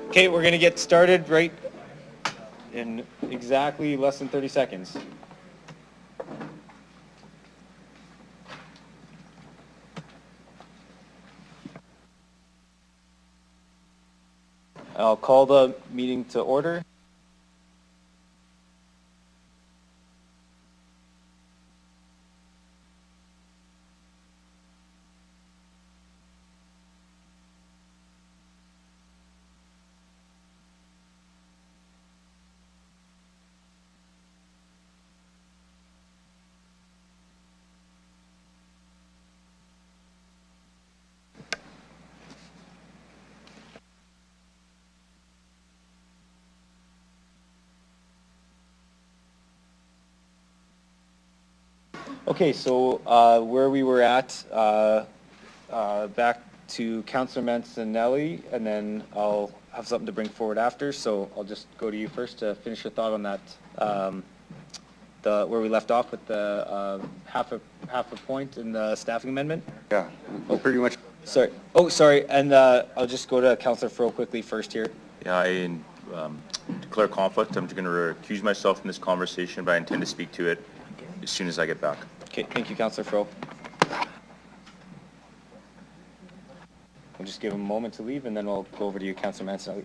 Okay, we're going to get started right in exactly less than 30 seconds. I'll call the meeting to order. Okay, so where we were at, back to Councillor Mancinelli, and then I'll have something to bring forward after, so I'll just go to you first to finish your thought on that, where we left off with the half a point in the staffing amendment. Yeah, well, pretty much. Sorry. Oh, sorry, and I'll just go to Councillor Fro quickly first here. Yeah, I declare conflict. I'm going to recuse myself from this conversation, but I intend to speak to it as soon as I get back. Okay, thank you, Councillor Fro. We'll just give him a moment to leave, and then we'll go over to you, Councillor Mancinelli.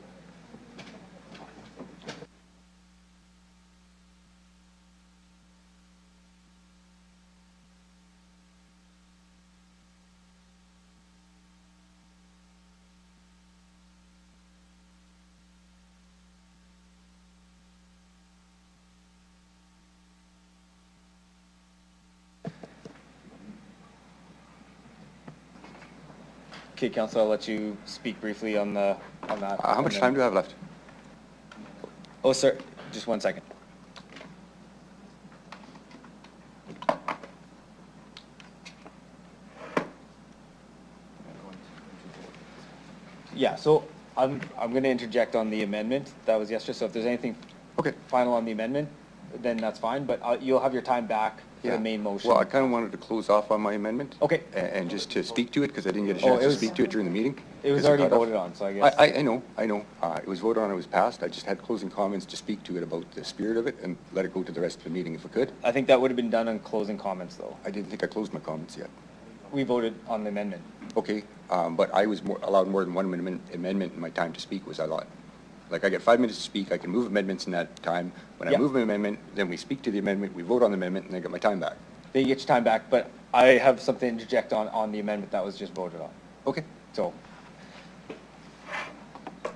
Okay, Councillor, I'll let you speak briefly on that. How much time do I have left? Oh, sir, just 1 second. Yeah, so I'm going to interject on the amendment that was yesterday. So if there's anything final on the amendment, then that's fine. But you'll have your time back for the main motion. Well, I kind of wanted to close off on my amendment. Okay. And just to speak to it, because I didn't get a chance to speak to it during the meeting. It was already voted on, so I guess. I know. It was voted on, it was passed. I just had closing comments to speak to it about the spirit of it and let it go to the rest of the meeting if we could. I think that would have been done on closing comments, though. I didn't think I closed my comments yet. We voted on the amendment. Okay, but I was allowed more than one amendment in my time to speak was allowed. Like, I get 5 minutes to speak, I can move amendments in that time. When I move an amendment, then we speak to the amendment, we vote on the amendment, and I get my time back. They get your time back, but I have something to interject on the amendment that was just voted on. Okay. So,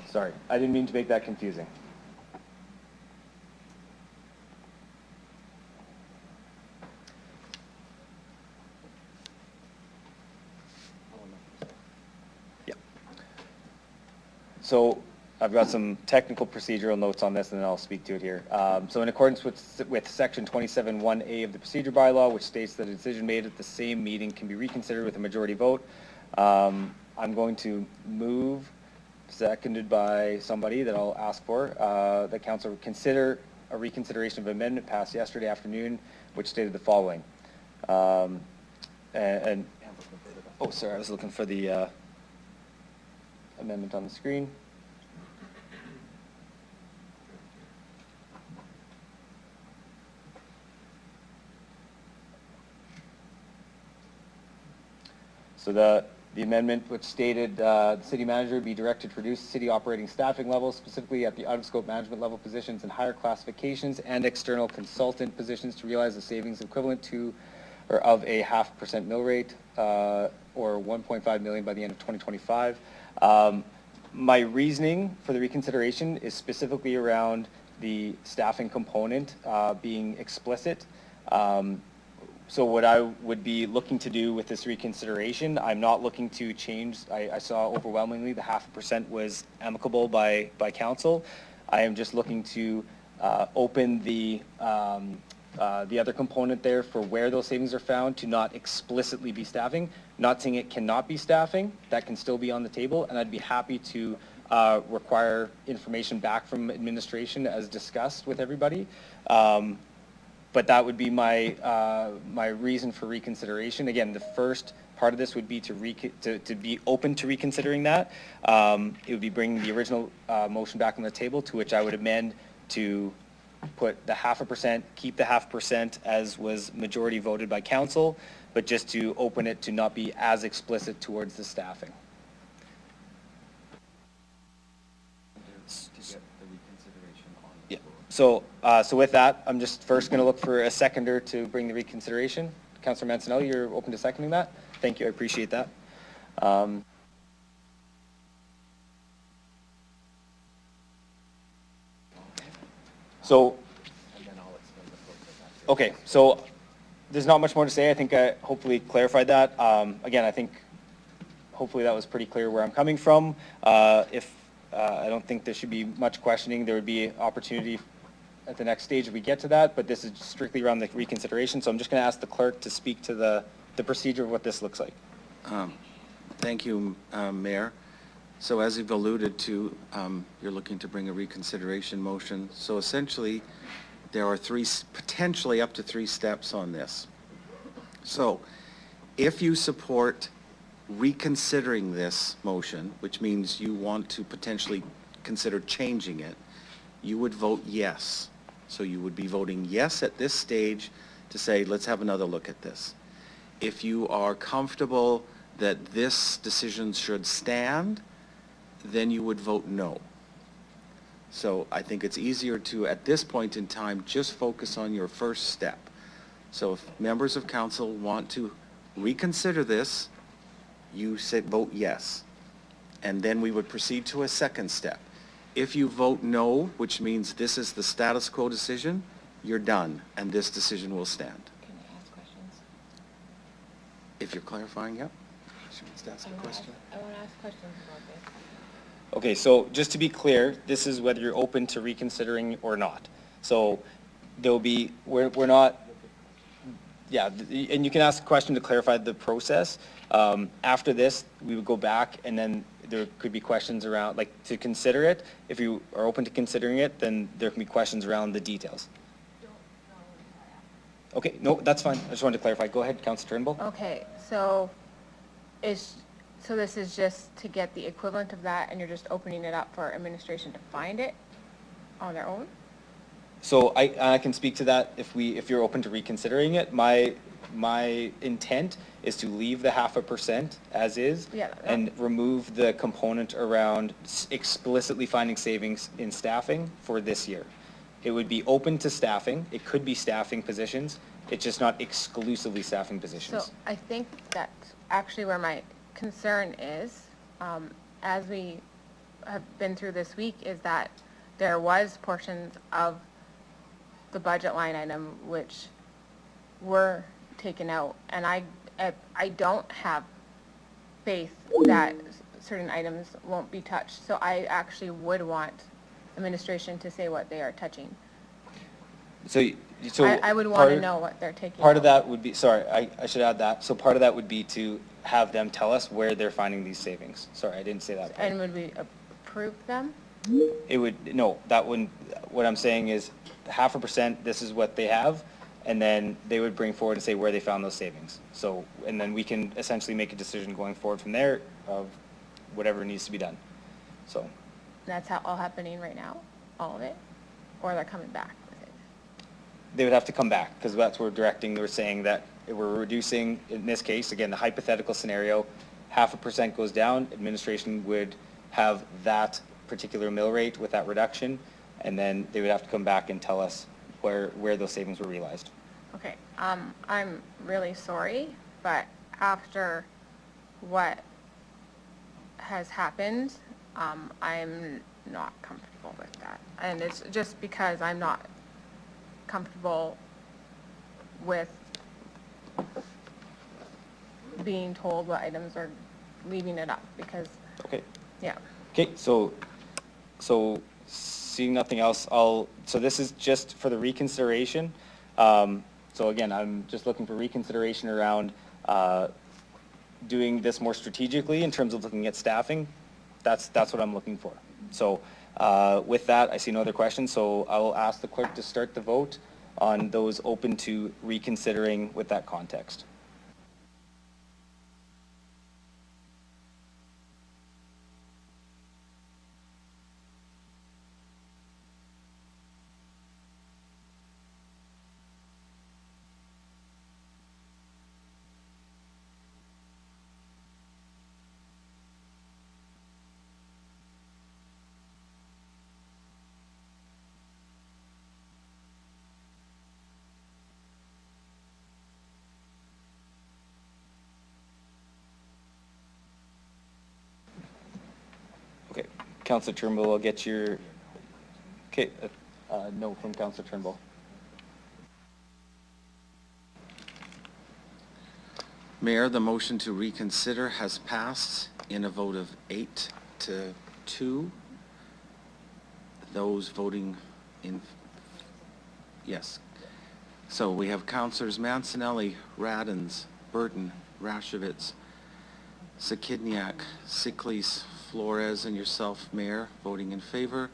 sorry, I didn't mean to make that confusing. Yeah. So, I've got some technical procedural notes on this, and then I'll speak to it here. So in accordance with Section 27(1)A of the procedure bylaw, which states that a decision made at the same meeting can be reconsidered with a majority vote, I'm going to move, seconded by somebody that I'll ask for, that council would consider a reconsideration of amendment passed yesterday afternoon, which stated the following. Oh, sorry, I was looking for the amendment on the screen. So the amendment which stated the city manager be directed to reduce city operating staffing levels, specifically at the out-of-scope management level positions and higher classifications and external consultant positions to realize the savings equivalent to or of a 0.5% mill rate or 1.5 million by the end of 2025. My reasoning for the reconsideration is specifically around the staffing component being explicit. So what I would be looking to do with this reconsideration, I'm not looking to change, I saw overwhelmingly the 0.5% was amicable by council. I am just looking to open the other component there for where those savings are found to not explicitly be staffing. Not saying it cannot be staffing, that can still be on the table, and I'd be happy to require information back from administration as discussed with everybody. But that would be my my reason for reconsideration. Again, the part of this would be to be open to reconsidering that. It would be bringing the original motion back on the table, to which I would amend to put the 0.5%, keep the 0.5% as was majority voted by council, but just to open it to not be as explicit towards the staffing. Yeah. So with that, I'm just first going to look for a seconder to bring the reconsideration. Councillor Mancinelli, you're open to seconding that? Thank you, I appreciate that. Okay, so there's not much more to say. I think I hopefully clarified that. Again, I think hopefully that was pretty clear where I'm coming from. If I don't think there should be much questioning. There would be opportunity at the next stage if we get to that, but this is strictly around the reconsideration. So I'm just going to ask the clerk to speak to the procedure of what this looks like. Thank you, Mayor. So as you've alluded to, you're looking to bring a reconsideration motion. So essentially, there are potentially up to three steps on this. So if you support reconsidering this motion, which means you want to potentially consider changing it, you would vote yes. So you would be voting yes at this stage to say, let's have another look at this. If you are comfortable that this decision should stand, then you would vote no. So I think it's easier to, at this point in time, just focus on your first step. So if members of council want to reconsider this, you say vote yes. And then we would proceed to a second step. If you vote no, which means this is the status quo decision, you're done, and this decision will stand. Can I ask questions? If you're clarifying, yep. She wants to ask a question. I want to ask questions about this. Okay, so just to be clear, this is whether you're open to reconsidering or not. So there'll be, we're not, yeah, and you can ask a question to clarify the process. After this, we would go back and then there could be questions around, like, to consider it. If you are open to considering it, then there can be questions around the details. Okay, no, that's fine. I just wanted to clarify. Go ahead, Councillor Turnbull. Okay, so this is just to get the equivalent of that, and you're just opening it up for administration to find it on their own? So I can speak to that if you're open to reconsidering it. My intent is to leave the 0.5% as is, Yeah, and remove the component around explicitly finding savings in staffing for this year. It would be open to staffing. It could be staffing positions. It's just not exclusively staffing positions. So I think that's actually where my concern is, as we have been through this week, is that there was portions of the budget line item which were taken out, and I don't have faith that certain items won't be touched. So I actually would want administration to say what they are touching. So I would want to know what they're taking Part out. of that would be, sorry, I should add that. So part of that would be to have them tell us where they're finding these savings. Sorry, I didn't say that part. And would we approve them? It would, no, that wouldn't, what I'm saying is 0.5%, this is what they have, and then they would bring forward and say where they found those savings. So, and then we can essentially make a decision going forward from there of whatever needs to be done. So. And that's all happening right now, all of it? Or they're coming back with it? They would have to come back, because that's what we're directing. We're saying that we're reducing, in this case, again, the hypothetical scenario, 0.5% goes down, administration would have that particular mill rate with that reduction, and then they would have to come back and tell us where those savings were realized. Okay, I'm really sorry, but after what has happened, I'm not comfortable with that. And it's just because I'm not comfortable with being told what items are leaving it up, because, Okay. yeah. Okay, so seeing nothing else, so this is just for the reconsideration. So again, I'm just looking for reconsideration around doing this more strategically in terms of looking at staffing. That's what I'm looking for. So with that, I see no other questions, so I will ask the clerk to start the vote on those open to reconsidering with that context. Councillor Turnbull, I'll get your, okay, no from Councillor Turnbull. Mayor, the motion to reconsider has passed in a vote of 8-2. Those voting in, yes. So we have Councillors Mancinelli, Radens, Burton, Rashevitz, Sakidniak, Siklis, Flores, and yourself, Mayor, voting in favor.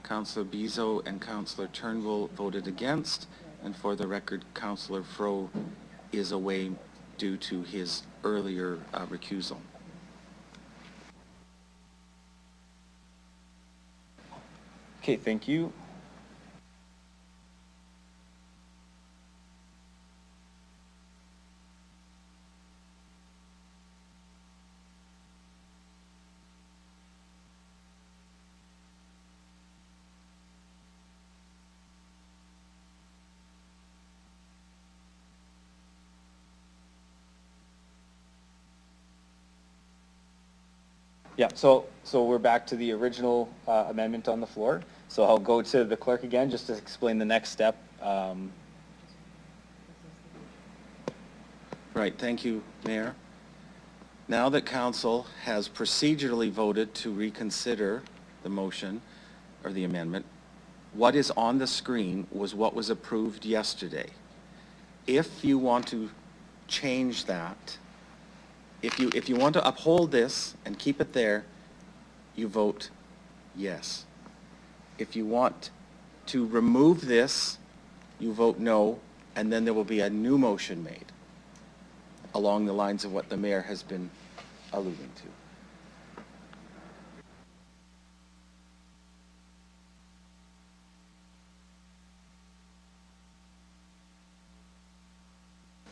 Councillor Bezo and Councillor Turnbull voted against, and for the record, Councillor Fro is away due to his earlier recusal. Okay, thank you. Yeah, so we're back to the original amendment on the floor. So I'll go to the clerk again just to explain the next step. Right, thank you, Mayor. Now that council has procedurally voted to reconsider the motion or the amendment, what is on the screen was what was approved yesterday. If you want to change that, if you want to uphold this and keep it there, you vote yes. If you want to remove this, you vote no, and then there will be a new motion made along the lines of what the mayor has been alluding to.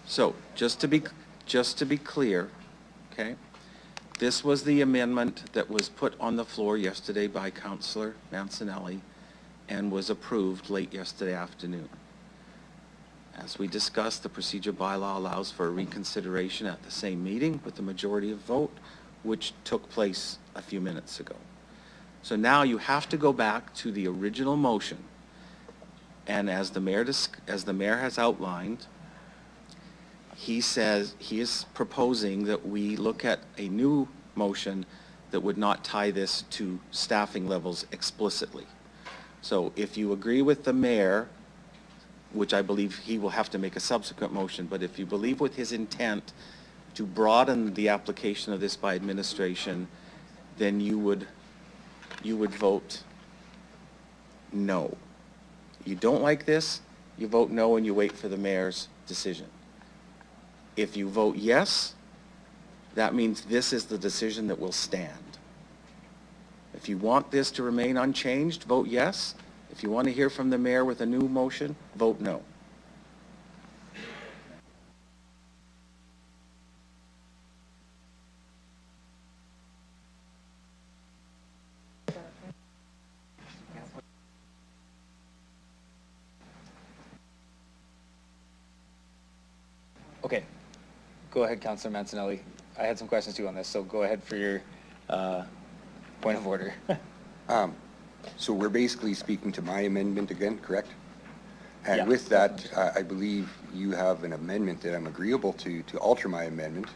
So, just to be clear, okay, this was the amendment that was put on the floor yesterday by Councillor Mancinelli and was approved late yesterday afternoon. As we discussed, the procedure bylaw allows for a reconsideration at the same meeting with the majority of vote, which took place a few minutes ago. So now you have to go back to the original motion, and as the mayor has outlined, he says he is proposing that we look at a new motion that would not tie this to staffing levels explicitly. So if you agree with the mayor, which I believe he will have to make a subsequent motion, but if you believe with his intent to broaden the application of this by administration, then you would vote no. You don't like this, you vote no and you wait for the mayor's decision. If you vote yes, that means this is the decision that will stand. If you want this to remain unchanged, vote yes. If you want to hear from the mayor with a new motion, vote no. Okay, go ahead, Councillor Mancinelli. I had some questions too on this, so go ahead for your point of order. So we're basically speaking to my amendment again, correct? And Yeah. with that, I believe you have an amendment that I'm agreeable to alter my amendment.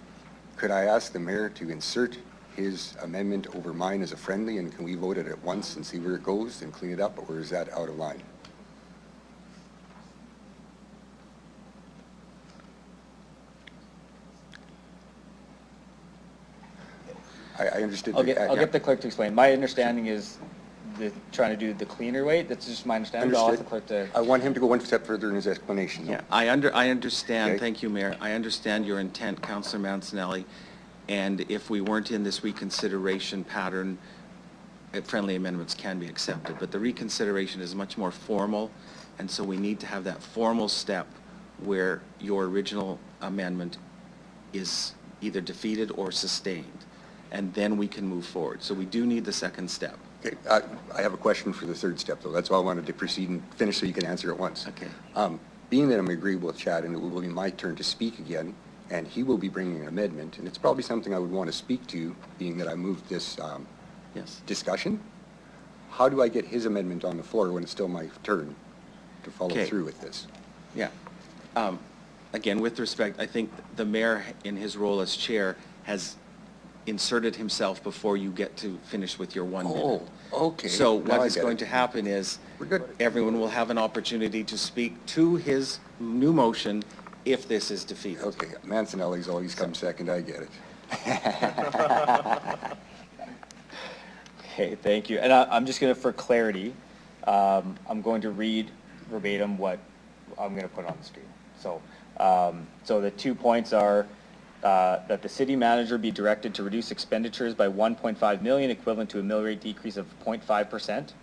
Could I ask the mayor to insert his amendment over mine as a friendly, and can we vote it at once and see where it goes and clean it up, or is that out of line? I understood. I'll get the clerk to explain. My understanding is trying to do the cleaner way. That's just my understanding. But I'll ask the clerk to. I want him to go one step further in his explanation. Yeah, I understand, Okay. Thank you, Mayor. I understand your intent, Councillor Mancinelli, and if we weren't in this reconsideration pattern, friendly amendments can be accepted, but the reconsideration is much more formal, and so we need to have that formal step where your original amendment is either defeated or sustained, and then we can move forward. So we do need the second step. Okay, I have a question for the third step, though. That's why I wanted to proceed and finish so you can answer at once. Okay. Being that I'm agreeable with Chad, and it will be my turn to speak again, and he will be bringing an amendment, and it's probably something I would want to speak to, being that I moved this Yes. discussion. how do I get his amendment on the floor when it's still my turn to follow Okay. through with this? Yeah. Again, with respect, I think the mayor, in his role as chair, has inserted himself before you get to finish with your 1 minute. Oh, okay. So Now what I is get going it. to happen is, We're good. everyone will have an opportunity to speak to his new motion if this is defeated. Okay, Mancinelli's always come second, I get it. Okay, thank you. And I'm just gonna, for clarity, I'm going to read verbatim what I'm gonna put on the screen. So, so the 2 points are, that the city manager be directed to reduce expenditures by 1.5 million, equivalent to a mill rate decrease of 0.5%,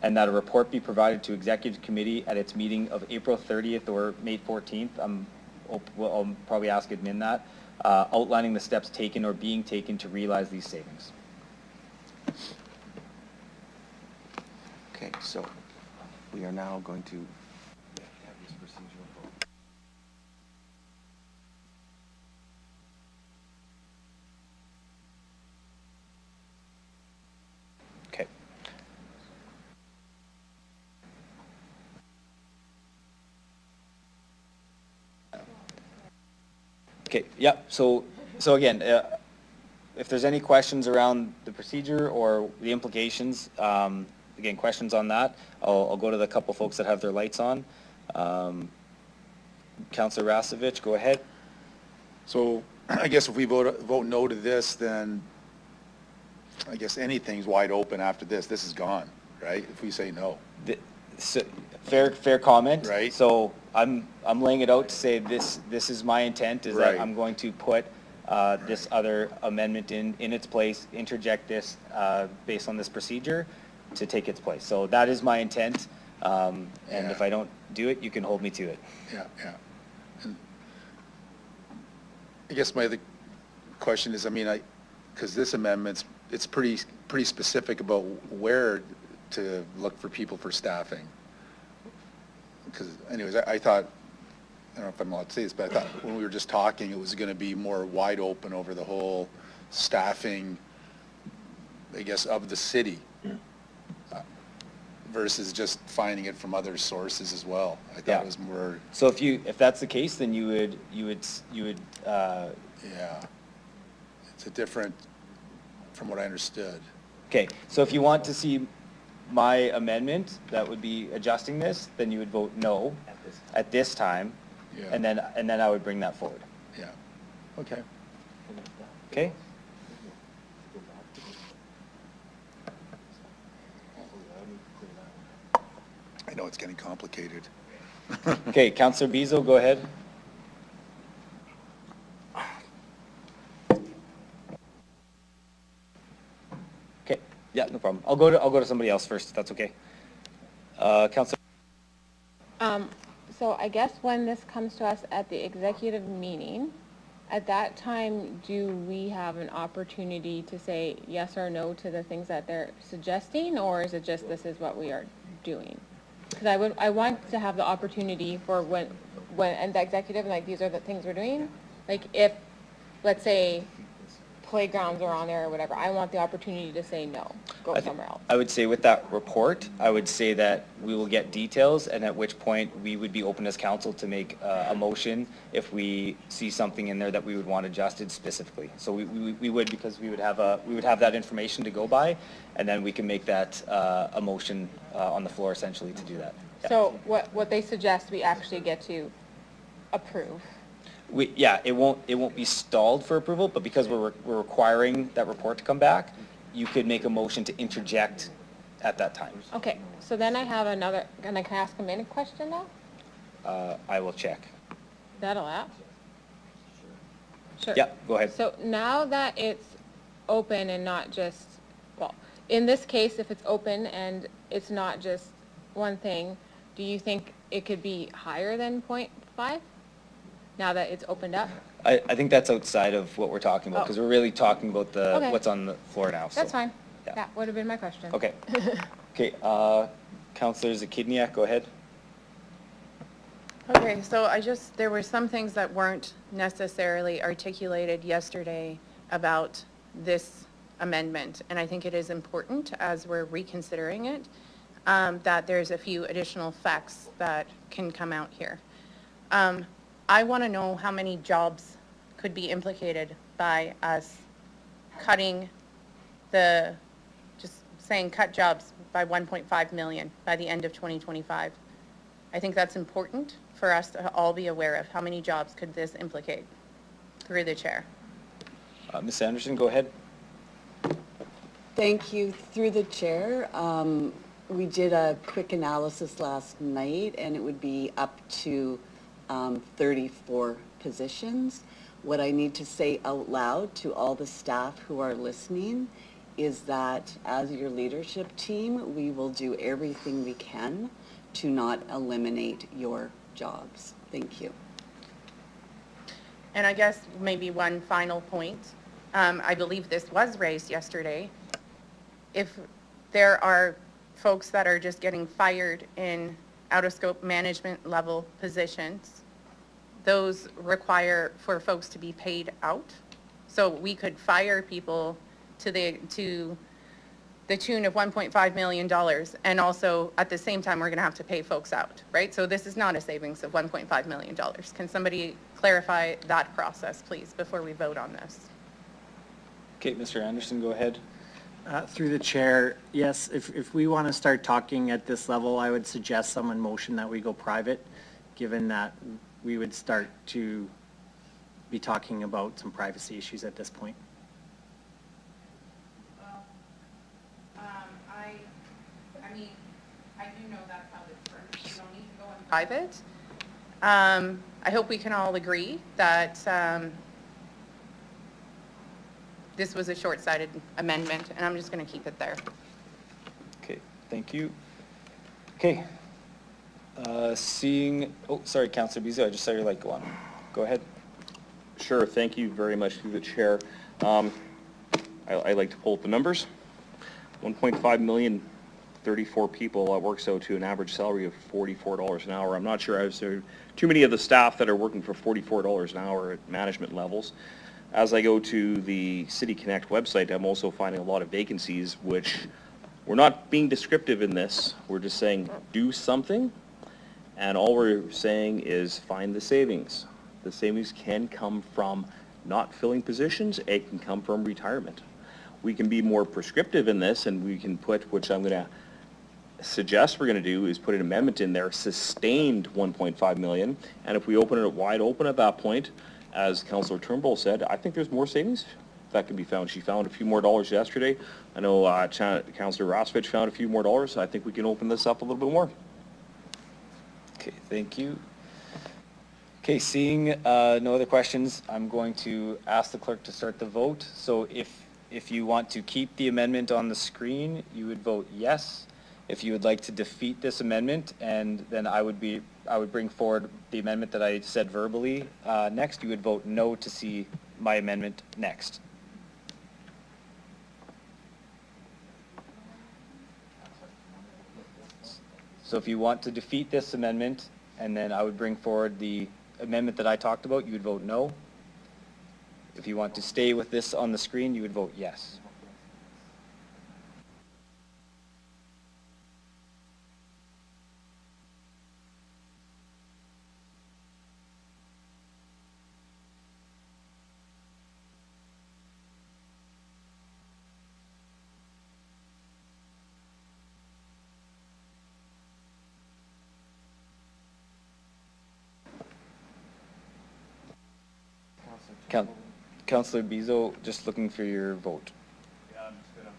and that a report be provided to executive committee at its meeting of April 30th or May 14th. I'll probably ask admin that, outlining the steps taken or being taken to realize these savings. Okay, so we are now going to have this procedural vote. Okay. Okay, yeah, so again, if there's any questions around the procedure or the implications, again, questions on that, I'll go to the couple folks that have their lights on. Counselor Rasevich, go ahead. So I guess if we vote no to this, then I guess anything's wide open after this. This is gone, right? If we say no. Fair comment. Right. So I'm laying it out to say this is my intent, is that Right. I'm going to put this other amendment in its place, interject this based on this procedure to take its place. So that is my intent, and Yeah. if I don't do it, you can hold me to it. Yeah, yeah. And I guess my other question is, I mean, because this amendment's, it's pretty specific about where to look for people for staffing. Because anyways, I thought, I don't know if I'm allowed to say this, but I thought when we were just talking, it was going to be more wide open over the whole staffing, I guess, of the city versus just finding it from other sources as well. I thought Yeah. it was more, So if that's the case, then you would yeah. It's a different, from what I understood. okay, so if you want to see my amendment, that would be adjusting this, then you would vote no at this time, Yeah. and then I would bring that forward. Yeah. Okay. Okay? I know it's getting complicated. Okay, Counselor Bezo, go ahead. Okay, yeah, no problem. I'll go to somebody else first, if that's okay. Counselor, So I guess when this comes to us at the executive meeting, at that time, do we have an opportunity to say yes or no to the things that they're suggesting, or is it just this is what we are doing? Because I want to have the opportunity for when, and the executive, like, these are the things we're doing. Like, if, let's say, playgrounds are on there or whatever, I want the opportunity to say no, go somewhere else. I would say with that report, I would say that we will get details, and at which point we would be open as council to make a motion if we see something in there that we would want adjusted specifically. So we would, because we would have that information to go by, and then we can make that a motion on the floor essentially to do that. Yeah. So what they suggest, we actually get to approve. It won't be stalled for approval, but because we're requiring that report to come back, you could make a motion to interject at that time. Okay, so then I have another, can I ask a minute question now? I will check. Is that allowed? Sure. Yeah, go ahead. So now that it's open and not just, well, in this case, if it's open and it's not just one thing, do you think it could be higher than 0.5? Now that it's opened up? I think that's outside of what we're talking about, because we're really talking about Okay. what's on the floor now. so- That's fine. yeah. That would have been my question. Okay. Okay, Counselor Zakidniak, go ahead. Okay, so there were some things that weren't necessarily articulated yesterday about this amendment. And I think it is important, as we're reconsidering it, that there's a few additional facts that can come out here. I want to know how many jobs could be implicated by us cutting just saying cut jobs by 1.5 million by the end of 2025. I think that's important for us to all be aware of. How many jobs could this implicate? Through the chair. Ms. Anderson, go ahead. Thank you. Through the chair, we did a quick analysis last night, and it would be up to 34 positions. What I need to say out loud to all the staff who are listening is that as your leadership team, we will do everything we can to not eliminate your jobs. Thank you. And I guess maybe one final point. I believe this was raised yesterday. If there are folks that are just getting fired in out-of-scope management level positions, those require for folks to be paid out. So we could fire people to the tune of $1.5 million, and also at the same time we're going to have to pay folks out, right? So this is not a savings of $1.5 million. Can somebody clarify that process, please, before we vote on this? Okay, Mr. Anderson, go ahead. Through the chair, yes, if we want to start talking at this level, I would suggest someone motion that we go private, given that we would start to be talking about some privacy issues at this point. I mean, I do know that's how this works. You don't need to go in private. I hope we can all agree that this was a short-sighted amendment, and I'm just going to keep it there. Okay, thank you. Okay. Sorry, Councillor Bezo, I just saw your light go on. Go ahead. Sure, thank you very much through the chair. I like to pull up the numbers. 1.5 million, 34 people, that works out to an average salary of $44 an hour. I'm not sure I've seen too many of the staff that are working for $44 an hour at management levels. As I go to the City Connect website, I'm also finding a lot of vacancies, which we're not being descriptive in this. We're just saying do something, and all we're saying is find the savings. The savings can come from not filling positions. It can come from retirement. We can be more prescriptive in this, and we can put, which I'm going to suggest we're going to do, is put an amendment in there, sustained 1.5 million, and if we open it wide open at that point, as Councillor Turnbull said, I think there's more savings that can be found. She found a few more dollars yesterday. I know Councillor Rosvich found a few more dollars. I think we can open this up a little bit more. Okay, thank you. Okay, seeing no other questions, I'm going to ask the clerk to start the vote. So if you want to keep the amendment on the screen, you would vote yes. If you would like to defeat this amendment, and then I would bring forward the amendment that I said verbally next, you would vote no to see my amendment next. So if you want to defeat this amendment, and then I would bring forward the amendment that I talked about, you would vote no. If you want to stay with this on the screen, you would vote yes. Councillor Bezo, just looking for your vote. Yeah, I'm just going to...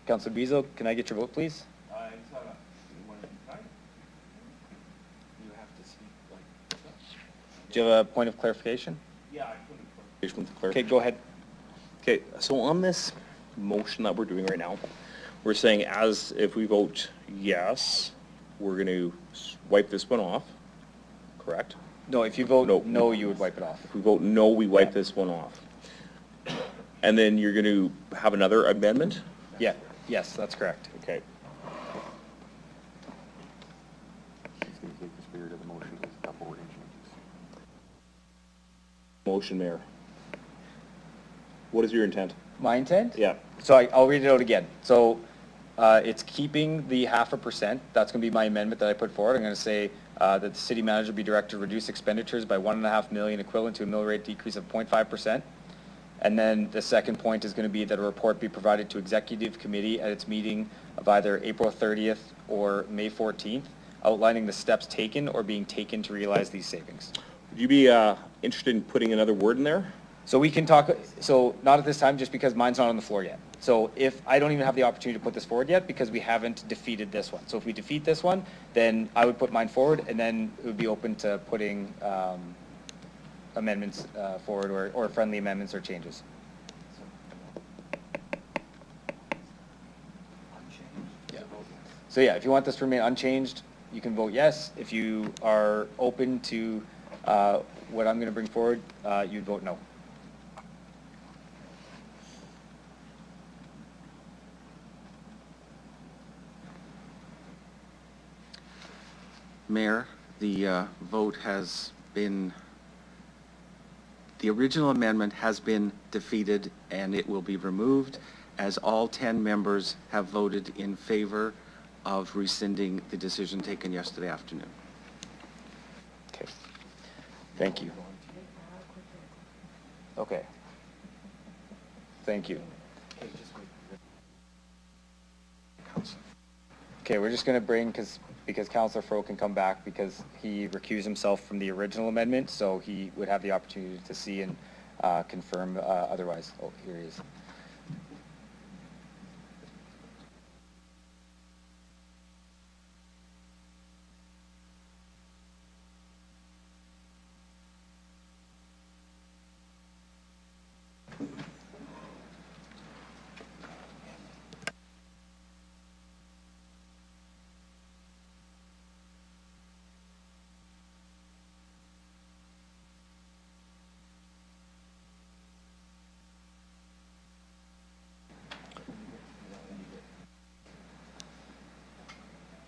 Councilor Beazle, can I get your vote, please? Do you have a point of clarification? Okay, go ahead. Okay, so on this motion that we're doing right now, we're saying as if we vote yes, we're going to wipe this one off, correct? No, if you vote No. no, you would wipe it off. If we vote no, we wipe this one off. And then you're going to have another amendment? Yeah, yes, that's correct. Okay. Motion, Mayor. What is your intent? My intent? Yeah. So I'll read it out again. So it's keeping the 0.5%. That's going to be my amendment that I put forward. I'm going to say that the city manager be directed to reduce expenditures by $1.5 million, equivalent to a mill rate decrease of 0.5%. And then the second point is going to be that a report be provided to executive committee at its meeting of either April 30th or May 14th, outlining the steps taken or being taken to realize these savings. Would you be interested in putting another word in there? So we can talk, so not at this time, just because mine's not on the floor yet. So if, I don't even have the opportunity to put this forward yet because we haven't defeated this one. So if we defeat this one, then I would put mine forward and then it would be open to putting amendments forward or friendly amendments or changes. Yeah. So yeah, if you want this to remain unchanged, you can vote yes. If you are open to what I'm going to bring forward, you'd vote no. Mayor, the vote has been, the original amendment has been defeated and it will be removed as all 10 members have voted in favor of rescinding the decision taken yesterday afternoon. Okay. Thank you. Okay. Thank you. Okay, we're just going to bring, because Councillor Fro can come back because he recused himself from the original amendment, so he would have the opportunity to see and confirm otherwise. Oh, here he is.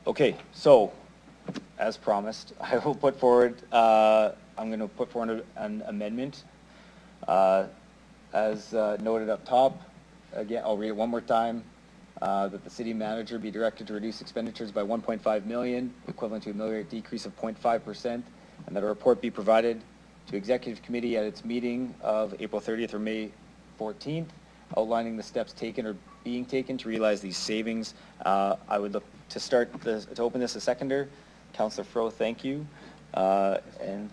Okay, so as promised, I will put forward, I'm going to put forward an amendment. As noted up top, again, I'll read it one more time, that the city manager be directed to reduce expenditures by 1.5 million, equivalent to a mill rate decrease of 0.5%, and that a report be provided to executive committee at its meeting of April 30th or May 14th, outlining the steps taken or being taken to realize these savings. I would look to start this, to open this a seconder. Councillor Fro, thank you. And,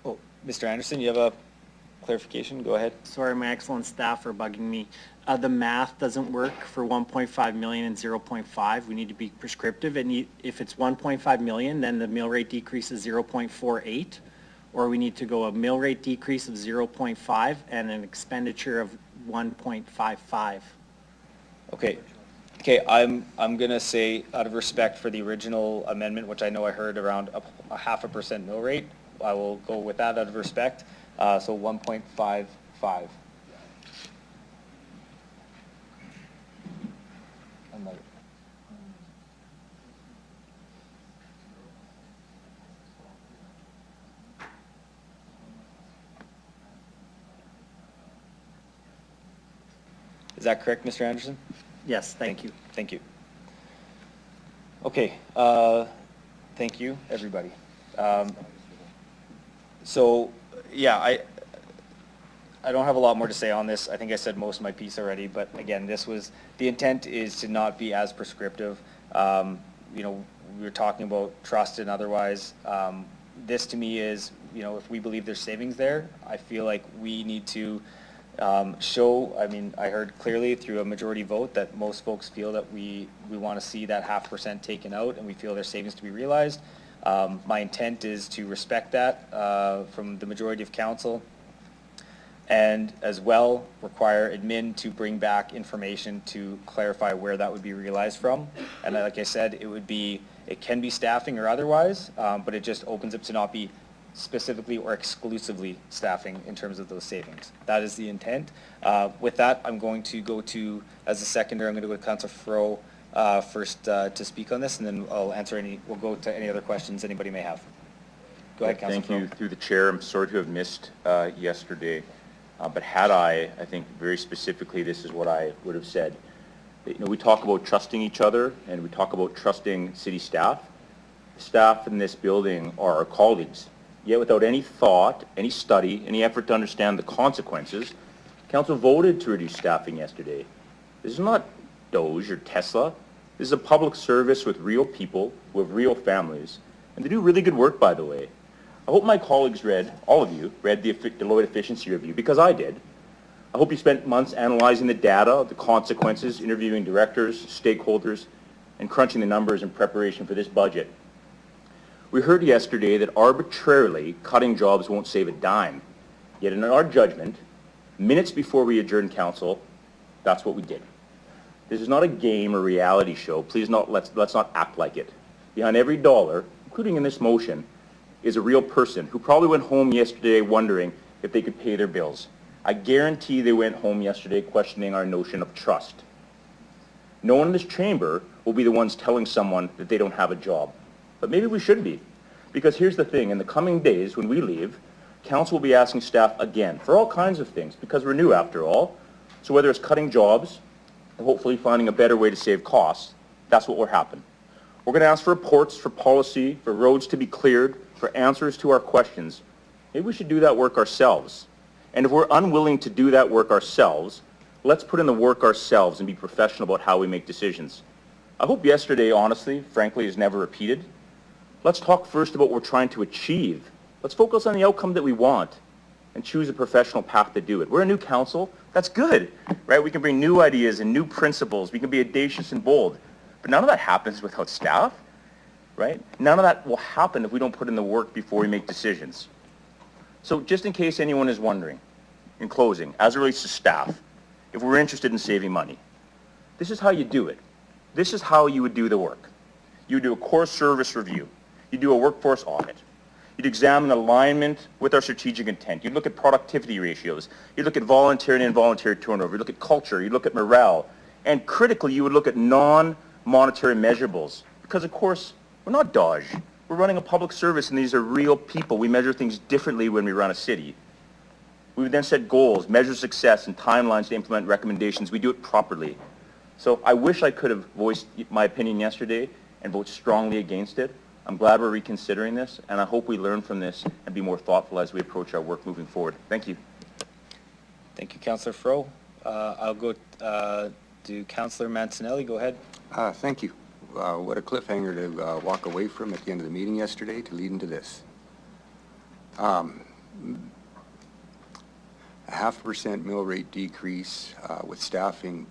oh, Mr. Anderson, you have a clarification? Go ahead. Sorry, my excellent staff are bugging me. The math doesn't work for 1.5 million and 0.5. We need to be prescriptive. And if it's 1.5 million, then the mill rate decrease is 0.48. Or we need to go a mill rate decrease of 0.5 and an expenditure of 1.55. Okay. Okay, I'm gonna say, out of respect for the original amendment, which I know I heard around a 0.5% mill rate, I will go with that out of respect. So 1.55. Is that correct, Mr. Anderson? Yes, thank you. Thank you. Okay, thank you, everybody. So, yeah, I don't have a lot more to say on this. I think I said most of my piece already, but again, the intent is to not be as prescriptive. You know, we were talking about trust and otherwise. This to me is, you know, if we believe there's savings there, I feel like we need to I mean, I heard clearly through a majority vote that most folks feel that we want to see that 0.5% taken out, and we feel there's savings to be realized. My intent is to respect that from the majority of council, and as well require admin to bring back information to clarify where that would be realized from. And like I said, it can be staffing or otherwise, but it just opens up to not be specifically or exclusively staffing in terms of those savings. That is the intent. With that, I'm going to go to, as a seconder, I'm going to go to Councillor Fro first to speak on this, and then we'll go to any other questions anybody may have. Go ahead, Councillor Fro. Thank you. Through the chair, I'm sorry to have missed yesterday, but had I think very specifically this is what I would have said. You know, we talk about trusting each other, and we talk about trusting city staff. Staff in this building are our colleagues. Yet without any thought, any study, any effort to understand the consequences, council voted to reduce staffing yesterday. This is not Doge or Tesla. This is a public service with real people, who have real families, and they do really good work, by the way. I hope my colleagues all of you, read the Deloitte efficiency review, because I did. I hope you spent months analyzing the data, the consequences, interviewing directors, stakeholders, and crunching the numbers in preparation for this budget. We heard yesterday that arbitrarily cutting jobs won't save a dime. Yet in our judgment, minutes before we adjourned council, that's what we did. This is not a game or reality show. Please let's not act like it. Behind every dollar, including in this motion, is a real person who probably went home yesterday wondering if they could pay their bills. I guarantee they went home yesterday questioning our notion of trust. No one in this chamber will be the ones telling someone that they don't have a job. But maybe we should be. Because here's the thing, in the coming days when we leave, council will be asking staff again for all kinds of things, because we're new after all. So whether it's cutting jobs, or hopefully finding a better way to save costs, that's what will happen. We're going to ask for reports, for policy, for roads to be cleared, for answers to our questions. Maybe we should do that work ourselves. And if we're unwilling to do that work ourselves, let's put in the work ourselves and be professional about how we make decisions. I hope yesterday, honestly, frankly, is never repeated. Let's talk first about what we're trying to achieve. Let's focus on the outcome that we want and choose a professional path to do it. We're a new council. That's good, right? We can bring new ideas and new principles. We can be audacious and bold. But none of that happens without staff, right? None of that will happen if we don't put in the work before we make decisions. So just in case anyone is wondering, in closing, as it relates to staff, if we're interested in saving money, this is how you do it. This is how you would do the work. You would do a core service review. You do a workforce audit. You'd examine alignment with our strategic intent. You'd look at productivity ratios. You'd look at voluntary and involuntary turnover. You'd look at culture. You'd look at morale. And critically, you would look at non-monetary measurables. Because, of course, we're not Dodge. We're running a public service, and these are real people. We measure things differently when we run a city. We would then set goals, measure success, and timelines to implement recommendations. We do it properly. So I wish I could have voiced my opinion yesterday and vote strongly against it. I'm glad we're reconsidering this, and I hope we learn from this and be more thoughtful as we approach our work moving forward. Thank you. Thank you, Councillor Fro. I'll go to Councillor Mancinelli. Go ahead. Thank you. What a cliffhanger to walk away from at the end of the meeting yesterday to lead into this. A 0.5% mill rate decrease with staffing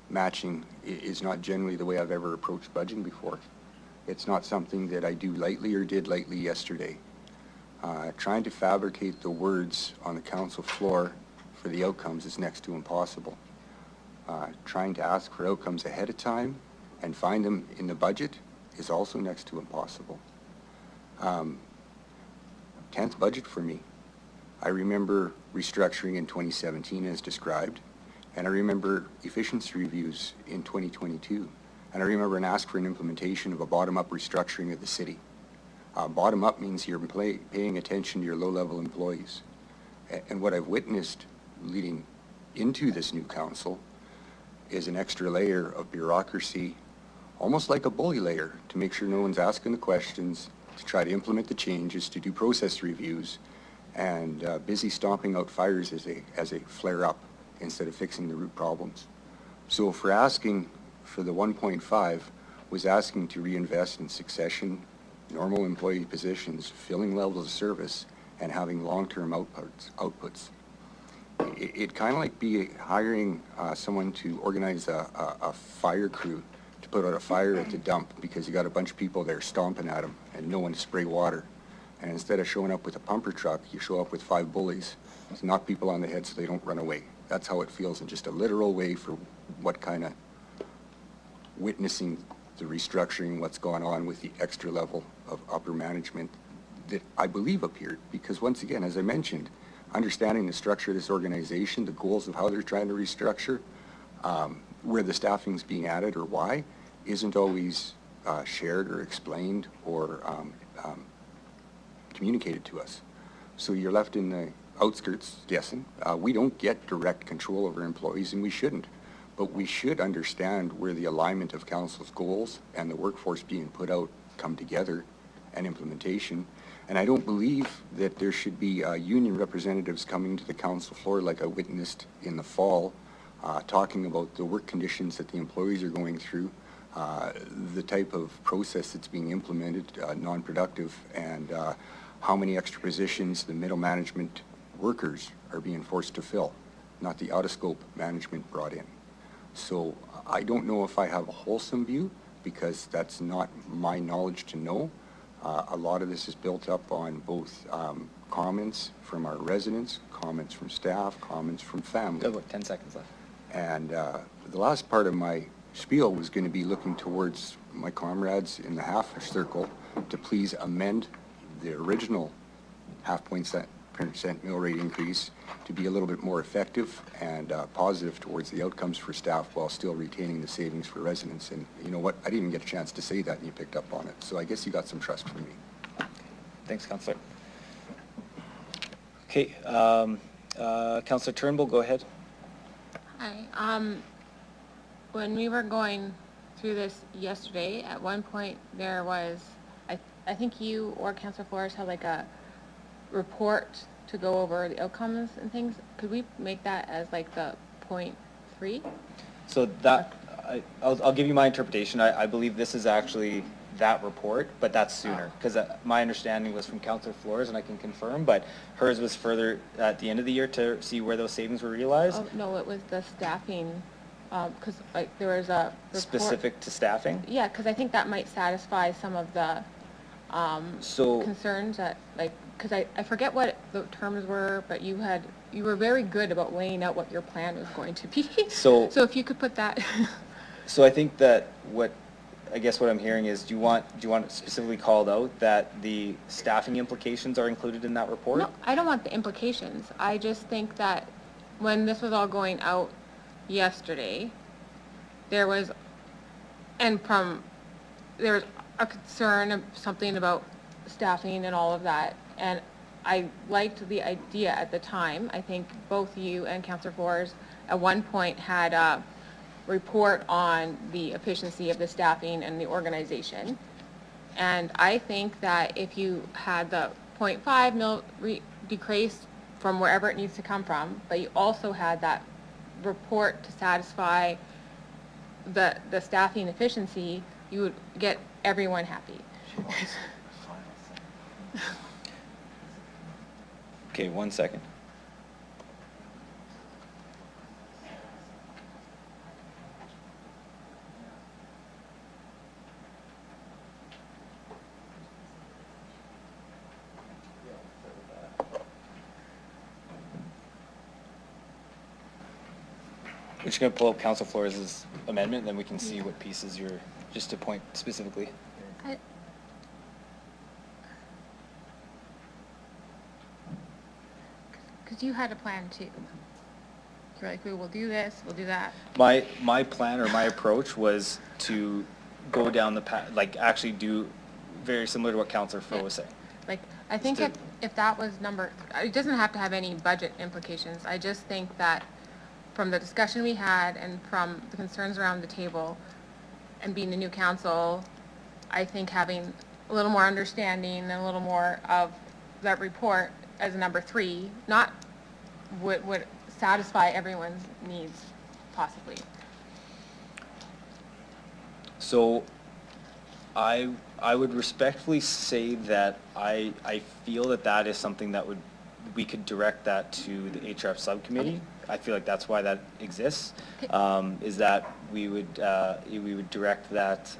matching is not generally the way I've ever approached budgeting before. It's not something that I do lightly or did lightly yesterday. Trying to fabricate the words on the council floor for the outcomes is next to impossible. Trying to ask for outcomes ahead of time and find them in the budget is also next to impossible. 10th budget for me. I remember restructuring in 2017 as described, and I remember efficiency reviews in 2022. And I remember an ask for an implementation of a bottom-up restructuring of the city. Bottom-up means you're paying attention to your low-level employees. And what I've witnessed leading into this new council is an extra layer of bureaucracy, almost like a bully layer, to make sure no one's asking the questions, to try to implement the changes, to do process reviews, and busy stomping out fires as they flare up instead of fixing the root problems. So if we're asking for the 1.5 was asking to reinvest in succession, normal employee positions, filling levels of service, and having long-term outputs. It'd kind of like be hiring someone to organize a fire crew to put out a fire at the dump because you got a bunch of people there stomping at them and no one to spray water. And instead of showing up with a pumper truck, you show up with 5 bullies to knock people on the head so they don't run away. That's how it feels in just a literal way for what kind of witnessing the restructuring, what's going on with the extra level of upper management that I believe appeared. Because once again, as I mentioned, understanding the structure of this organization, the goals of how they're trying to restructure, where the staffing's being added or why, isn't always shared or explained or communicated to us. So you're left in the outskirts guessing. We don't get direct control over employees, and we shouldn't. But we should understand where the alignment of council's goals and the workforce being put out come together and implementation. And I don't believe that there should be union representatives coming to the council floor like I witnessed in the fall, talking about the work conditions that the employees are going through, the type of process that's being implemented, non-productive, and how many extra positions the middle management workers are being forced to fill, not the out-of-scope management brought in. So I don't know if I have a wholesome view because that's not my knowledge to know. A lot of this is built up on both comments from our residents, comments from staff, comments from family. Got about 10 seconds left. And the last part of my spiel was going to be looking towards my comrades in the half circle to please amend the original 0.5% mill rate increase to be a little bit more effective and positive towards the outcomes for staff while still retaining the savings for residents. And you know what? I didn't even get a chance to say that and you picked up on it. So I guess you got some trust from me. Thanks, Councillor. Okay, Councillor Turnbull, go ahead. Hi. When we were going through this yesterday, at one point there was, I think you or Councillor Flores had like a report to go over the outcomes and things. Could we make that as like the 0.3? So that, I'll give you my interpretation. I believe this is actually that report, but that's sooner. Because my understanding was from Councillor Flores, and I can confirm, but hers was further at the end of the year to see where those savings were realized. Oh, no, it was the staffing, because like there was a report. Specific to staffing? Yeah, because I think that might satisfy some of the So- concerns that, like, because I forget what the terms were, but you were very good about laying out what your plan was going to be. So- So if you could put that. So I think that what I'm hearing is, do you want it specifically called out that the staffing implications are included in that report? No, I don't want the implications. I just think that when this was all going out yesterday, there was a concern of something about staffing and all of that. And I liked the idea at the time. I think both you and Councillor Flores at one point had a report on the efficiency of the staffing and the organization. And I think that if you had the 0.5 mil decrease from wherever it needs to come from, but you also had that report to satisfy the staffing efficiency, you would get everyone happy. Okay, 1 second. We're just going to pull up Council Flores' amendment, then we can see what pieces you're, just to point specifically. Because you had a plan too. You're like, we will do this, we'll do that. My plan or my approach was to go down the path, like actually do very similar to what Councillor Fro was saying. Like, I think Just if that was it doesn't have to have any budget implications. I just think that from the discussion we had and from the concerns around the table and being the new council, I think having a little more understanding and a little more of that report as a number 3, not would satisfy everyone's needs possibly. So I would respectfully say that I feel that is something that would we could direct that to the HRF subcommittee. I feel like that's why that exists, is that we would direct that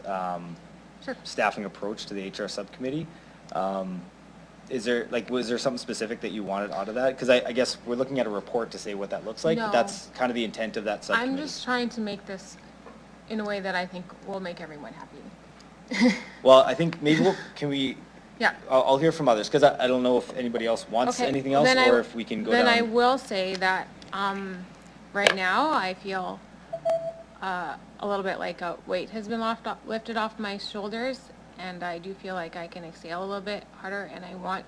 staffing approach to the HR subcommittee. Is there, like, was there something specific that you wanted out of that? Because I guess we're looking at a report to say what that looks like, but No. that's kind of the intent of that subcommittee. I'm just trying to make this in a way that I think will make everyone happy. Well, I think maybe can we, Yeah. I'll hear from others, because I don't know if anybody else wants Okay, anything else, then I- or if we can go down. Then I will say that, right now, I feel, a little bit like a weight has been lifted off my shoulders, and I do feel like I can exhale a little bit harder, and I want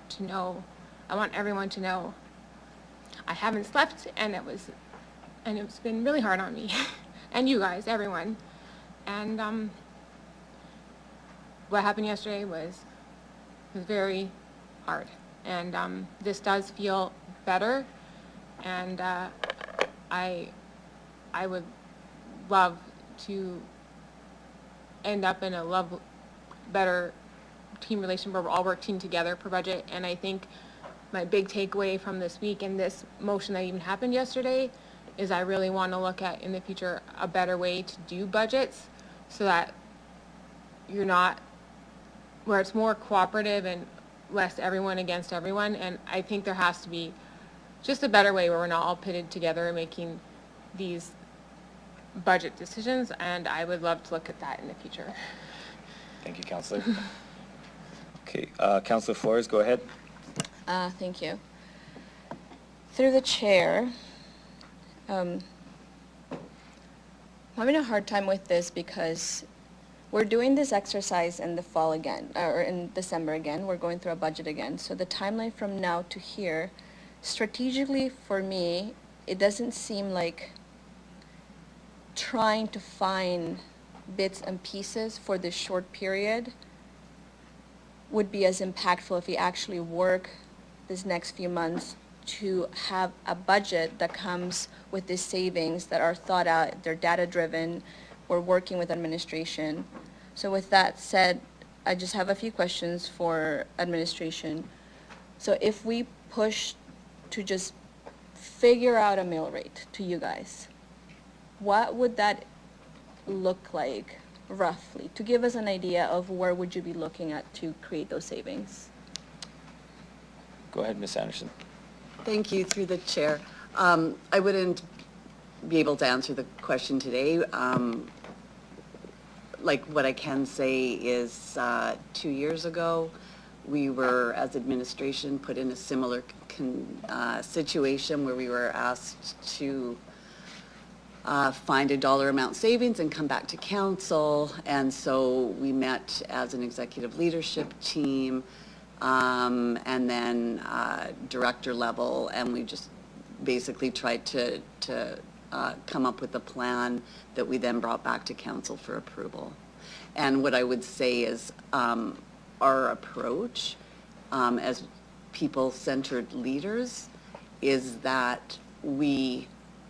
everyone to know I haven't slept, and it's been really hard on me, and you guys, everyone. And, what happened yesterday was very hard, and, this does feel better, and, I would love to end up in a better team relation where we're all working together per budget. And I think my big takeaway from this week and this motion that even happened yesterday is I really want to look at in the future a better way to do budgets so that you're not, where it's more cooperative and less everyone against everyone. And I think there has to be just a better way where we're not all pitted together and making these budget decisions, and I would love to look at that in the future. Thank you, Councillor. Okay, Councillor Flores, go ahead. Thank you. Through the chair, I'm having a hard time with this because we're doing this exercise in the fall again, or in December again. We're going through a budget again. So the timeline from now to here, strategically for me, it doesn't seem like trying to find bits and pieces for this short period would be as impactful if we actually work this next few months to have a budget that comes with these savings that are thought out, they're data-driven, we're working with administration. So with that said, I just have a few questions for administration. So if we push to just figure out a mill rate to you guys, what would that look like roughly, to give us an idea of where would you be looking at to create those savings? Go ahead, Ms. Anderson. Thank you, through the chair. I wouldn't be able to answer the question today. Like, what I can say is 2 years ago, we were, as administration, put in a similar situation where we were asked to find a dollar amount savings and come back to council. And so we met as an executive leadership team, and then director level, and we just basically tried to come up with a plan that we then brought back to council for approval. And what I would say is our approach as people-centered leaders is that we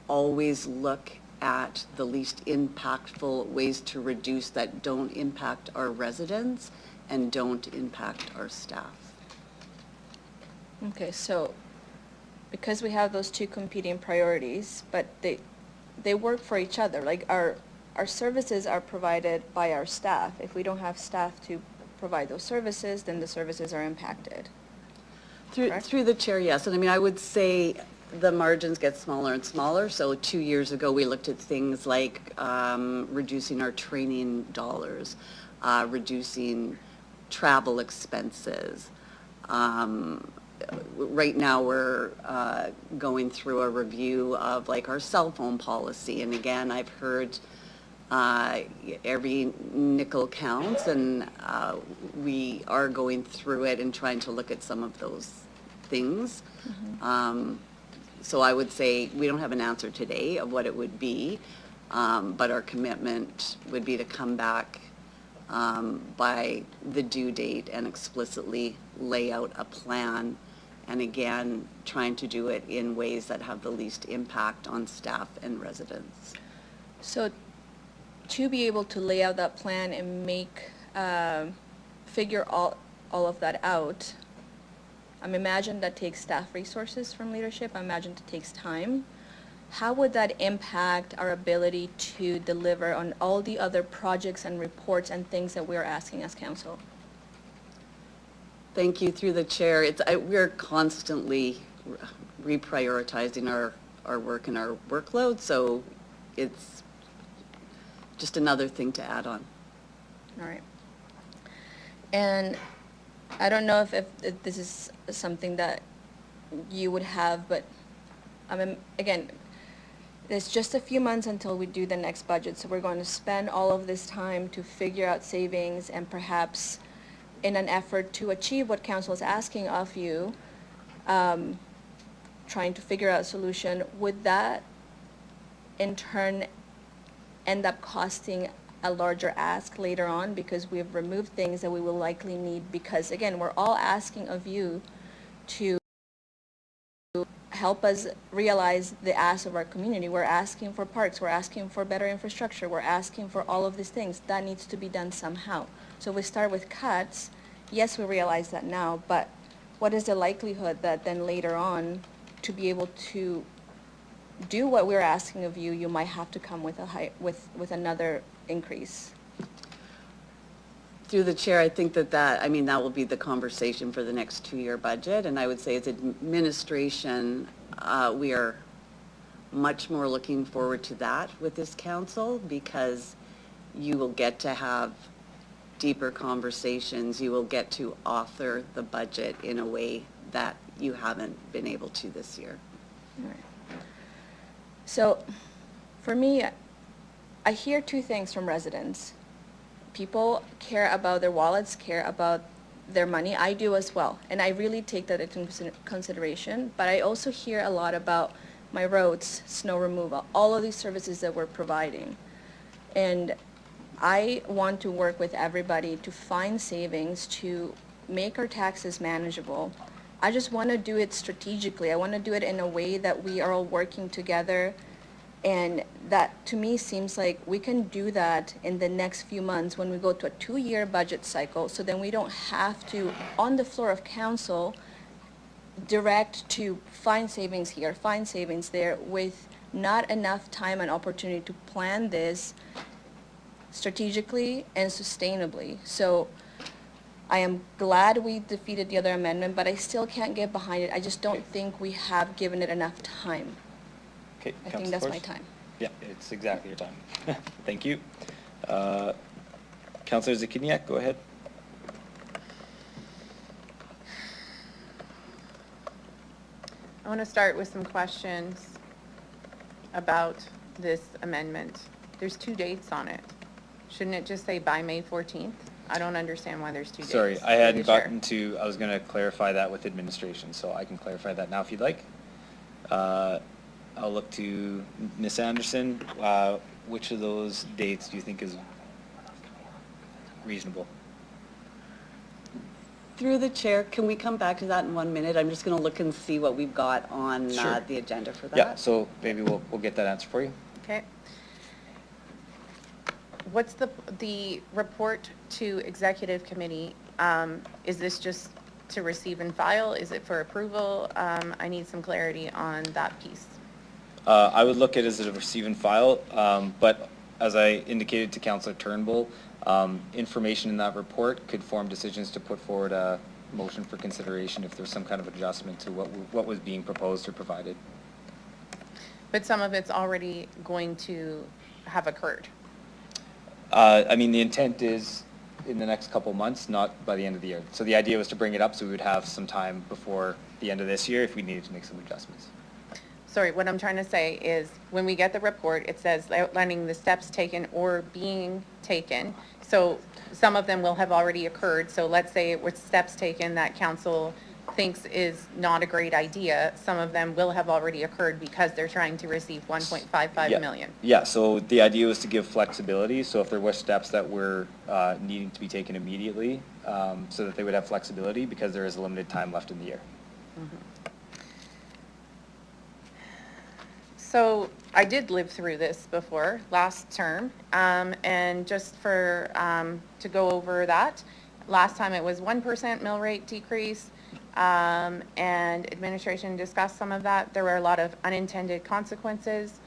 always look at the least impactful ways to reduce that don't impact our residents and don't impact our staff. Okay, so because we have those two competing priorities, but they work for each other. Like our services are provided by our staff. If we don't have staff to provide those services, then the services are impacted. Through the chair, yes. And I mean, I would say the margins get smaller and smaller. So 2 years ago, we looked at things like reducing our training dollars, reducing travel expenses. Right now, we're going through a review of like our cell phone policy. And again, I've heard every nickel counts, and we are going through it and trying to look at some of those things. Mm-hmm. So I would say we don't have an answer today of what it would be, but our commitment would be to come back by the due date and explicitly lay out a plan, and again, trying to do it in ways that have the least impact on staff and residents. So to be able to lay out that plan and figure all of that out, imagine that takes staff resources from leadership. I imagine it takes time. How would that impact our ability to deliver on all the other projects and reports and things that we're asking as council? Thank you, through the chair. We're constantly reprioritizing our work and our workload, so it's just another thing to add on. All right. And I don't know if this is something that you would have, but again, there's just a few months until we do the next budget, so we're going to spend all of this time to figure out savings and perhaps in an effort to achieve what council is asking of you, trying to figure out a solution. Would that in turn end up costing a larger ask later on because we've removed things that we will likely need? Because again, we're all asking of you to help us realize the ask of our community. We're asking for parks, we're asking for better infrastructure, we're asking for all of these things. That needs to be done somehow. So if we start with cuts, yes, we realize that now, but what is the likelihood that then later on, to be able to do what we're asking of you, you might have to come with with another increase? Through the chair, I think that will be the conversation for the next 2-year budget, and I would say as administration, we are much more looking forward to that with this council, because you will get to have deeper conversations, you will get to author the budget in a way that you haven't been able to this year. All right. So, for me, I hear two things from residents. People care about their wallets, care about their money. I do as well, and I really take that into consideration. But I also hear a lot about my roads, snow removal, all of these services that we're providing. And I want to work with everybody to find savings to make our taxes manageable. I just want to do it strategically. I want to do it in a way that we are all working together. And that, to me, seems like we can do that in the next few months when we go to a 2-year budget cycle, so then we don't have to, on the floor of council, direct to find savings here, find savings there, with not enough time and opportunity to plan this strategically and sustainably. So I am glad we defeated the other amendment, but I still can't get behind it. I just don't think we have given it enough time. Okay, I think that's my time. Yeah, it's exactly your time. Thank you. Councillor Zakiniak, go ahead. I want to start with some questions about this amendment. There's 2 dates on it. Shouldn't it just say by May 14th? I don't understand why there's 2 dates. Sorry, I hadn't gotten to, I was going to clarify that with administration, so I can clarify that now if you'd like. I'll look to Ms. Anderson. Which of those dates do you think is reasonable? Through the chair, can we come back to that in 1 minute? I'm just going to look and see what we've got on Sure. the agenda for that. Yeah, so maybe we'll get that answer for you. Okay. What's the report to executive committee? Is this just to receive and file? Is it for approval? I need some clarity on that piece. I would look at it as a receive and file, but as I indicated to Councillor Turnbull, information in that report could form decisions to put forward a motion for consideration if there's some kind of adjustment to what was being proposed or provided. But some of it's already going to have occurred. I mean, the intent is in the next couple months, not by the end of the year. So the idea was to bring it up so we would have some time before the end of this year if we needed to make some adjustments. Sorry, what I'm trying to say is when we get the report, it says outlining the steps taken or being taken. So some of them will have already occurred. So let's say it was steps taken that council thinks is not a great idea. Some of them will have already occurred because they're trying to receive 1.55 million. Yeah, so the idea was to give flexibility. So if there were steps that were needing to be taken immediately, so that they would have flexibility because there is a limited time left in the year. Mm-hmm. So I did live through this before, last term, and just for, to go over that, last time it was 1% mill rate decrease. and administration discussed some of that. There were a lot of unintended consequences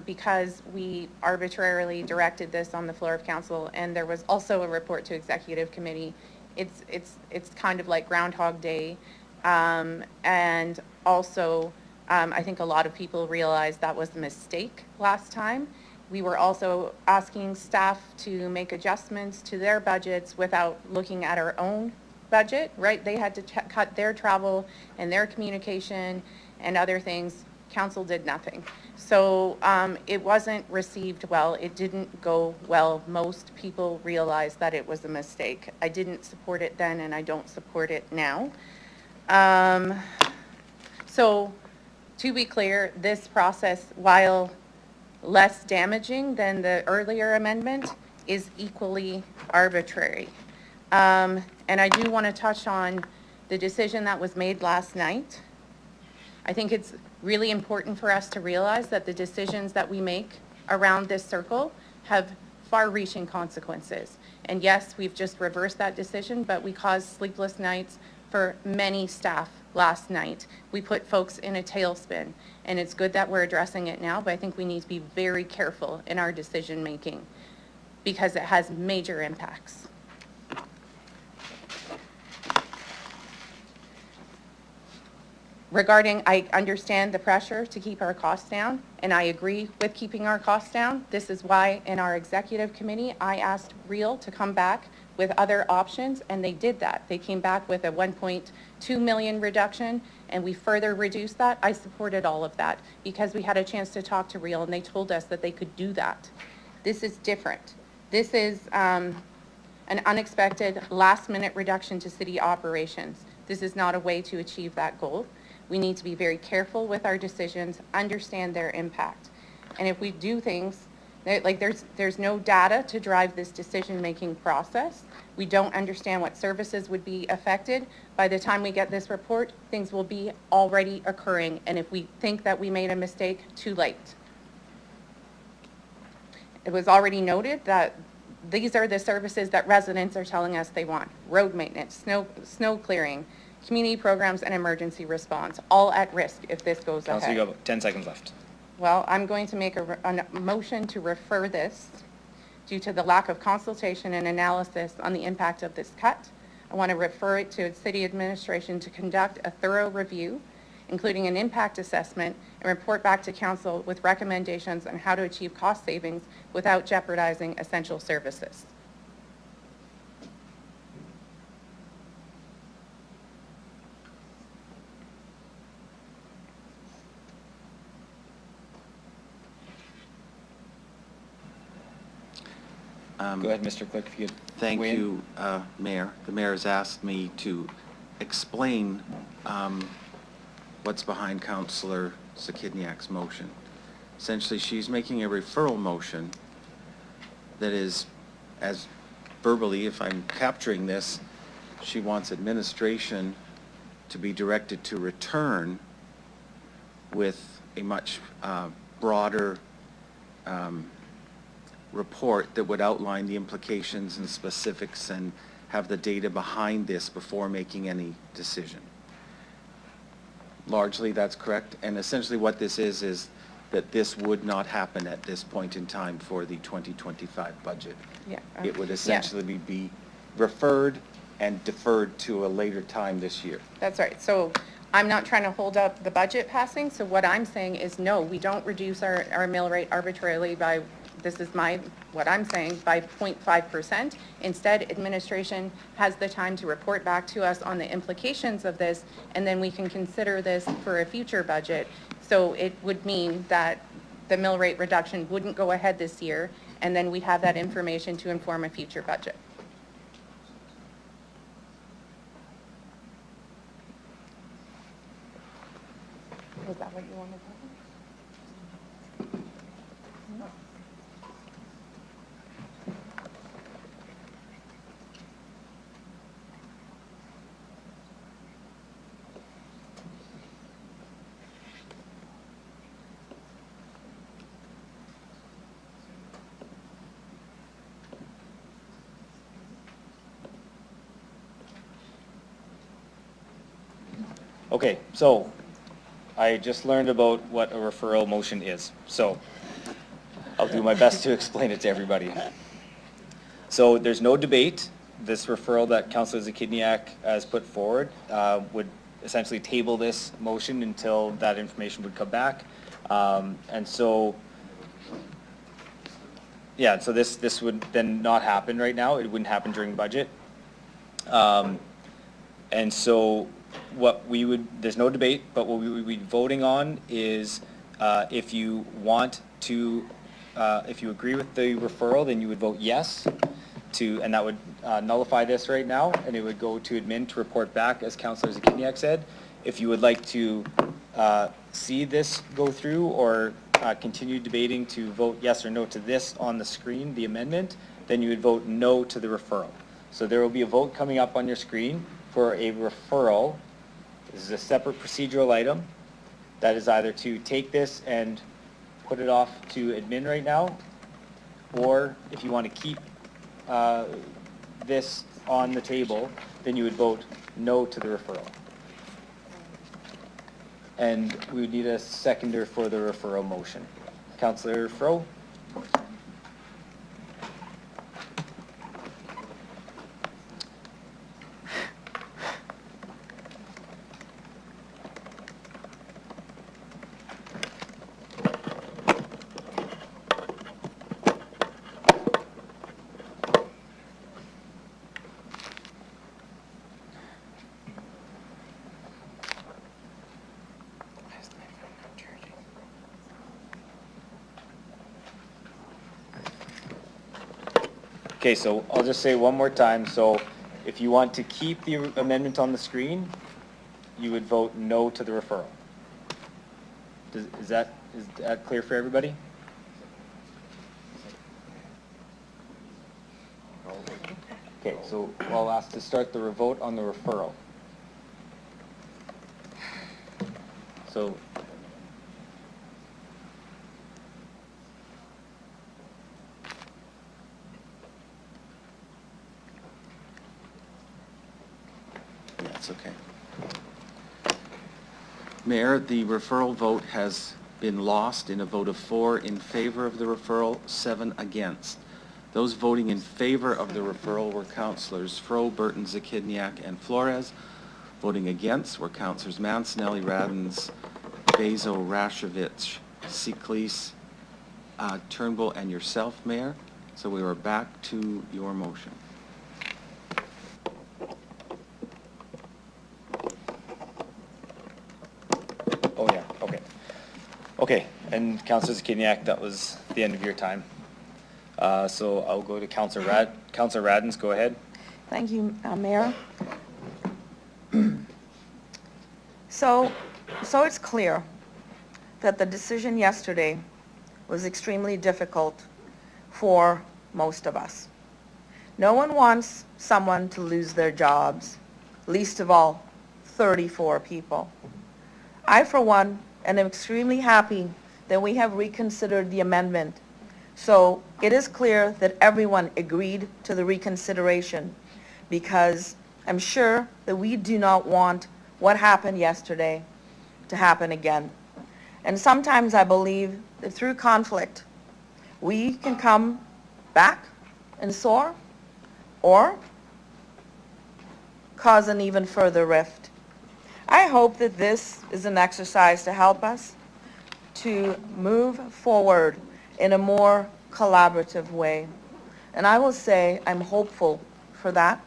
because we arbitrarily directed this on the floor of council, and there was also a report to executive committee. It's kind of like Groundhog Day, and also I think a lot of people realized that was a mistake last time. We were also asking staff to make adjustments to their budgets without looking at our own budget, right? They had to cut their travel and their communication and other things. Council did nothing. So it wasn't received well. It didn't go well. Most people realized that it was a mistake. I didn't support it then, and I don't support it now. So to be clear, this process, while less damaging than the earlier amendment, is equally arbitrary. And I do want to touch on the decision that was made last night. I think it's really important for us to realize that the decisions that we make around this circle have far-reaching consequences. And yes, we've just reversed that decision, but we caused sleepless nights for many staff last night. We put folks in a tailspin, and it's good that we're addressing it now, but I think we need to be very careful in our decision-making because it has major impacts. Regarding, I understand the pressure to keep our costs down, and I agree with keeping our costs down. This is why in our executive committee, I asked REAL to come back with other options, and they did that. They came back with a 1.2 million reduction, and we further reduced that. I supported all of that because we had a chance to talk to REAL, and they told us that they could do that. This is different. This is an unexpected last-minute reduction to city operations. This is not a way to achieve that goal. We need to be very careful with our decisions, understand their impact. And if we do things, like there's no data to drive this decision-making process. We don't understand what services would be affected. By the time we get this report, things will be already occurring. And if we think that we made a mistake, too late. It was already noted that these are the services that residents are telling us they want. Road maintenance, snow clearing, community programs, and emergency response, all at risk if this goes ahead. Councilor, you have 10 seconds left. Well, I'm going to make a motion to refer this due to the lack of consultation and analysis on the impact of this cut. I want to refer it to its city administration to conduct a thorough review, including an impact assessment, and report back to council with recommendations on how to achieve cost savings without jeopardizing essential services. Go ahead, Mr. Clerk, if you could Thank weigh in. you, Mayor. The mayor has asked me to explain what's behind Councillor Zakidniak's motion. Essentially, she's making a referral motion that is, as verbally, if I'm capturing this, she wants administration to be directed to return with a much broader report that would outline the implications and specifics and have the data behind this before making any decision. Largely, that's correct. And essentially what this is that this would not happen at this point in time for the 2025 budget. Yeah. It would essentially be referred and deferred to a later time this year. That's right. So I'm not trying to hold up the budget passing. So what I'm saying is no, we don't reduce our mill rate arbitrarily by, this is what I'm saying, by 0.5%. Instead, administration has the time to report back to us on the implications of this, and then we can consider this for a future budget. So it would mean that the mill rate reduction wouldn't go ahead this year, and then we'd have that information to inform a future budget. Is that what you wanted to do? Okay, so I just learned about what a referral motion is, so I'll do my best to explain it to everybody. So there's no debate. This referral that Councillor Zakidniak has put forward would essentially table this motion until that information would come back. And so, yeah, so this would then not happen right now. It wouldn't happen during budget. And so what we would, there's no debate, but what we would be voting on is if you want to, if you agree with the referral, then you would vote yes to, and that would nullify this right now, and it would go to admin to report back, as Councillor Zakidniak said. If you would like to see this go through or continue debating to vote yes or no to this on the screen, the amendment, then you would vote no to the referral. So there will be a vote coming up on your screen for a referral. This is a separate procedural item that is either to take this and put it off to admin right now, or if you want to keep this on the table, then you would vote no to the referral. And we would need a seconder for the referral motion. Councillor Fro? Okay, so I'll just say one more time. So if you want to keep the amendment on the screen, you would vote no to the referral. Is that clear for everybody? Okay, so I'll ask to start the vote on the referral. So That's okay. Mayor, the referral vote has been lost in a vote of 4 in favor of the referral, 7 against. Those voting in favor of the referral were Councillors Fro, Burton, Zakidniak, and Flores. Voting against were Councillors Mancinelli, Radens, Bezo, Rashovich, Siklis, Turnbull, and yourself, Mayor. So we are back to your motion. oh yeah, okay. Okay, and Councillor Zakidniak, that was the end of your time. So I'll go to Councillor Radens, go ahead. Thank you, Mayor. So it's clear that the decision yesterday was extremely difficult for most of us. No one wants someone to lose their jobs, least of all 34 people. I, for one, am extremely happy that we have reconsidered the amendment. So it is clear that everyone agreed to the reconsideration, because I'm sure that we do not want what happened yesterday to happen again. And sometimes I believe that through conflict, we can come back and soar, or cause an even further rift. I hope that this is an exercise to help us to move forward in a more collaborative way. And I will say I'm hopeful for that.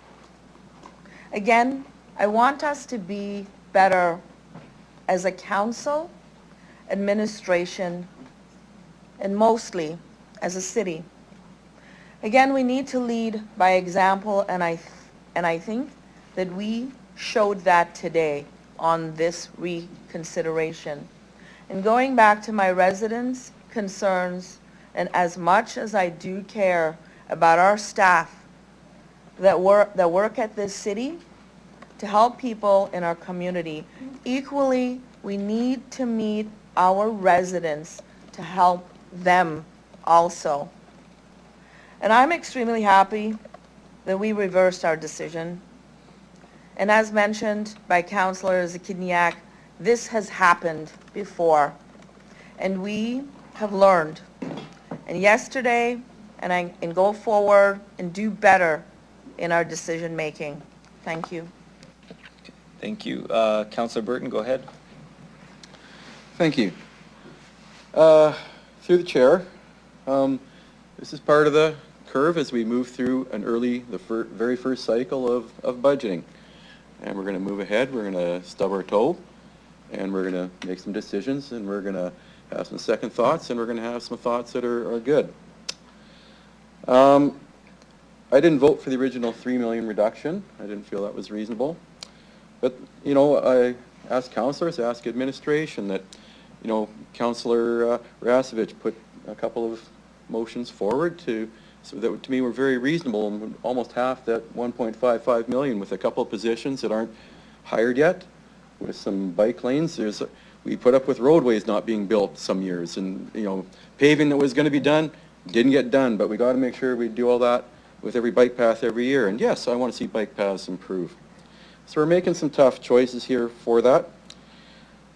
Again, I want us to be better as a council, administration, and mostly as a city. Again, we need to lead by example, and I think that we showed that today on this reconsideration. And going back to my residents' concerns, and as much as I do care about our staff that work at this city to help people in our community, equally we need to meet our residents to help them also. And I'm extremely happy that we reversed our decision. And as mentioned by Councillor Zakiniak, this has happened before, and we have learned. And yesterday, and go forward and do better in our decision-making. Thank you. Thank you. Councillor Burton, go ahead. Thank you. Through the chair, this is part of the curve as we move through the very first cycle of budgeting. And we're going to move ahead, we're going to stub our toe, and we're going to make some decisions, and we're going to have some second thoughts, and we're going to have some thoughts that are good. I didn't vote for the original 3 million reduction. I didn't feel that was reasonable. But, you know, I asked councillors, I asked administration that, you know, Councillor Rasevich put a couple of motions forward so that to me were very reasonable, and almost half that 1.55 million with a couple of positions that aren't hired yet, with some bike lanes. We put up with roadways not being built some years, and, you know, paving that was going to be done didn't get done, but we got to make sure we do all that with every bike path every year. And yes, I want to see bike paths improve. So we're making some tough choices here for that.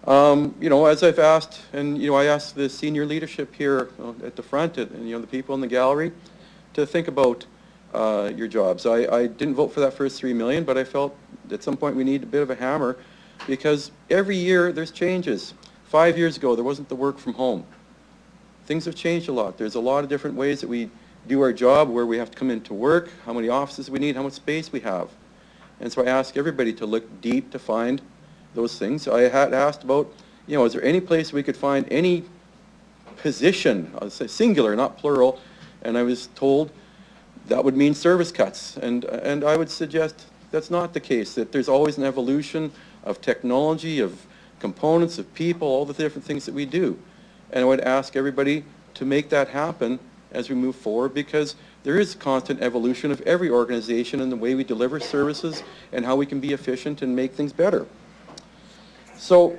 You know, as I've asked, and, you know, I asked the senior leadership here at the front, and, you know, the people in the gallery, to think about your jobs. I didn't vote for that first 3 million, but I felt at some point we need a bit of a hammer, because every year there's changes. 5 years ago, there wasn't the work from home. Things have changed a lot. There's a lot of different ways that we do our job, where we have to come into work, how many offices we need, how much space we have. And so I ask everybody to look deep to find those things. I had asked about, you know, is there any place we could find any position, I'll say singular, not plural, and I was told that would mean service cuts. And I would suggest that's not the case, that there's always an evolution of technology, of components, of people, all the different things that we do. And I would ask everybody to make that happen as we move forward, because there is constant evolution of every organization in the way we deliver services and how we can be efficient and make things better. So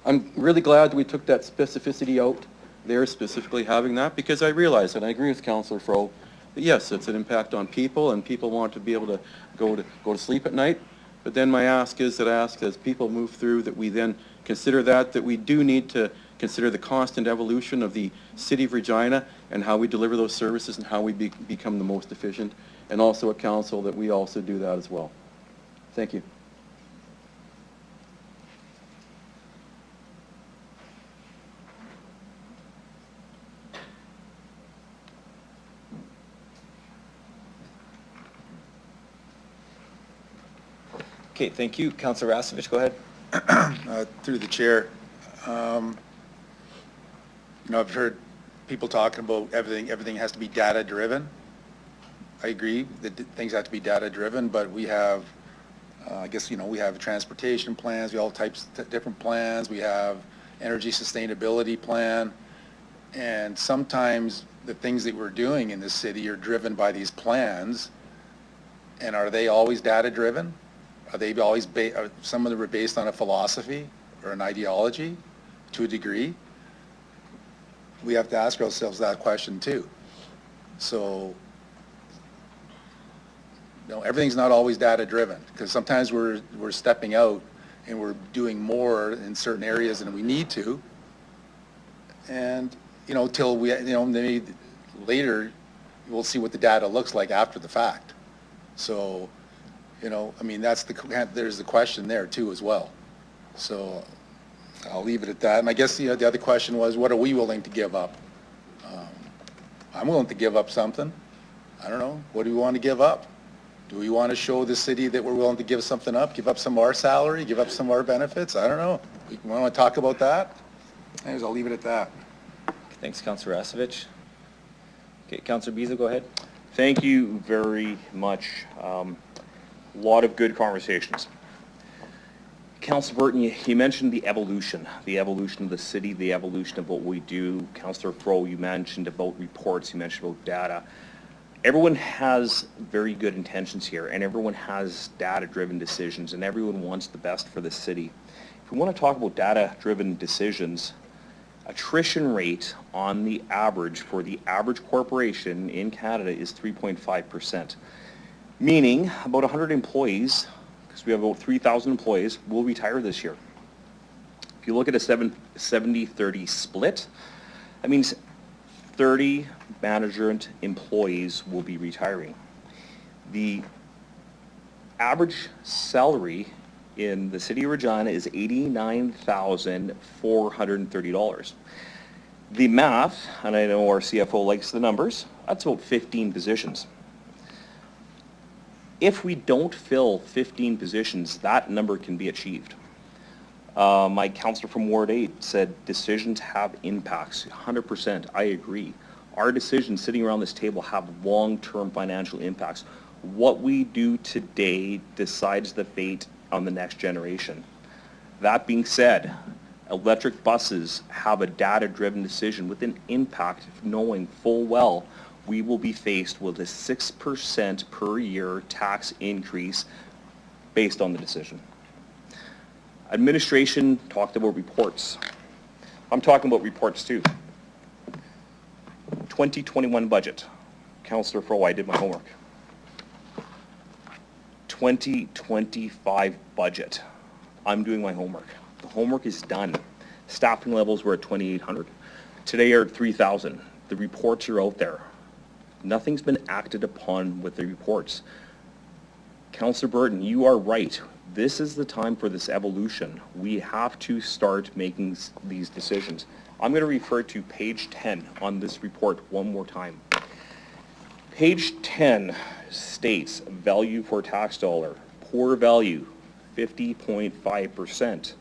I'm really glad that we took that specificity out there, specifically having that, because I realize, and I agree with Councillor Fro, that yes, it's an impact on people, and people want to be able to go to sleep at night. But then my ask is that as people move through, that we then consider that we do need to consider the constant evolution of the City of Regina and how we deliver those services and how we become the most efficient, and also at Council that we also do that as well. Thank you. Okay, thank you. Councillor Rasevich, go ahead. Through the chair, you know, I've heard people talking about everything has to be data driven. I agree that things have to be data driven, but we have, I guess, you know, we have transportation plans, we have all types of different plans, we have energy sustainability plan, and sometimes the things that we're doing in this city are driven by these plans, and are they always data driven? Are they always some of them are based on a philosophy or an ideology to a degree? We have to ask ourselves that question too. So, you know, everything's not always data driven, because sometimes we're stepping out and we're doing more in certain areas than we need to. And, you know, till we, you know, maybe later we'll see what the data looks like after the fact. So, you know, I mean, there's the question there too as well. So I'll leave it at that. And I guess, you know, the other question was, what are we willing to give up? I'm willing to give up something. I don't know. What do we want to give up? Do we want to show the city that we're willing to give something up, give up some of our salary, give up some of our benefits? I don't know. We want to talk about that? Anyways, I'll leave it at that. Thanks, Councillor Rasevich. Okay, Councillor Biza, go ahead. Thank you very much. A lot of good conversations. Councillor Burton, you mentioned the evolution of the city, the evolution of what we do. Councillor Fro, you mentioned about reports, you mentioned about data. Everyone has very good intentions here, and everyone has data-driven decisions, and everyone wants the best for the city. If we want to talk about data-driven decisions, attrition rate on the average for the average corporation in Canada is 3.5%, meaning about 100 employees because we have about 3,000 employees, will retire this year. If you look at a 70-30 split, that means 30 management employees will be retiring. The average salary in the city of Regina is $89,430. The math, and I know our CFO likes the numbers, that's about 15 positions. If we don't fill 15 positions, that number can be achieved. My counselor from Ward 8 said decisions have impacts. 100%, I agree. Our decisions sitting around this table have long-term financial impacts. What we do today decides the fate on the next generation. That being said, electric buses have a data-driven decision with an impact of knowing full well we will be faced with a 6% per year tax increase based on the decision. Administration talked about reports. I'm talking about reports too. 2021 budget. Councillor Froh, I did my homework. 2025 budget. I'm doing my homework. The homework is done. Staffing levels were at 2,800. Today are at 3,000. The reports are out there. Nothing's been acted upon with the reports. Councillor Burton, you are right. This is the time for this evolution. We have to start making these decisions. I'm going to refer to page 10 on this report one more time. Page 10 states value for tax dollar, poor value, 50.5%.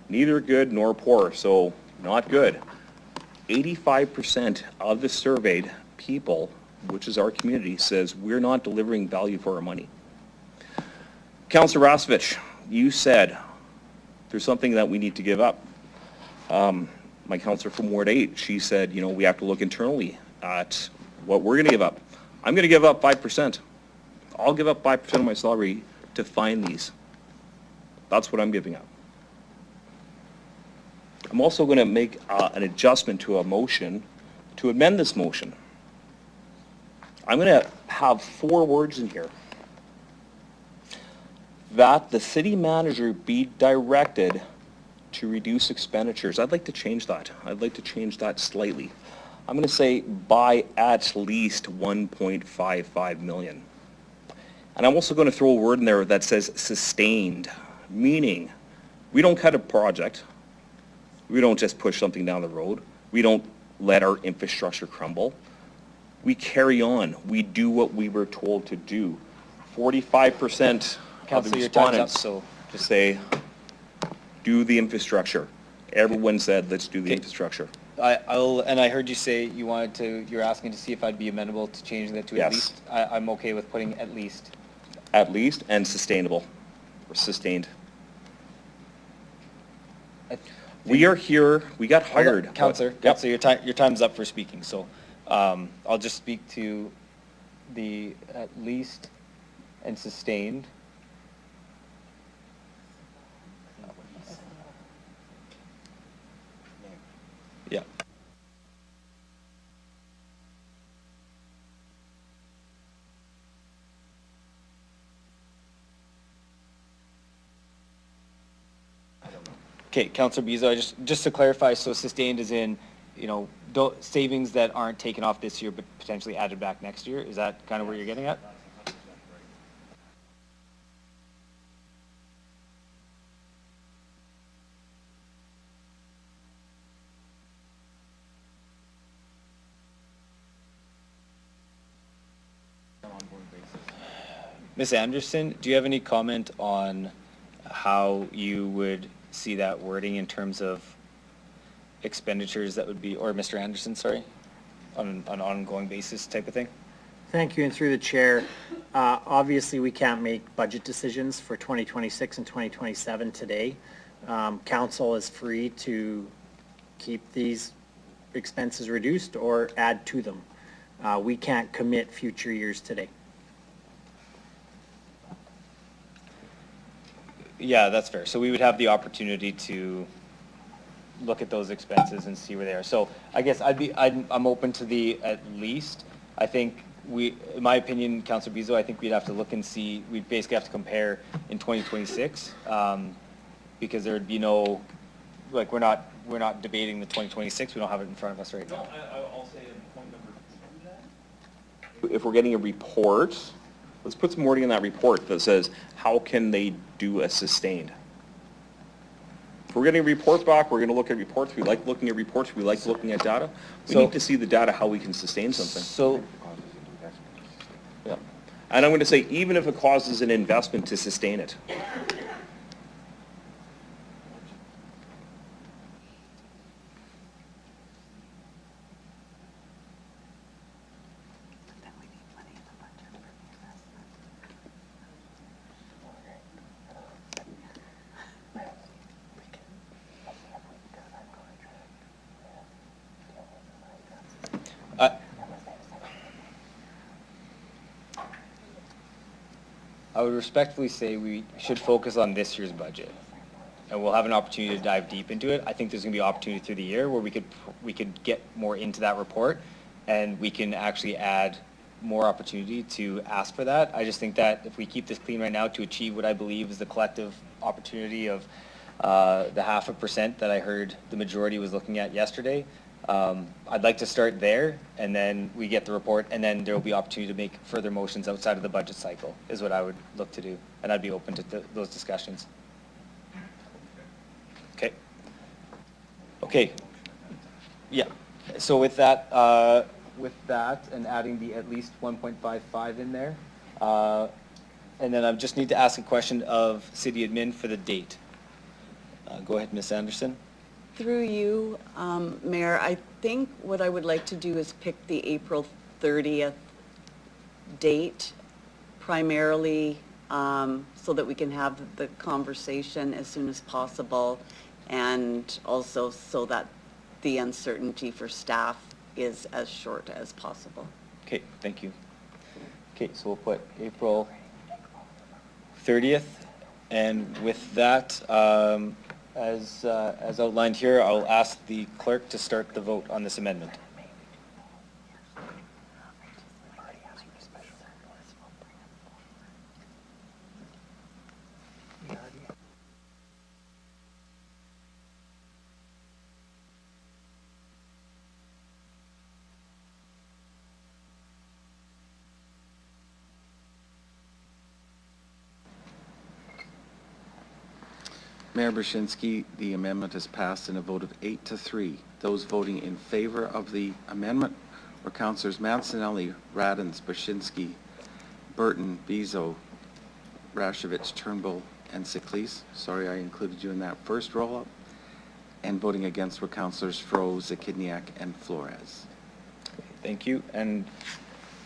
Neither good nor poor, so not good. 85% of the surveyed people, which is our community, says we're not delivering value for our money. Councillor Rasevich, you said there's something that we need to give up. My councillor from Ward 8, she said, you know, we have to look internally at what we're going to give up. I'm going to give up 5%. I'll give up 5% of my salary to find these. That's what I'm giving up. I'm also going to make an adjustment to a motion to amend this motion. I'm going to have 4 words in here. That the city manager be directed to reduce expenditures. I'd like to change that. I'd like to change that slightly. I'm going to say by at least 1.55 million. And I'm also going to throw a word in there that says sustained, meaning we don't cut a project. We don't just push something down the road. We don't let our infrastructure crumble. We carry on. We do what we were told to do. 45% of the respondents just say, do the infrastructure. Everyone said, let's do the infrastructure. And I heard you say you wanted to, you're asking to see if I'd be amenable to changing that to at least. I'm okay with putting at least. At least and sustainable, or sustained. We are here, we got hired. Councillor, Yep. so your time's up for speaking, so I'll just speak to the at least and sustained. Yeah. Okay, Councillor Bezo, just to clarify, so sustained is in, you know, savings that aren't taken off this year but potentially added back next year? Is that kind of where you're getting at? Ms. Anderson, do you have any comment on how you would see that wording in terms of expenditures that would be, or Mr. Anderson, sorry, on an ongoing basis type of thing? Thank you, and through the chair, obviously we can't make budget decisions for 2026 and 2027 today. Council is free to keep these expenses reduced or add to them. We can't commit future years today. Yeah, that's fair. So we would have the opportunity to look at those expenses and see where they are. So I guess I'm open to the at least. I think in my opinion, Councilor Bezo, I think we'd have to look and see, we'd basically have to compare in 2026, because there would be no, like, we're not debating the 2026, we don't have it in front of us right now. I'll say point number 2 if we're getting a report, let's put some wording in that report that says, how can they do a sustained? If we're getting a report back, we're going to look at reports. We like looking at reports. We like looking at data. We need to see the data, how we can sustain something. So, Yeah. And I'm going to say, even if it causes an investment to sustain it. I would respectfully say we should focus on this year's budget, and we'll have an opportunity to dive deep into it. I think there's going to be opportunity through the year where we could get more into that report, and we can actually add more opportunity to ask for that. I just think that if we keep this clean right now to achieve what I believe is the collective opportunity of the 0.5% that I heard the majority was looking at yesterday, I'd like to start there, and then we get the report, and then there will be opportunity to make further motions outside of the budget cycle, is what I would look to do, and I'd be open to those discussions. Okay. Okay. Yeah. So with that, and adding the at least 1.55 in there, and then I just need to ask a question of City Admin for the date. Go ahead, Ms. Anderson. Through you, Mayor, I think what I would like to do is pick the April 30th date primarily so that we can have the conversation as soon as possible, and also so that the uncertainty for staff is as short as possible. Okay, thank you. Okay, so we'll put April 30th, and with that, as outlined here, I'll ask the clerk to start the vote on this amendment. Mayor Brzezinski, the amendment is passed in a vote of 8-3. Those voting in favor of the amendment were Councillors Mancinelli, Radens, Brzezinski, Burton, Bezo, Rashevich, Turnbull, and Siklis. Sorry I included you in that first roll-up. And voting against were Councillors Froh, Zakidniak, and Flores. Thank you. And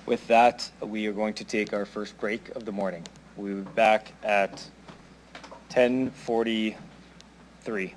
with that, we are going to take our first break of the morning. We'll be back at 10:43.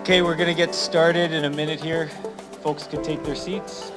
Okay, we're gonna get started in a minute here. Folks could take their seats.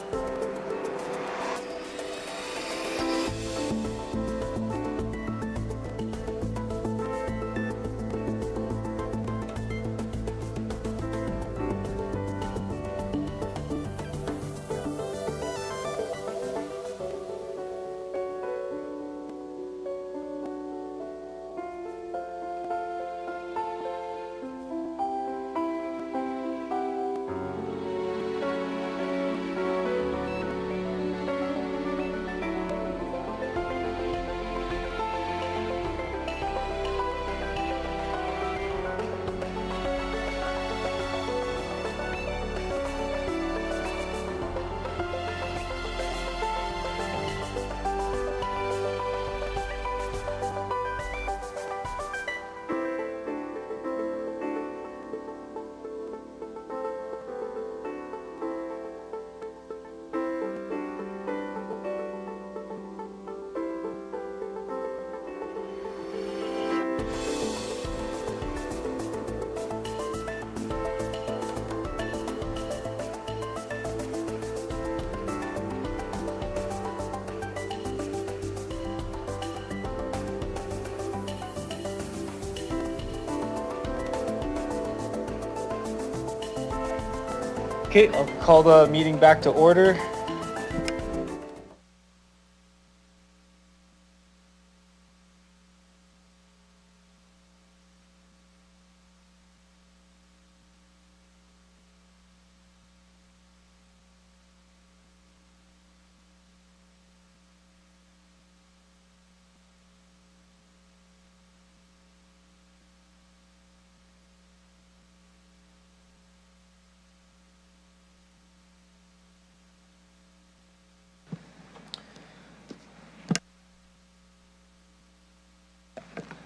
Okay, I'll call the meeting back to order.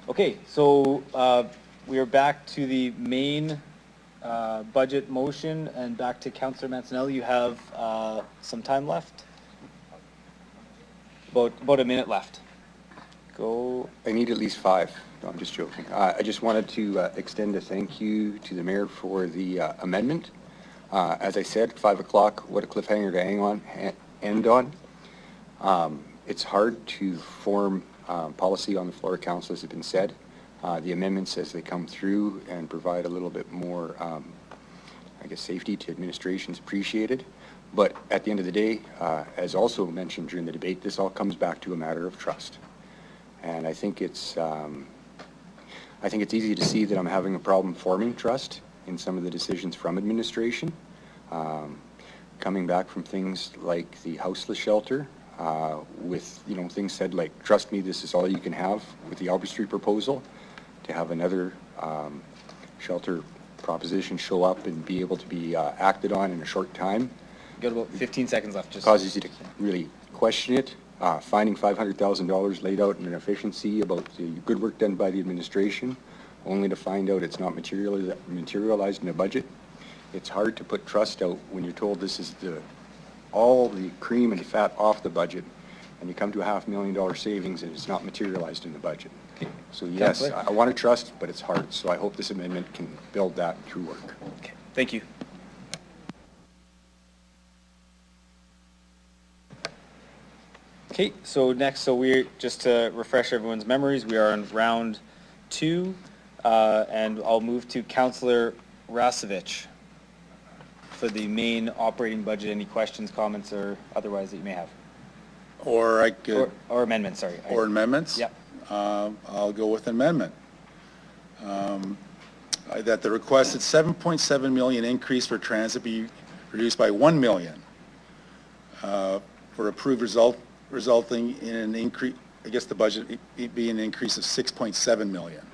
Okay, so we are back to the main budget motion and back to Councillor Mancinelli. You have some time left? About a minute left. Go. I need at least 5. No, I'm just joking. I just wanted to extend a thank you to the mayor for the amendment. As I said, 5 o'clock, what a cliffhanger to end on. It's hard to form policy on the floor of council, as has been said. The amendments as they come through and provide a little bit more, I guess, safety to administration is appreciated. But at the end of the day, as also mentioned during the debate, this all comes back to a matter of trust. And I think it's easy to see that I'm having a problem forming trust in some of the decisions from administration. Coming back from things like the houseless shelter, with, you know, things said like, trust me, this is all you can have, with the Albert Street proposal, to have another shelter proposition show up and be able to be acted on in a short time. You got about 15 seconds left. Just causes you to really question it. Finding $500,000 laid out in an efficiency about the good work done by the administration, only to find out it's not materialized in a budget. It's hard to put trust out when you're told this is all the cream and fat off the budget, and you come to a $500,000 savings and it's not materialized in the budget. Okay. So yes, Councillor? I want to trust, but it's hard. So I hope this amendment can build that through work. Okay, thank you. Okay, so next, we're, just to refresh everyone's memories, we are on round 2, and I'll move to Councillor Rasevich for the main operating budget. Any questions, comments, or otherwise that you may have? Or I could... Or amendments, sorry. Or amendments? Yep. I'll go with amendment. That the requested 7.7 million increase for transit be reduced by 1 million for approved resulting in an increase, I guess the budget be an increase of 6.7 million.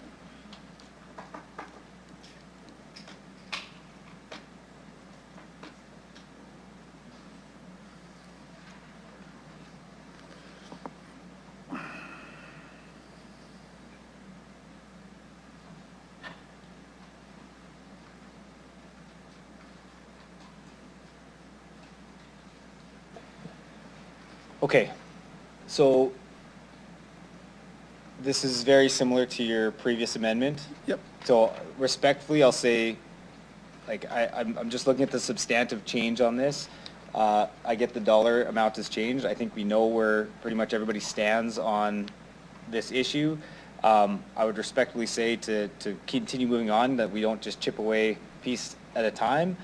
Okay, so this is very similar to your previous amendment. Yep. So respectfully, I'll say like, I'm just looking at the substantive change on this. I get the dollar amount has changed. I think we know where pretty much everybody stands on this issue. I would respectfully say to continue moving on, that we don't just chip away piece at a time.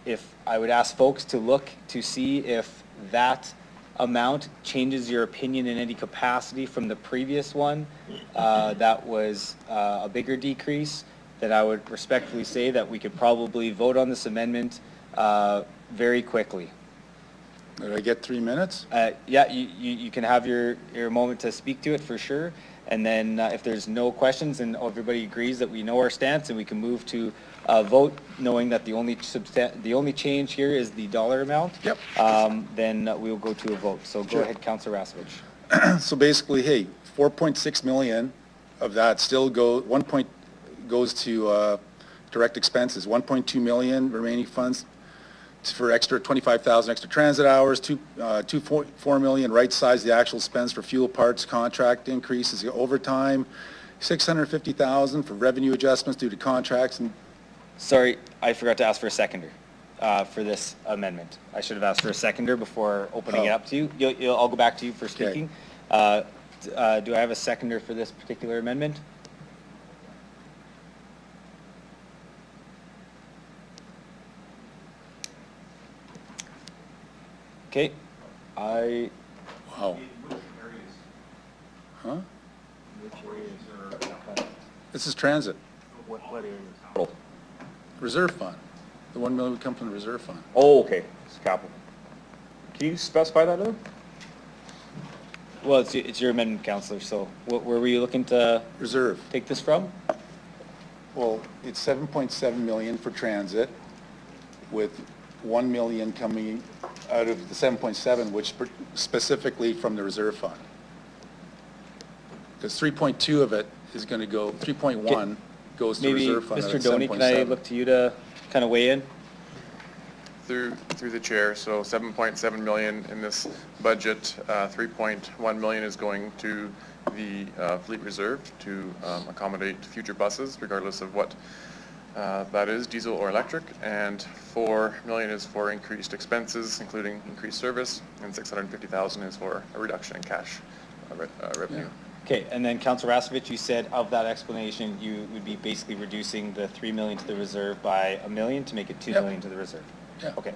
If I would ask folks to look to see if that amount changes your opinion in any capacity from the previous one, that was a bigger decrease, then I would respectfully say that we could probably vote on this amendment very quickly. Did I get 3 minutes? Yeah, you can have your moment to speak to it for sure. And then if there's no questions and everybody agrees that we know our stance, and we can move to vote, knowing that the only change here is the dollar amount. Yep. Then we'll go to a vote. So go ahead, Councillor Rasevich. So basically, hey, 4.6 million of that still goes to direct expenses. 1.2 million remaining funds for extra 25,000 extra transit hours, 2.4 million right-size the actual spends for fuel, parts, contract increases, overtime, 650,000 for revenue adjustments due to contracts. And Sorry, I forgot to ask for a seconder for this amendment. I should have asked for a seconder before opening it up to you. I'll go back to you for speaking. Do I have a seconder for this particular amendment? Okay, wow. Huh? This is transit. What areas? Reserve fund. The 1 million would come from the reserve fund. Oh, okay, it's capital. Can you specify that, Lou? well, it's your amendment, Councillor, so where were you looking to Reserve. take this from? Well, it's 7.7 million for transit, with 1 million coming out of the 7.7, which specifically from the reserve fund. Because 3.2 of it is going to go, 3.1 goes to Maybe, reserve fund. Mr. Doney, can I look to you to kind of weigh in? Through the chair, so 7.7 million in this budget, 3.1 million is going to the fleet reserve to accommodate future buses, regardless of what that is, diesel or electric, and 4 million is for increased expenses, including increased service, and 650,000 is for a reduction in cash revenue. Okay, and then Councillor Rasevich, you said of that explanation, you would be basically reducing the 3 million to the reserve by 1 million to make it 2 million to the reserve? Yeah. Okay.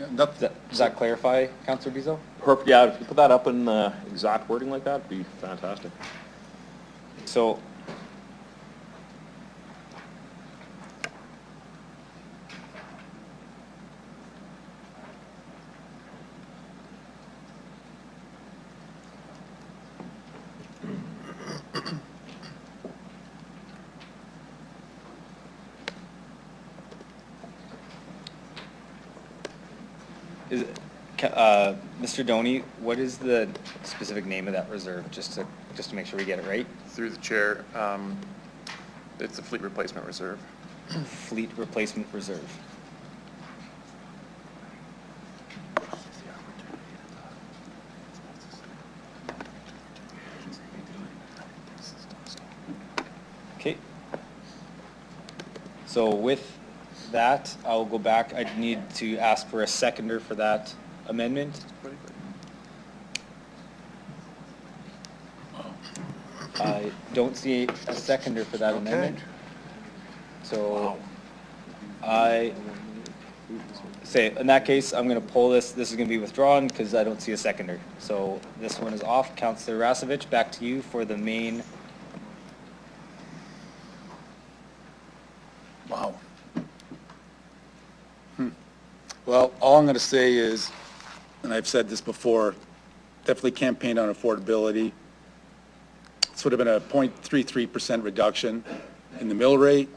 Yeah, Does that clarify, Councillor Bizo? Perfect, yeah, if you put that up in exact wording like that, it'd be fantastic. So, Mr. Doney, what is the specific name of that reserve, just to make sure we get it right? Through the chair, it's a fleet replacement reserve. Fleet Replacement Reserve. Okay. So with that, I'll go back. I need to ask for a seconder for that amendment. I don't see a seconder for that amendment. So I say, in that case, I'm going to pull this. This is going to be withdrawn because I don't see a seconder. So this one is off. Councillor Rasevich, back to you for the main. Wow. Well, all I'm going to say is, and I've said this before, definitely campaigned on affordability. This would have been a 0.33% reduction in the mill rate.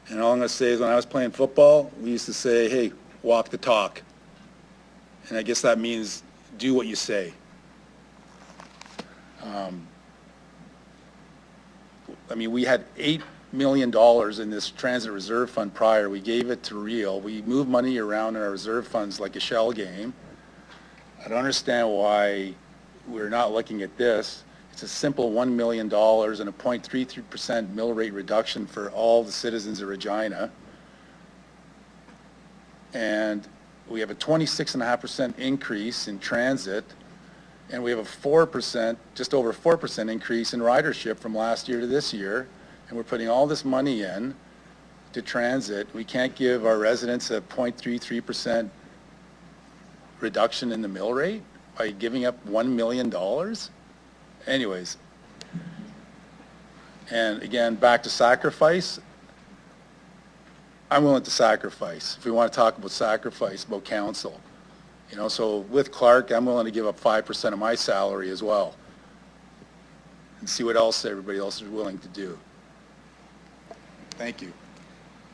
And all I'm going to say is, when I was playing football, we used to say, hey, walk the talk. And I guess that means do what you say. I mean, we had $8 million in this transit reserve fund prior. We gave it to Real. We moved money around in our reserve funds like a shell game. I don't understand why we're not looking at this. It's a simple $1 million and a 0.33% mill rate reduction for all the citizens of Regina. and we have a 26.5% increase in transit, and we have a 4%, just over 4% increase in ridership from last year to this year, and we're putting all this money in to transit. We can't give our residents a 0.33% reduction in the mill rate by giving up $1 million? Anyways, and again, back to sacrifice. I'm willing to sacrifice. If we want to talk about sacrifice, about council. You know, so with Clark, I'm willing to give up 5% of my salary as well. And see what else everybody else is willing to do. Thank you.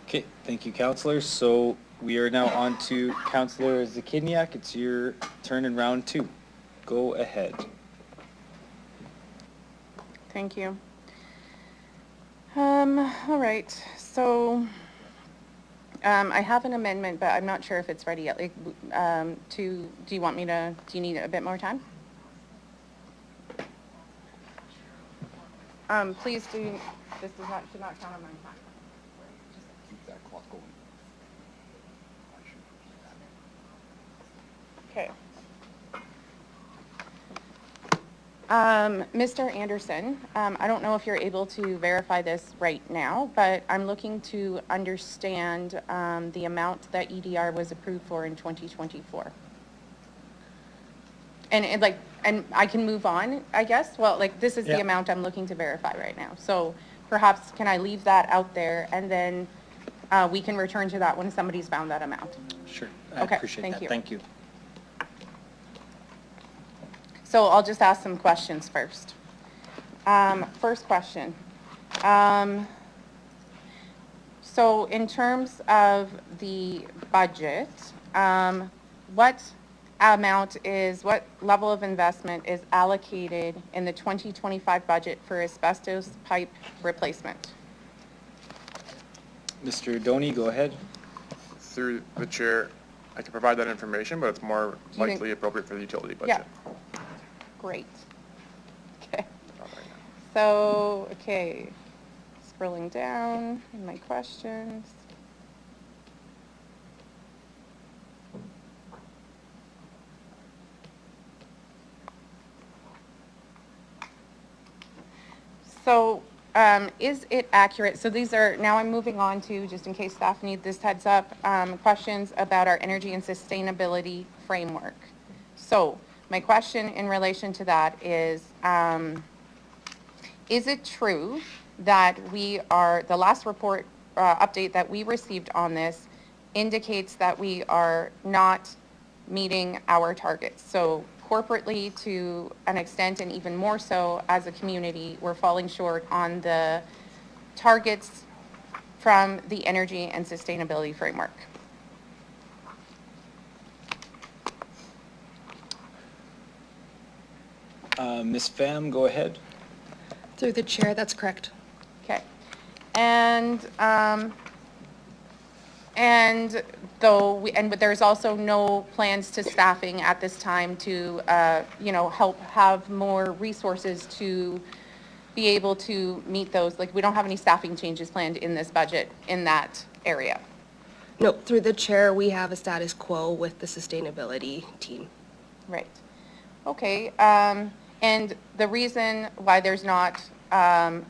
Okay, thank you, councillors. So we are now on to Councillor Zakiniak. It's your turn in round 2. Go ahead. Thank you. All right, so I have an amendment, but I'm not sure if it's ready yet. Like, do you want me to, do you need a bit more time? Please do, this does not, should not count on my time. Keep that clock going. Okay. Mr. Anderson, I don't know if you're able to verify this right now, but I'm looking to understand the amount that EDR was approved for in 2024. And I can move on, I guess. Well, like, this is the amount I'm looking to verify right now. So perhaps can I leave that out there, and then we can return to that when somebody's found that amount. Sure. I appreciate thank that. you. Thank you. So I'll just ask some questions first. First question. So in terms of the budget, what level of investment is allocated in the 2025 budget for asbestos pipe replacement? Mr. Doney, go ahead. Through the chair, I can provide that information, but it's more Do you think- likely appropriate for the utility budget. Yeah. Great. Okay. So, okay, scrolling down in my questions. So, is it accurate? So these are, now I'm moving on to, just in case staff need this heads up, questions about our energy and sustainability framework. So, my question in relation to that is it true that the last report update that we received on this indicates that we are not meeting our targets? So corporately, to an extent, and even more so as a community, we're falling short on the targets from the energy and sustainability framework. Ms. Pham, go ahead. Through the chair, that's correct. Okay. And but there's also no plans to staffing at this time to, help have more resources to be able to meet those. Like, we don't have any staffing changes planned in this budget in that area. No, through the chair, we have a status quo with the sustainability team. Right. Okay. And the reason why there's not, I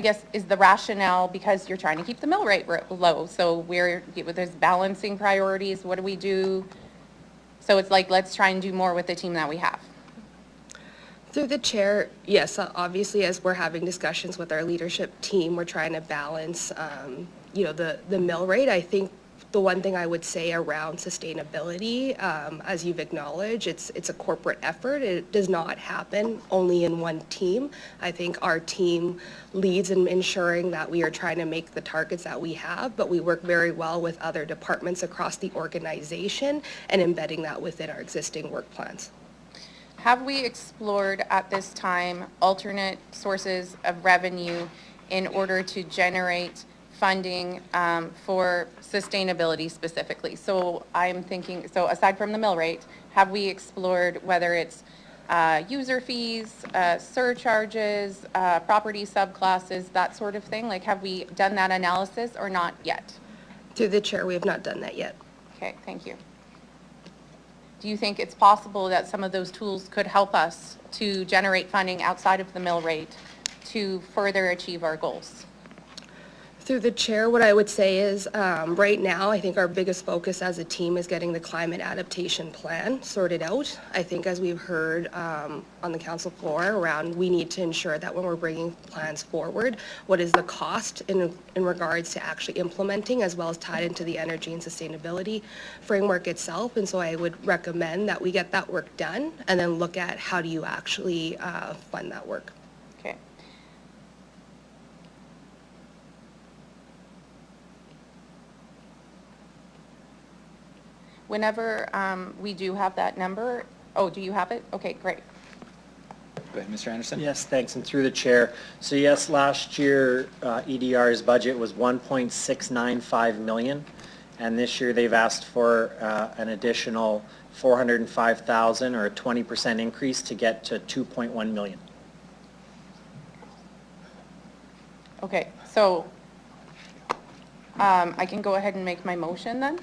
guess, is the rationale because you're trying to keep the mill rate low. So there's balancing priorities. What do we do? So it's like, let's try and do more with the team that we have. Through the chair, yes, obviously, as we're having discussions with our leadership team, we're trying to balance, the mill rate. I think the one thing I would say around sustainability, as you've acknowledged, it's a corporate effort. It does not happen only in one team. I think our team leads in ensuring that we are trying to make the targets that we have, but we work very well with other departments across the organization and embedding that within our existing work plans. Have we explored at this time alternate sources of revenue in order to generate funding for sustainability specifically? So I'm thinking, so aside from the mill rate, have we explored whether it's user fees, surcharges, property subclasses, that sort of thing? Like, have we done that analysis or not yet? Through the chair, we have not done that yet. Okay, thank you. Do you think it's possible that some of those tools could help us to generate funding outside of the mill rate to further achieve our goals? Through the chair, what I would say is, right now, I think our biggest focus as a team is getting the climate adaptation plan sorted out. I think as we've heard on the council floor around, we need to ensure that when we're bringing plans forward, what is the cost in regards to actually implementing, as well as tied into the energy and sustainability framework itself. And so I would recommend that we get that work done and then look at how do you actually fund that work. Okay. Whenever we do have that number, oh, do you have it? Okay, great. Go ahead, Mr. Anderson. Yes, thanks, and through the chair. So yes, last year EDR's budget was 1.695 million, and this year they've asked for an additional 405,000, or a 20% increase to get to 2.1 million. Okay, so I can go ahead and make my motion then.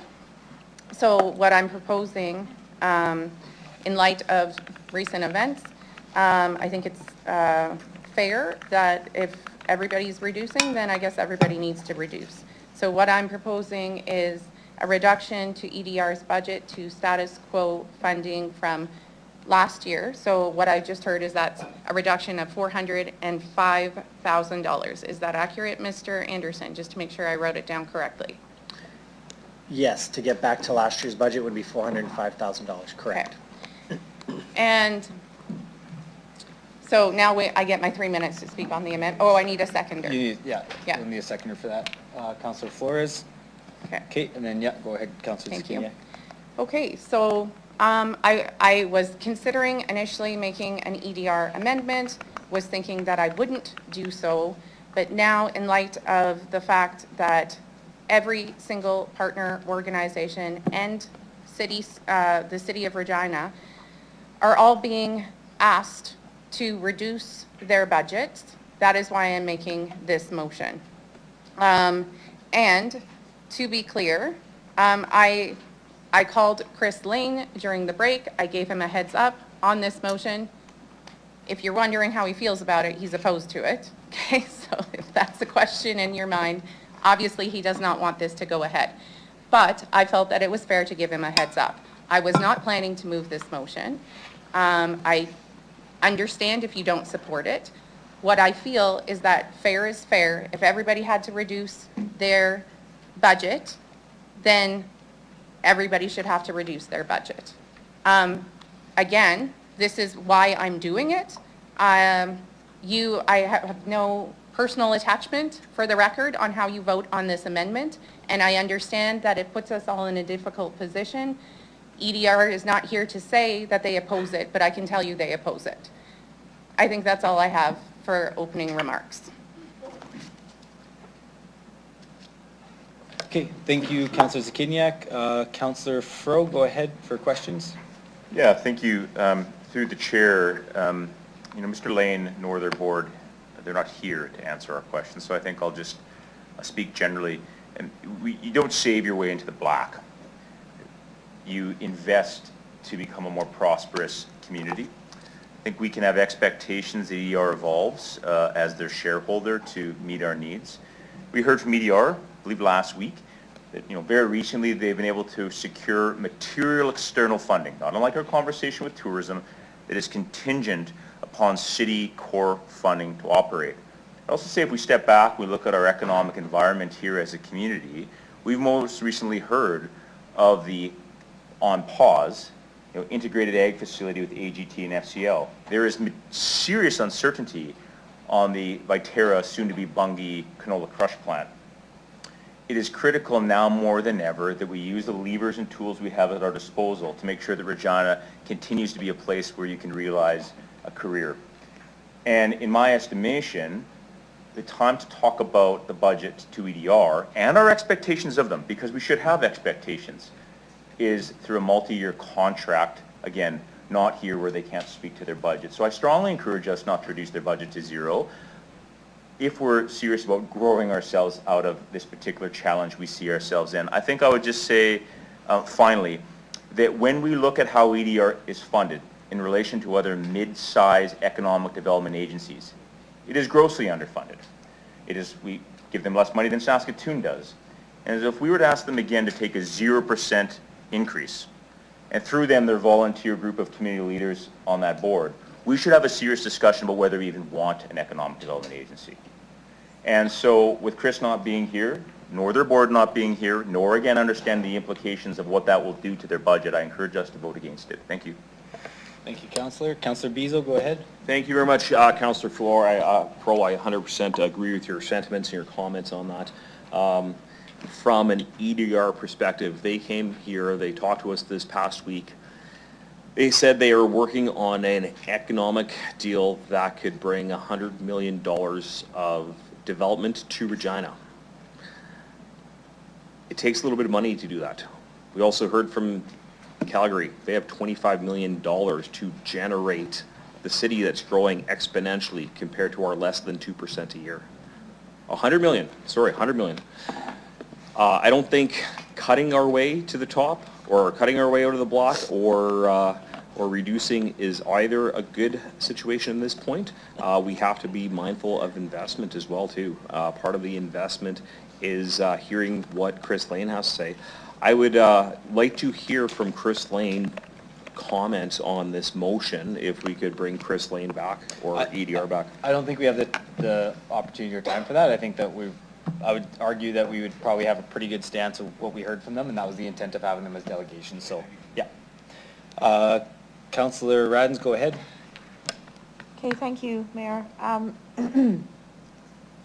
So what I'm proposing, in light of recent events, I think it's fair that if everybody's reducing, then I guess everybody needs to reduce. So what I'm proposing is a reduction to EDR's budget to status quo funding from last year. So what I just heard is that's a reduction of $405,000. Is that accurate, Mr. Anderson? Just to make sure I wrote it down correctly. Yes, to get back to last year's budget would be $405,000, correct. Okay. And so now I get my 3 minutes to speak on the amendment. Oh, I need a seconder. Yeah, we'll need a seconder for that. Councillor Flores. Okay. Okay, and then, yeah, go ahead, Councillor Thank you. Zakiniak. Okay, so I was considering initially making an EDR amendment, was thinking that I wouldn't do so, but now in light of the fact that every single partner organization and cities, the city of Regina, are all being asked to reduce their budgets, that is why I'm making this motion. And to be clear, I called Chris Lane during the break. I gave him a heads up on this motion. If you're wondering how he feels about it, he's opposed to it. Okay, so if that's the question in your mind, obviously he does not want this to go ahead. But I felt that it was fair to give him a heads up. I was not planning to move this motion. I understand if you don't support it. What I feel is that fair is fair. If everybody had to reduce their budget, then everybody should have to reduce their budget. Again, this is why I'm doing it. I have no personal attachment, for the record, on how you vote on this amendment, and I understand that it puts us all in a difficult position. EDR is not here to say that they oppose it, but I can tell you they oppose it. I think that's all I have for opening remarks. Okay, thank you, Councillor Zakiniak. Councillor Fro, go ahead for questions. Yeah, thank you. Through the chair, Mr. Lane nor their board, they're not here to answer our questions, so I think I'll just speak generally. And you don't save your way into the black. You invest to become a more prosperous community. I think we can have expectations that EDR evolves as their shareholder to meet our needs. We heard from EDR, I believe last week, that very recently they've been able to secure material external funding, not unlike our conversation with tourism, that is contingent upon city core funding to operate. I also say if we step back, we look at our economic environment here as a community, we've most recently heard of the on pause integrated ag facility with AGT and FCL. There is serious uncertainty on the Viterra soon-to-be Bungie canola crush plant. It is critical now more than ever that we use the levers and tools we have at our disposal to make sure that Regina continues to be a place where you can realize a career. And in my estimation, the time to talk about the budget to EDR and our expectations of them, because we should have expectations, is through a multi-year contract, again, not here where they can't speak to their budget. So I strongly encourage us not to reduce their budget to zero if we're serious about growing ourselves out of this particular challenge we see ourselves in. I think I would just say finally, that when we look at how EDR is funded in relation to other mid-size economic development agencies, it is grossly underfunded. We give them less money than Saskatoon does. And if we were to ask them again to take a 0% increase, and through them their volunteer group of community leaders on that board, we should have a serious discussion about whether we even want an economic development agency. And so with Chris not being here, nor their board not being here, nor again understand the implications of what that will do to their budget, I encourage us to vote against it. Thank you. Thank you, Councillor. Councillor Beazle, go ahead. Thank you very much, Councillor Flor. I 100% agree with your sentiments and your comments on that. From an EDR perspective, they came here, they talked to us this past week. They said they are working on an economic deal that could bring $100 million of development to Regina. It takes a little bit of money to do that. We also heard from Calgary, they have $25 million to generate the city that's growing exponentially compared to our less than 2% a year. 100 million, sorry, 100 million. I don't think cutting our way to the top or cutting our way out of the block or reducing is either a good situation at this point. We have to be mindful of investment as well too. Part of the investment is hearing what Chris Lane has to say. I would like to hear from Chris Lane comments on this motion, if we could bring Chris Lane back or EDR back. I don't think we have the opportunity or time for that. I think that I would argue that we would probably have a pretty good stance of what we heard from them, and that was the intent of having them as delegations, so, yeah. Councillor Radens, go ahead. Okay, thank you, Mayor.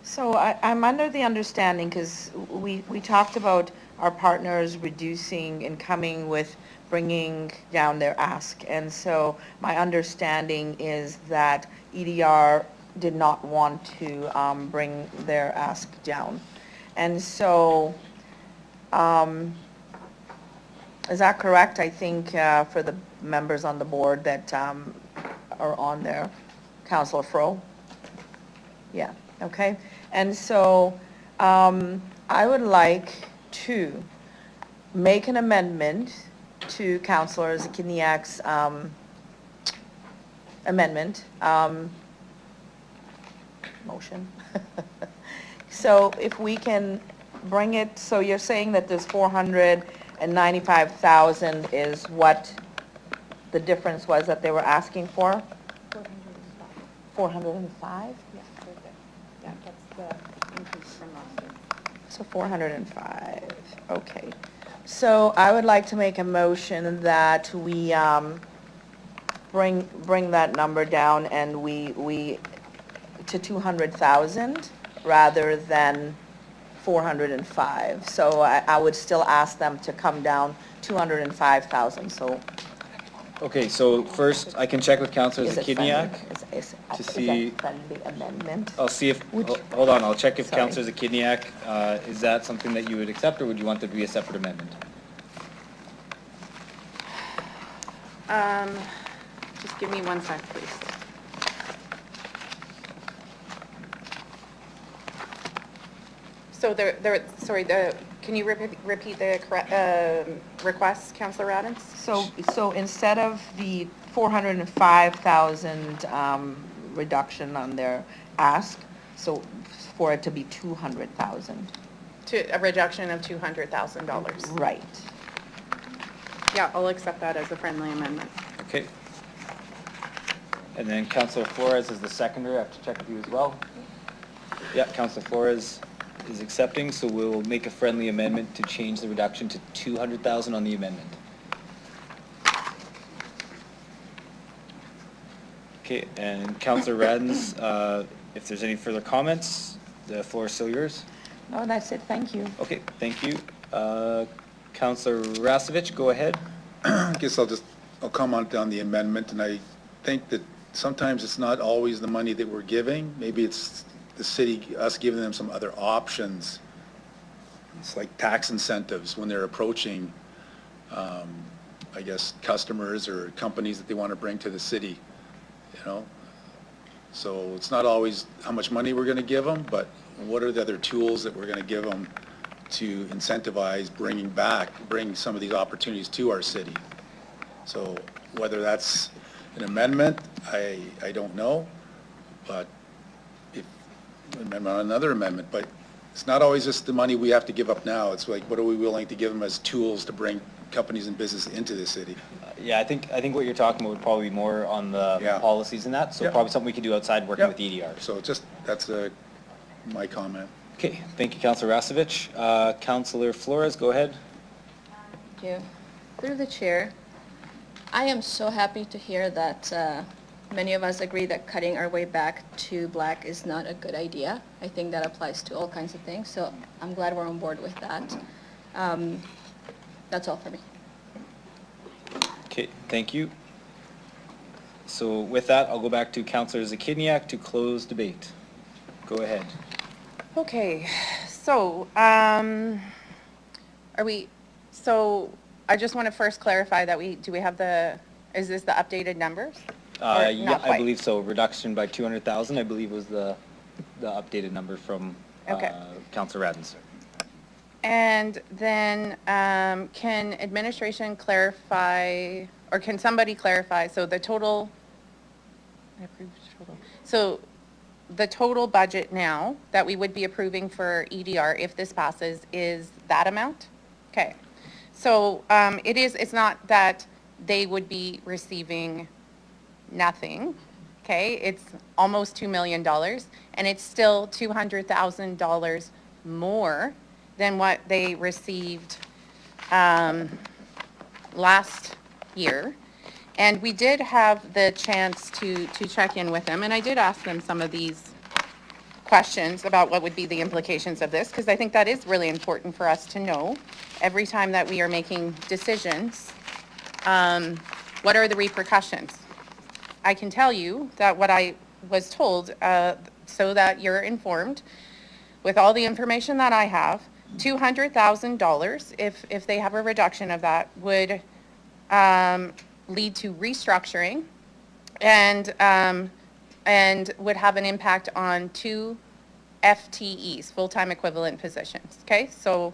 So I'm under the understanding, because we talked about our partners reducing and coming with bringing down their ask. And so my understanding is that EDR did not want to bring their ask down. And so, is that correct? I think for the members on the board that are on there, Councillor Fro? Yeah, okay. And so I would like to make an amendment to Councillor Zakiniak's amendment, motion. So if we can bring it, so you're saying that this 495,000 is what the difference was that they were asking for? 405? Yeah, that's the increase from last year. So 405, okay. So I would like to make a motion that we bring that number down and we to 200,000 rather than 405. So I would still ask them to come down 205,000, so. Okay, so first, I can check with Councillor Zakiniak to see. Is that friendly amendment? I'll see if, hold on, I'll check if Sorry. Councillor Zakiniak, is that something that you would accept, or would you want there to be a separate amendment? Just give me 1 sec, please. So can you repeat the correct request, Councillor Radens? So instead of the 405,000 reduction on their ask, so for it to be 200,000. To a reduction of $200,000. Right. Yeah, I'll accept that as a friendly amendment. Okay. And then Councillor Flores is the seconder. I have to check with you as well. Yeah, Councillor Flores is accepting, so we'll make a friendly amendment to change the reduction to 200,000 on the amendment. Okay, and Councillor Radens, if there's any further comments, the floor is still yours. No, that's it, thank you. Okay, thank you. Councillor Rasevich, go ahead. I guess I'll comment on the amendment, and I think that sometimes it's not always the money that we're giving. Maybe it's the city, us giving them some other options. It's like tax incentives when they're approaching, I guess, customers or companies that they want to bring to the city, you know? So it's not always how much money we're going to give them, but what are the other tools that we're going to give them to incentivize bring some of these opportunities to our city. So whether that's an amendment, I don't know, but another amendment, but it's not always just the money we have to give up now. It's like, what are we willing to give them as tools to bring companies and business into the city? Yeah, I think what you're talking about would probably be more on the Yeah. policies and that, so Yeah. probably something we could do outside working Yeah. with EDR. So that's my comment. Okay, thank you, Councillor Rasevich. Councillor Flores, go ahead. Thank you. Through the chair, I am so happy to hear that many of us agree that cutting our way back to black is not a good idea. I think that applies to all kinds of things, so I'm glad we're on board with that. That's all for me. Okay, thank you. So with that, I'll go back to Councillor Zakidniak to close debate. Go ahead. Okay, so, so I just want to first clarify that do we have is this the updated numbers? Or Yeah, not I quite? believe so. Reduction by 200,000, I believe was the updated number from Okay. Councillor Radens. And then, can administration clarify, or can somebody clarify, so the total, so the total budget now that we would be approving for EDR, if this passes, is that amount? Okay. So, it's not that they would be receiving nothing, okay? It's almost $2 million, and it's still $200,000 more than what they received last year. And we did have the chance to check in with them, and I did ask them some of these questions about what would be the implications of this, because I think that is really important for us to know every time that we are making decisions. What are the repercussions? I can tell you that what I was told, so that you're informed, with all the information that I have, $200,000, if they have a reduction of that, would lead to restructuring and would have an impact on 2 FTEs, full-time equivalent positions, okay? So,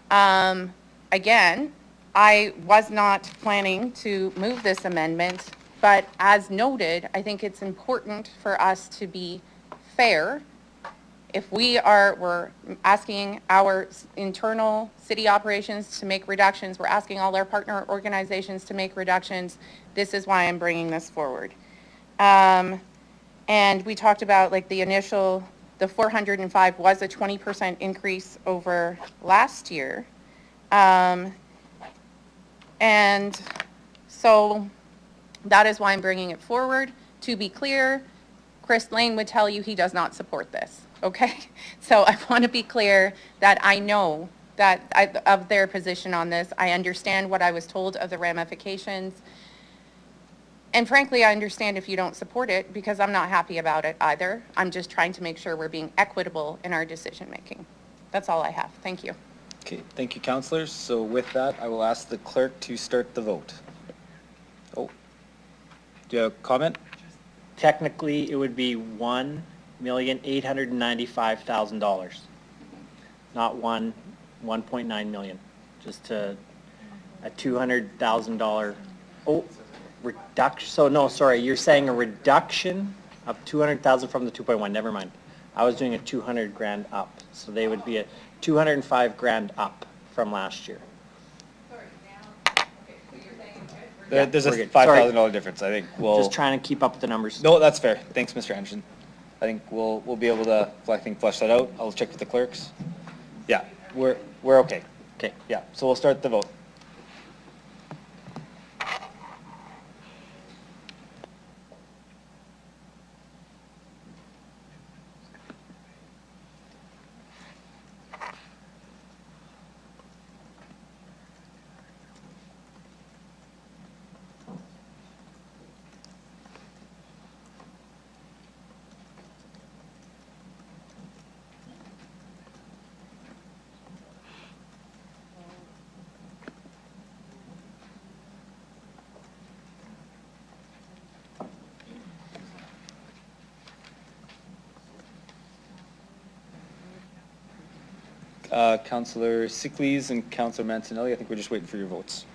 again, I was not planning to move this amendment, but as noted, I think it's important for us to be fair. If we're asking our internal city operations to make reductions, we're asking all our partner organizations to make reductions, this is why I'm bringing this forward. And we talked about like the 405 was a 20% increase over last year. And so that is why I'm bringing it forward. To be clear, Chris Lane would tell you he does not support this, okay? So I want to be clear that I know that of their position on this. I understand what I was told of the ramifications. And frankly, I understand if you don't support it because I'm not happy about it either. I'm just trying to make sure we're being equitable in our decision making. That's all I have. Thank you. Okay, thank you, councillors. So with that, I will ask the clerk to start the vote. Oh, do you have a comment? Technically, it would be $1,895,000, not 1.9 million, just a $200,000, reduction. So no, sorry, you're saying a reduction of 200,000 from the 2.1, never mind. I was doing a 200 grand up, so they would be a 205 grand up from last year. There's a we're good. $5,000 difference, I think. Just trying to keep up with the numbers. No, that's fair. Thanks, Mr. Anderson. I think we'll be able to, I think, flesh that out. I'll check with the clerks. Yeah, we're okay. Okay. Yeah, so we'll start the vote. Councillor Sickles and Councillor Mancinelli, I think we're just waiting for your votes.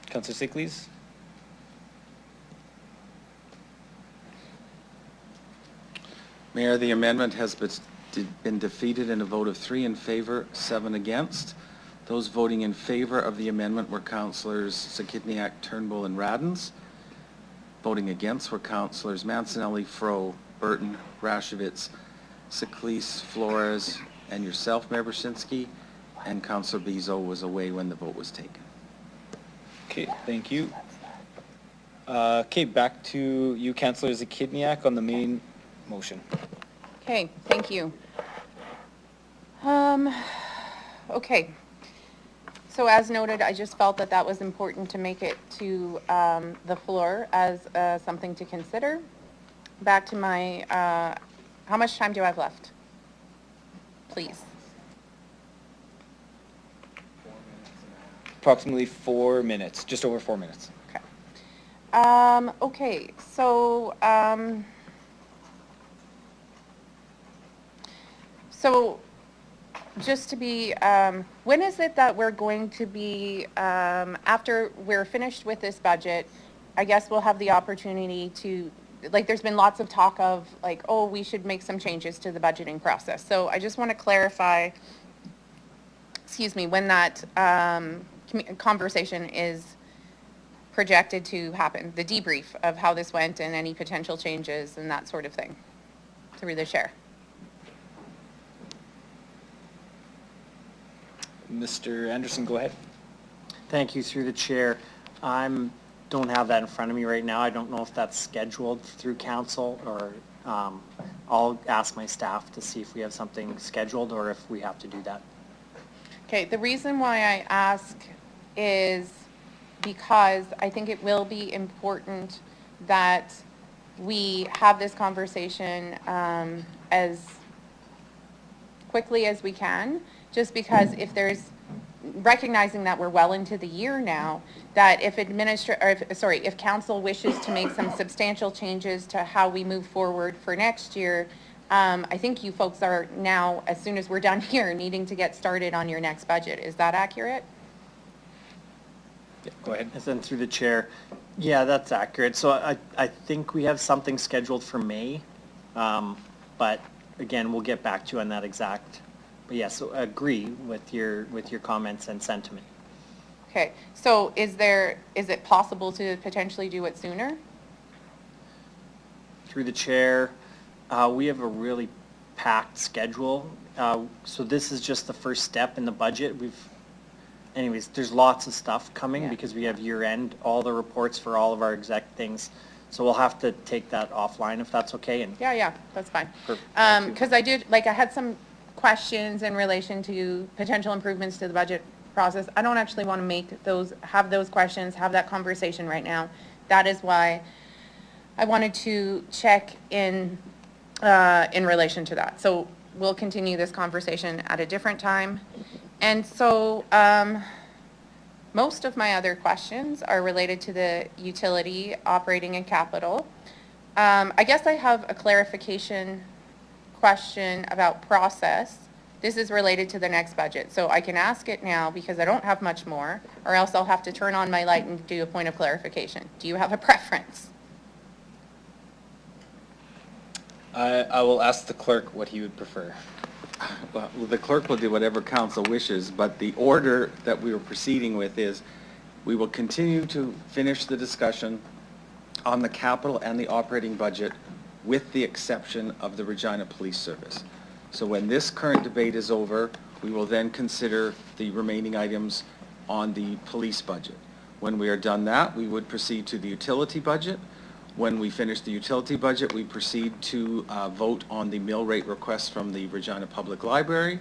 Councillor Sickles? Mayor, the amendment has been defeated in a vote of 3 in favor, 7 against. Those voting in favor of the amendment were Councillors Zakitniak, Turnbull, and Radens. Voting against were Councillors Mancinelli, Fro, Burton, Rashevitz, Sickles, Flores, and yourself, Mayor Brzezinski, and Councillor Bezo was away when the vote was taken. Okay, thank you. Okay, back to you, Councillor Zakitniak, on the main motion. Okay, thank you. Okay. So as noted, I just felt that that was important to make it to the floor as something to consider. Back to my, how much time do I have left? Please. Approximately 4 minutes, just over 4 minutes. Okay. Okay, so, just to be, when is it that we're going to be, after we're finished with this budget, I guess we'll have the opportunity to, like, there's been lots of talk of, like, oh, we should make some changes to the budgeting process. So I just want to clarify, excuse me, when that conversation is projected to happen, the debrief of how this went and any potential changes and that sort of thing, through the chair. Mr. Anderson, go ahead. Thank you, through the chair. Don't have that in front of me right now. I don't know if that's scheduled through council, or I'll ask my staff to see if we have something scheduled or if we have to do that. Okay, the reason why I ask is because I think it will be important that we have this conversation as quickly as we can, just because if there's, recognizing that we're well into the year now, that if council wishes to make some substantial changes to how we move forward for next year, I think you folks are now, as soon as we're done here, needing to get started on your next budget. Is that accurate? Yeah, go ahead. And then through the chair, yeah, that's accurate. So I think we have something scheduled for May, but again, we'll get back to you on that exact. But yes, so agree with your comments and sentiment. Okay, so is it possible to potentially do it sooner? Through the chair, we have a really packed schedule. So this is just the first step in the budget. Anyways, there's lots of stuff coming because we have year end, all the reports for all of our exec things. So we'll have to take that offline if that's okay. And Yeah, that's fine. Perfect. Because I had some questions in relation to potential improvements to the budget process. I don't actually want to have those questions, have that conversation right now. That is why I wanted to check in relation to that. So we'll continue this conversation at a different time. And so most of my other questions are related to the utility, operating, and capital. I guess I have a clarification question about process. This is related to the next budget, so I can ask it now because I don't have much more, or else I'll have to turn on my light and do a point of clarification. Do you have a preference? I will ask the clerk what he would prefer. Well, the clerk will do whatever council wishes, but the order that we are proceeding with is we will continue to finish the discussion on the capital and the operating budget with the exception of the Regina Police Service. So when this current debate is over, we will then consider the remaining items on the police budget. When we are done that, we would proceed to the utility budget. When we finish the utility budget, we proceed to vote on the mill rate request from the Regina Public Library.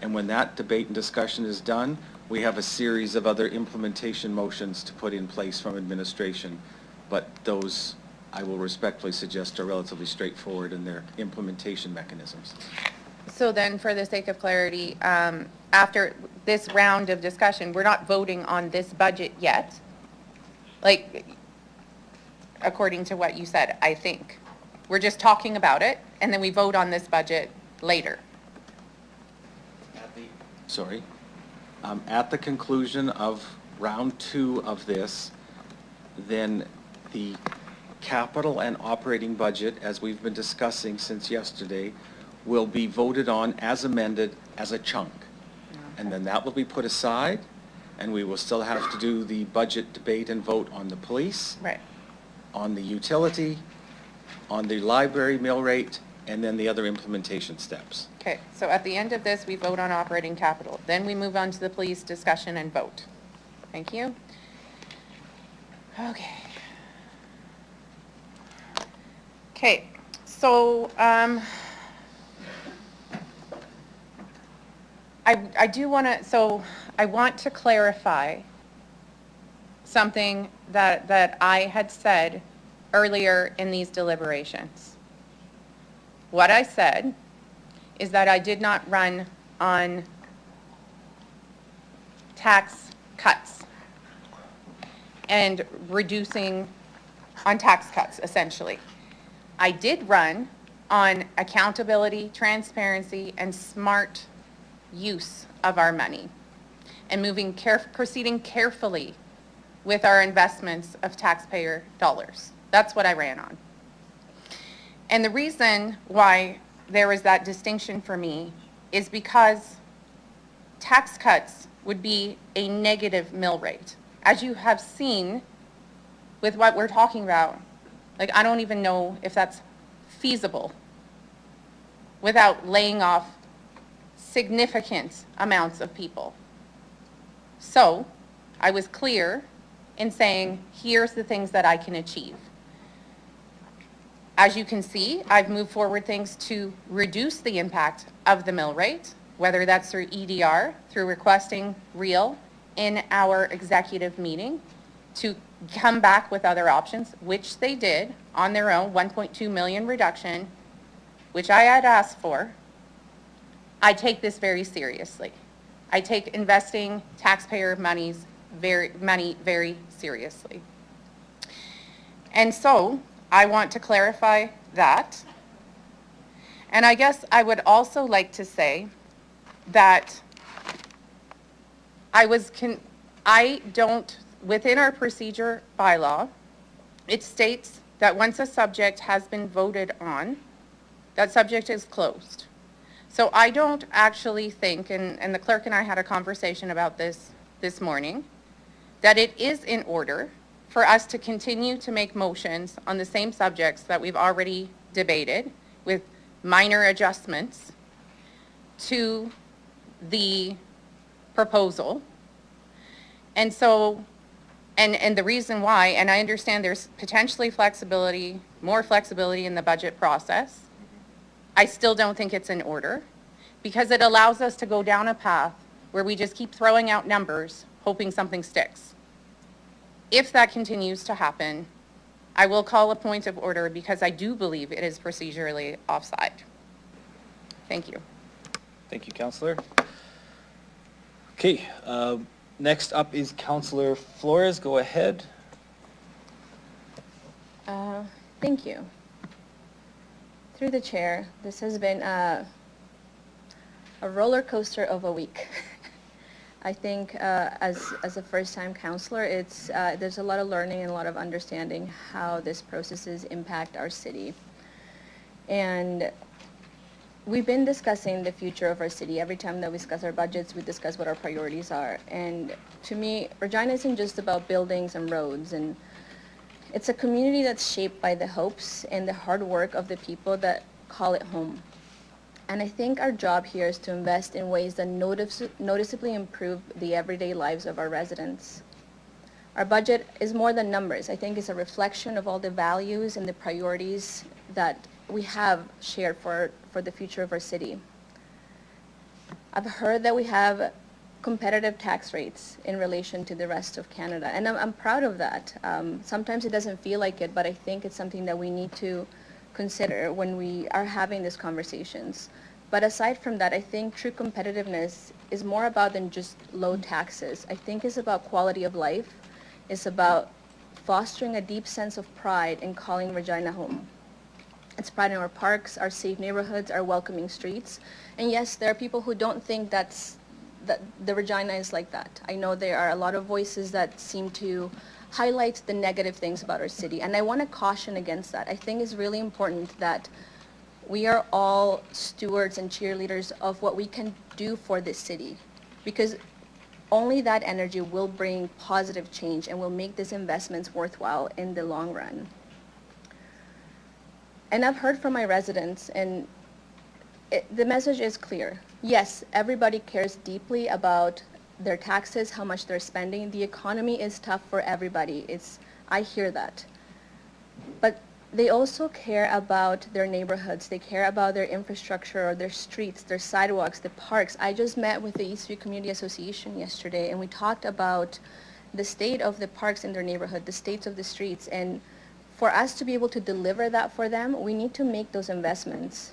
And when that debate and discussion is done, we have a series of other implementation motions to put in place from administration, but those, I will respectfully suggest, are relatively straightforward in their implementation mechanisms. So then, for the sake of clarity, after this round of discussion, we're not voting on this budget yet? Like, according to what you said, I think. We're just talking about it, and then we vote on this budget later. Sorry. At the conclusion of round 2 of this, then the capital and operating budget, as we've been discussing since yesterday, will be voted on as amended as a chunk. And then that will be put aside, and we will still have to do the budget debate and vote on the police, Right. on the utility, on the library mill rate, and then the other implementation steps. Okay, so at the end of this, we vote on operating capital. Then we move on to the police discussion and vote. Thank you. Okay. Okay, so I do want to, so I want to clarify something that I had said earlier in these deliberations. What I said is that I did not run on tax cuts and reducing on tax cuts, essentially. I did run on accountability, transparency, and smart use of our money, and proceeding carefully with our investments of taxpayer dollars. That's what I ran on. And the reason why there is that distinction for me is because tax cuts would be a negative mill rate. As you have seen with what we're talking about, like, I don't even know if that's feasible without laying off significant amounts of people. So I was clear in saying, here's the things that I can achieve. As you can see, I've moved forward things to reduce the impact of the mill rate, whether that's through EDR, through requesting real in our executive meeting, to come back with other options, which they did on their own, 1.2 million reduction, which I had asked for. I take this very seriously. I take investing taxpayer money very seriously. And so I want to clarify that. And I guess I would also like to say that within our procedure bylaw, it states that once a subject has been voted on, that subject is closed. So I don't actually think, and the clerk and I had a conversation about this morning, that it is in order for us to continue to make motions on the same subjects that we've already debated with minor adjustments to the proposal. And so, and the reason why, and I understand there's potentially more flexibility in the budget process, I still don't think it's in order, because it allows us to go down a path where we just keep throwing out numbers, hoping something sticks. If that continues to happen, I will call a point of order, because I do believe it is procedurally offside. Thank you. Thank you, Councillor. Okay, next up is Councillor Flores. Go ahead. Thank you. Through the chair, this has been a roller coaster of a week. I think as a first-time councillor, there's a lot of learning and a lot of understanding how this processes impact our city. And we've been discussing the future of our city. Every time that we discuss our budgets, we discuss what our priorities are. And to me, Regina isn't just about buildings and roads, and it's a community that's shaped by the hopes and the hard work of the people that call it home. And I think our job here is to invest in ways that noticeably improve the everyday lives of our residents. Our budget is more than numbers. I think it's a reflection of all the values and the priorities that we have shared for the future of our city. I've heard that we have competitive tax rates in relation to the rest of Canada. And I'm proud of that. Sometimes it doesn't feel like it, but I think it's something that we need to consider when we are having these conversations. But aside from that, I think true competitiveness is more about than just low taxes. I think it's about quality of life. It's about fostering a deep sense of pride in calling Regina home. It's pride in our parks, our safe neighborhoods, our welcoming streets. And yes, there are people who don't think that the Regina is like that. I know there are a lot of voices that seem to highlight the negative things about our city, and I want to caution against that. I think it's really important that we are all stewards and cheerleaders of what we can do for this city, because only that energy will bring positive change and will make these investments worthwhile in the long run. And I've heard from my residents, and the message is clear. Yes, everybody cares deeply about their taxes, how much they're spending. The economy is tough for everybody. I hear that. But they also care about their neighborhoods. They care about their infrastructure, or their streets, their sidewalks, the parks. I just met with the Eastview Community Association yesterday, and we talked about the state of the parks in their neighborhood, the states of the streets. And for us to be able to deliver that for them, we need to make those investments.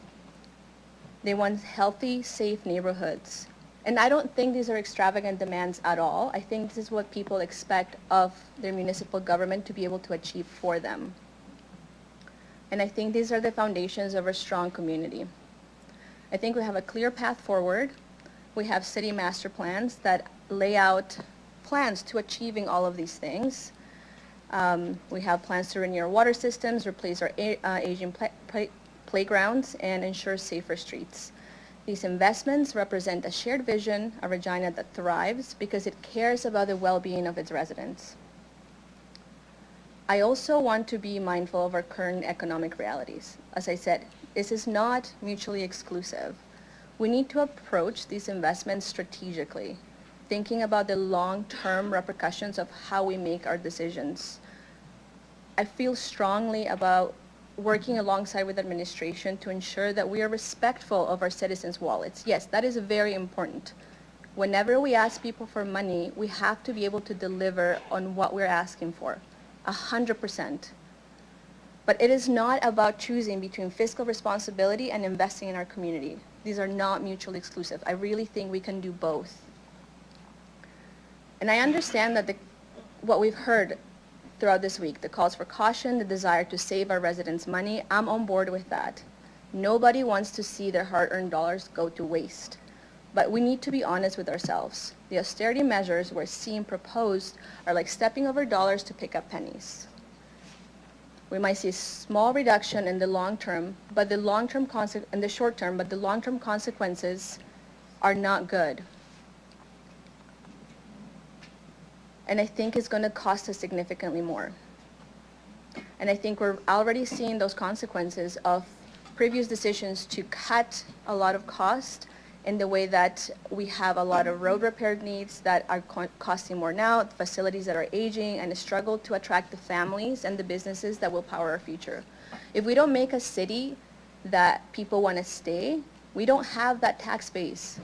They want healthy, safe neighborhoods. And I don't think these are extravagant demands at all. I think this is what people expect of their municipal government to be able to achieve for them. And I think these are the foundations of a strong community. I think we have a clear path forward. We have city master plans that lay out plans to achieving all of these things. We have plans to renew our water systems, replace our aging playgrounds, and ensure safer streets. These investments represent a shared vision, a Regina that thrives because it cares about the well-being of its residents. I also want to be mindful of our current economic realities. As I said, this is not mutually exclusive. We need to approach these investments strategically, thinking about the long-term repercussions of how we make our decisions. I feel strongly about working alongside with administration to ensure that we are respectful of our citizens' wallets. Yes, that is very important. Whenever we ask people for money, we have to be able to deliver on what we're asking for, 100%. But it is not about choosing between fiscal responsibility and investing in our community. These are not mutually exclusive. I really think we can do both. And I understand that what we've heard throughout this week, the calls for caution, the desire to save our residents money, I'm on board with that. Nobody wants to see their hard-earned dollars go to waste. But we need to be honest with ourselves. The austerity measures we're seeing proposed are like stepping over dollars to pick up pennies. We might see a small reduction in the long term, but the long-term in the short term, but the long-term consequences are not good. And I think it's going to cost us significantly more. And I think we're already seeing those consequences of previous decisions to cut a lot of cost in the way that we have a lot of road repair needs that are costing more now, facilities that are aging, and a struggle to attract the families and the businesses that will power our future. If we don't make a city that people want to stay, we don't have that tax base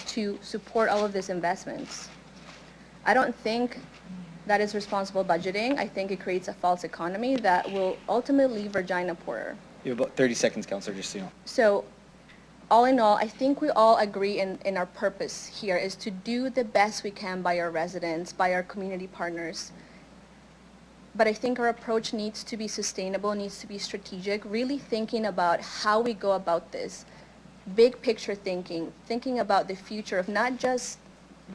to support all of these investments. I don't think that is responsible budgeting. I think it creates a false economy that will ultimately leave Regina poorer. You have about 30 seconds, Councillor, just so you know. So, all in all, I think we all agree in our purpose here is to do the best we can by our residents, by our community partners. But I think our approach needs to be sustainable, needs to be strategic, really thinking about how we go about this. Big picture thinking about the future of not just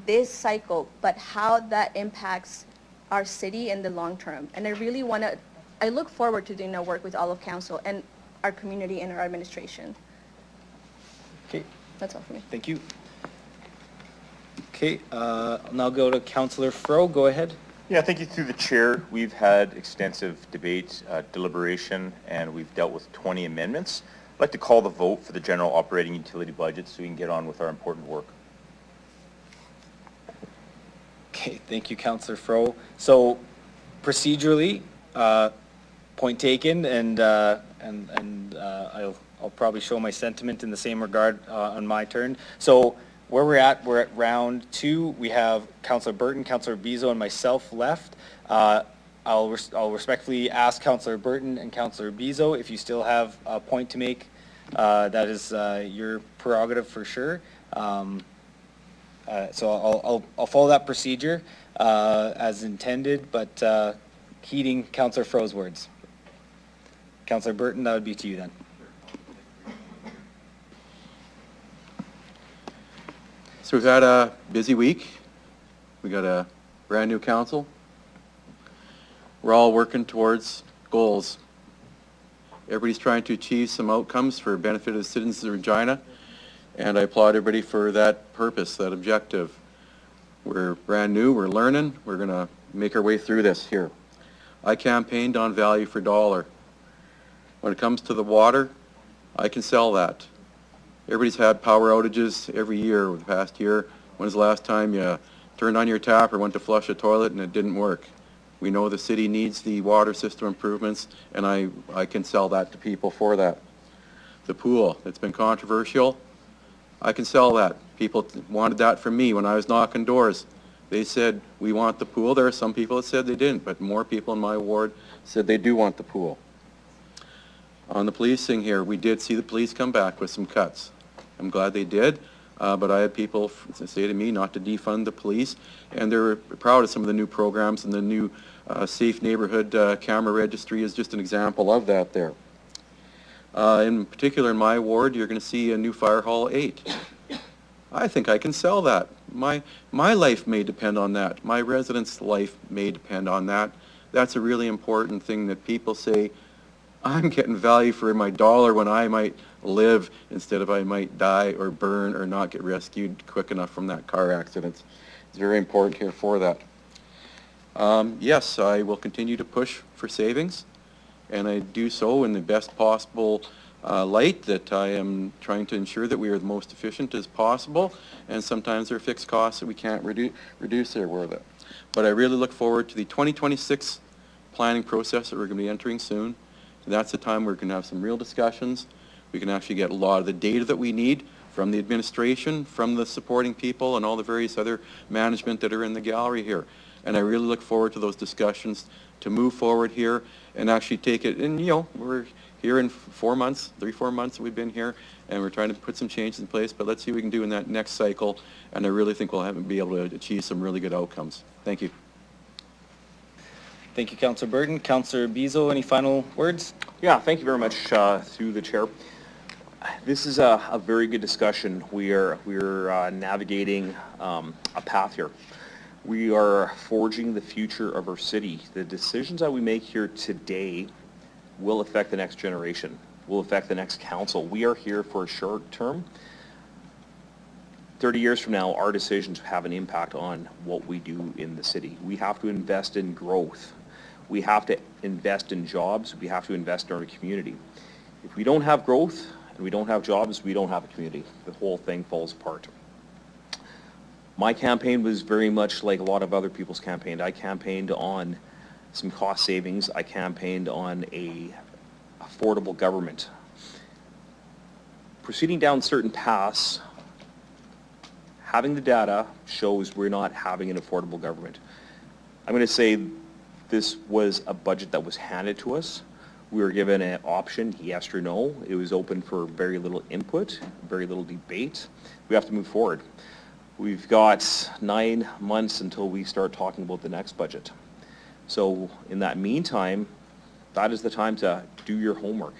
this cycle, but how that impacts our city in the long term. And I look forward to doing our work with all of council and our community and our administration. Okay. That's all for me. Thank you. Okay, I'll now go to Councillor Fro. Go ahead. Yeah, thank you. Through the chair, we've had extensive debate, deliberation, and we've dealt with 20 amendments. I'd like to call the vote for the general operating utility budget so we can get on with our important work. Okay, thank you, Councillor Fro. So procedurally, point taken, and I'll probably show my sentiment in the same regard on my turn. So where we're at round 2. We have Councillor Burton, Councillor Bezo, and myself left. I'll respectfully ask Councillor Burton and Councillor Bezo if you still have a point to make. That is your prerogative for sure. So I'll follow that procedure as intended, but heeding Councillor Fro's words. Councillor Burton, that would be to you then. So we've had a busy week. We got a brand new council. We're all working towards goals. Everybody's trying to achieve some outcomes for benefit of the citizens of Regina, and I applaud everybody for that purpose, that objective. We're brand new, we're learning, we're going to make our way through this here. I campaigned on value for dollar. When it comes to the water, I can sell that. Everybody's had power outages every year over the past year. When's the last time you turned on your tap or went to flush a toilet and it didn't work? We know the city needs the water system improvements, and I can sell that to people for that. The pool, it's been controversial. I can sell that. People wanted that from me when I was knocking doors. They said, we want the pool. There are some people that said they didn't, but more people in my ward said they do want the pool. On the policing here, we did see the police come back with some cuts. I'm glad they did, but I had people say to me not to defund the police, and they're proud of some of the new programs, and the new Safe Neighborhood Camera Registry is just an example of that there. In particular, in my ward, you're going to see a new Fire Hall 8. I think I can sell that. My life may depend on that. My residents' life may depend on that. That's a really important thing that people say, I'm getting value for my dollar when I might live instead of I might die or burn or not get rescued quick enough from that car accident. It's very important here for that. Yes, I will continue to push for savings, and I do so in the best possible light, that I am trying to ensure that we are the most efficient as possible, and sometimes there are fixed costs that we can't reduce there with it. But I really look forward to the 2026 planning process that we're going to be entering soon. And that's the time where we can have some real discussions. We can actually get a lot of the data that we need from the administration, from the supporting people, and all the various other management that are in the gallery here. And I really look forward to those discussions to move forward here and actually take it. And, you know, we're here in 4 months, 3-4 months that we've been here, and we're trying to put some changes in place, but let's see what we can do in that next cycle. And I really think we'll be able to achieve some really good outcomes. Thank you. Thank you, Councillor Burton. Councillor Bezo, any final words? Yeah, thank you very much through the chair. This is a very good discussion. We're navigating a path here. We are forging the future of our city. The decisions that we make here today will affect the next generation, will affect the next council. We are here for a short term. 30 years from now, our decisions have an impact on what we do in the city. We have to invest in growth. We have to invest in jobs. We have to invest in our community. If we don't have growth and we don't have jobs, we don't have a community. The whole thing falls apart. My campaign was very much like a lot of other people's campaign. I campaigned on some cost savings. I campaigned on a affordable government. Proceeding down certain paths, having the data shows we're not having an affordable government. I'm going to say this was a budget that was handed to us. We were given an option, yes or no. It was open for very little input, very little debate. We have to move forward. We've got 9 months until we start talking about the next budget. So in that meantime, that is the time to do your homework,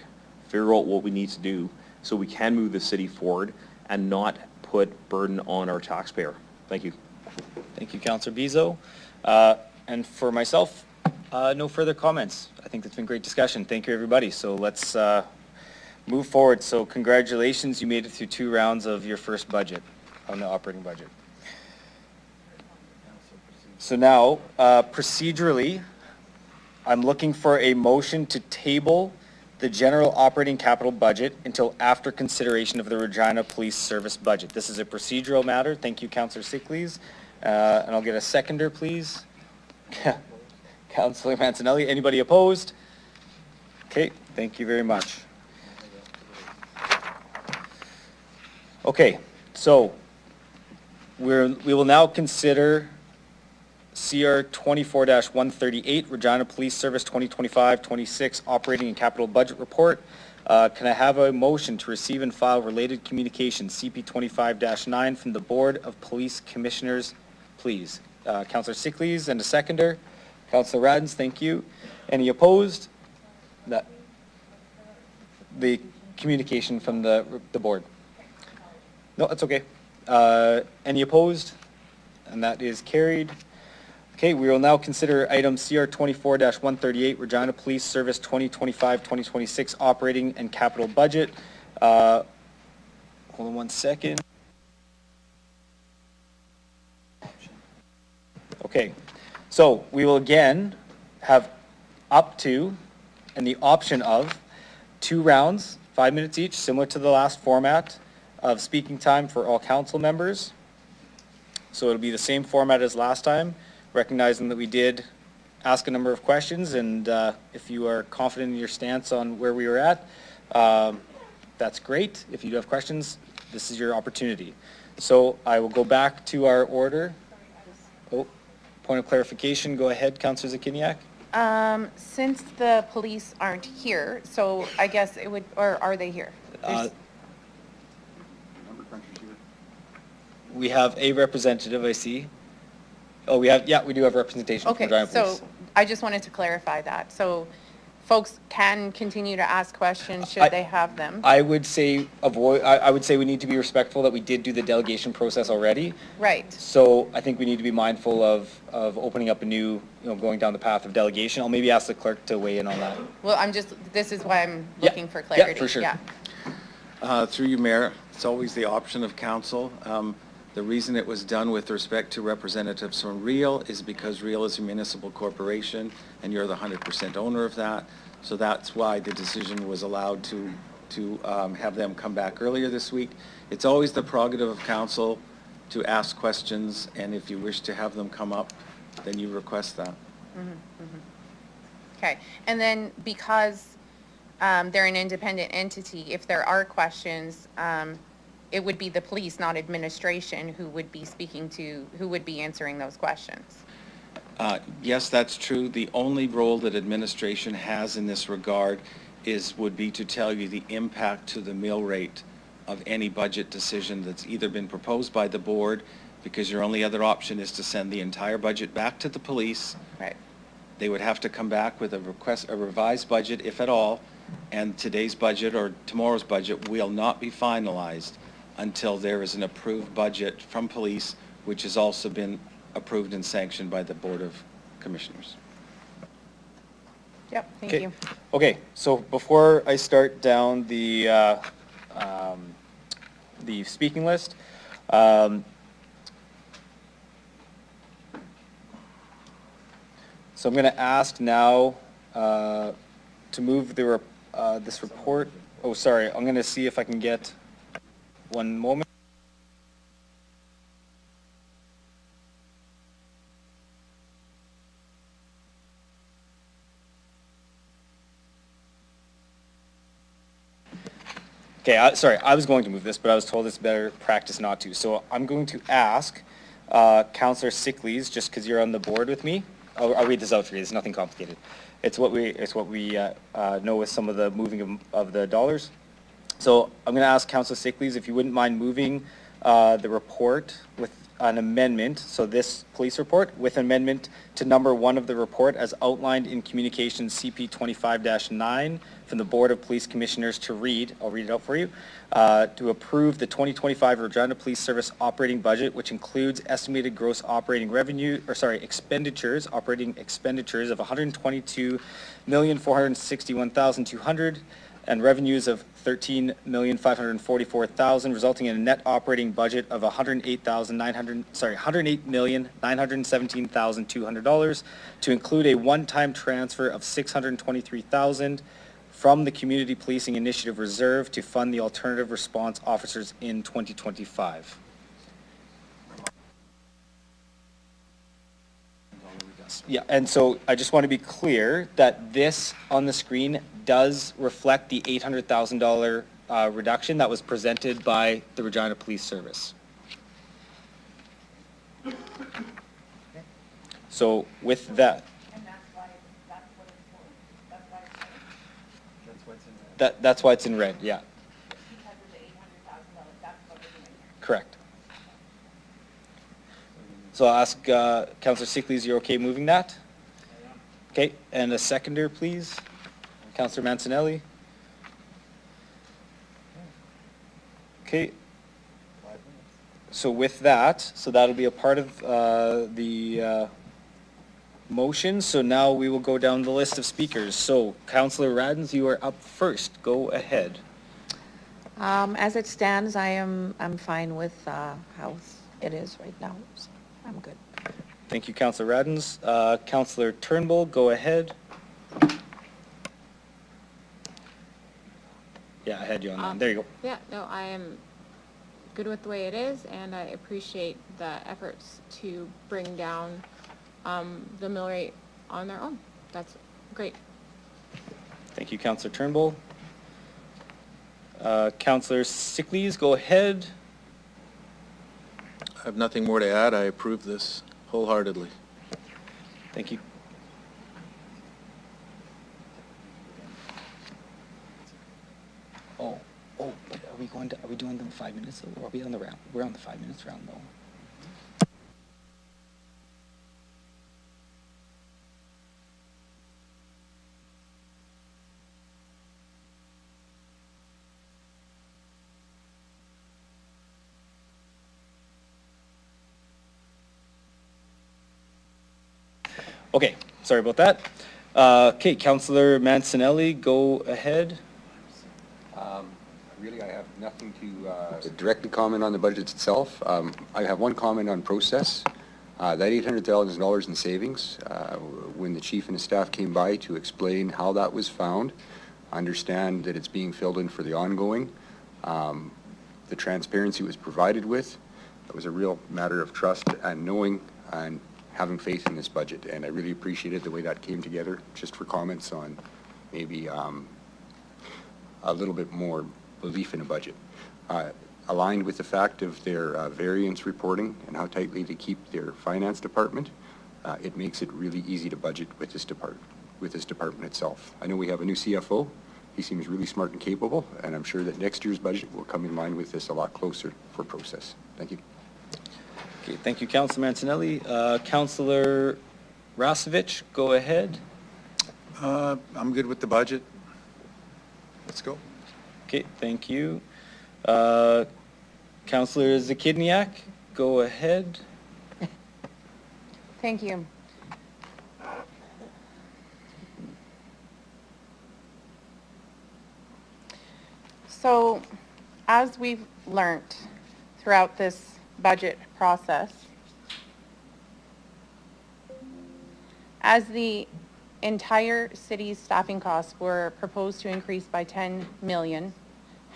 figure out what we need to do so we can move the city forward and not put burden on our taxpayer. Thank you. Thank you, Councillor Bezo. And for myself, no further comments. I think it's been great discussion. Thank you, everybody. So let's move forward. So congratulations, you made it through 2 rounds of your first budget, on the operating budget. So now, procedurally, I'm looking for a motion to table the general operating capital budget until after consideration of the Regina Police Service budget. This is a procedural matter. Thank you, Councillor Sickleys. And I'll get a seconder, please. Councillor Mancinelli. Anybody opposed? Okay, thank you very much. Okay, so We will now consider CR 24-138, Regina Police Service 2025-26 Operating and Capital Budget Report. Can I have a motion to receive and file related communications, CP 25-9, from the Board of Police Commissioners, please? Councillor Sickles and a seconder. Councillor Radens, thank you. Any opposed? That the communication from the board. No, that's okay. Any opposed? And that is carried. Okay, we will now consider item CR 24-138, Regina Police Service 2025-2026 Operating and Capital Budget. Hold on one second. Okay, so we will again have up to and the option of 2 rounds, 5 minutes each, similar to the last format of speaking time for all council members. So it'll be the same format as last time, recognizing that we did ask a number of questions, and if you are confident in your stance on where we were at, that's great. If you do have questions, this is your opportunity. So I will go back to our order. Oh, point of clarification, go ahead, Councillor Zakiniak. Since the police aren't here, so I guess it would, or are they here? We have a representative, I see. Oh, we do have representation from Okay, Regina so Police. I just wanted to clarify that. So folks can continue to ask questions should they have them. I would say I would say we need to be respectful that we did do the delegation process already. Right. So I think we need to be mindful of opening up a new, going down the path of delegation. I'll maybe ask the clerk to weigh in on that. Well, this is why I'm looking for clarity. Yeah, for sure. Yeah. Through you, Mayor, it's always the option of council. The reason it was done with respect to representatives from Real is because Real is a municipal corporation and you're the 100% owner of that. So that's why the decision was allowed to have them come back earlier this week. It's always the prerogative of council to ask questions, and if you wish to have them come up, then you request that. Okay. And then because they're an independent entity, if there are questions, it would be the police, not administration, who would be who would be answering those questions. Yes, that's true. The only role that administration has in this regard would be to tell you the impact to the mill rate of any budget decision that's either been proposed by the board, because your only other option is to send the entire budget back to the police. Right. They would have to come back with a revised budget, if at all, and today's budget or tomorrow's budget will not be finalized until there is an approved budget from police, which has also been approved and sanctioned by the Board of Commissioners. Yep, thank you. Okay, so before I start down the speaking list, so I'm going to ask now to move this report. Oh, sorry, I'm going to see if I can get one moment. Okay, sorry, I was going to move this, but I was told it's better practice not to. So I'm going to ask Councillor Sickles, just because you're on the board with me. I'll read this out for you. It's nothing complicated. It's what we know with some of the moving of the dollars. So I'm going to ask Councillor Sickles if you wouldn't mind moving the report with an amendment, so this police report, with amendment to number 1 of the report as outlined in Communications CP 25-9 from the Board of Police Commissioners to read, I'll read it out for you, to approve the 2025 Regina Police Service operating budget, which includes estimated gross operating expenditures, operating expenditures of $122,461,200 and revenues of $13,544,000, resulting in a net operating budget of $108,917,200, to include a one-time transfer of $623,000 from the Community Policing Initiative Reserve to fund the alternative response officers in 2025. Yeah, and so I just want to be clear that this on the screen does reflect the $800,000 reduction that was presented by the Regina Police Service. So with that, that's why it's in red, yeah. Correct. So I'll ask Councillor Sickley, you're okay moving that? Okay, and a seconder, please. Councillor Mancinelli. Okay. So with that, so that'll be a part of the motion. So now we will go down the list of speakers. So Councillor Radens, you are up first. Go ahead. As it stands, I'm fine with how it is right now. So I'm good. Thank you, Councillor Radens. Councillor Turnbull, go ahead. Yeah, I had you on that. There you go. Yeah, no, I am good with the way it is, and I appreciate the efforts to bring down the mill rate on their own. That's great. Thank you, Councillor Turnbull. Councillor Sickley, go ahead. I have nothing more to add. I approve this wholeheartedly. Thank you. Oh, but are we doing the 5 minutes, or are we on the round? We're on the 5 minutes round, though. Okay, sorry about that. Okay, Councillor Mancinelli, go ahead. Really, I have nothing to directly comment on the budget itself. I have one comment on process. That $800,000 in savings, when the chief and his staff came by to explain how that was found, I understand that it's being filled in for the ongoing. The transparency was provided with. It was a real matter of trust and knowing and having faith in this budget, and I really appreciated the way that came together. Just for comments on maybe a little bit more belief in a budget. Aligned with the fact of their variance reporting and how tightly they keep their finance department, it makes it really easy to budget with this department itself. I know we have a new CFO. He seems really smart and capable, and I'm sure that next year's budget will come in line with this a lot closer for process. Thank you. Okay, thank you, Councillor Mancinelli. Councillor Rasevich, go ahead. I'm good with the budget. Let's go. Okay, thank you. Councillor Zakidniak, go ahead. Thank you. So, as we've learned throughout this budget process, as the entire city's staffing costs were proposed to increase by 10 million,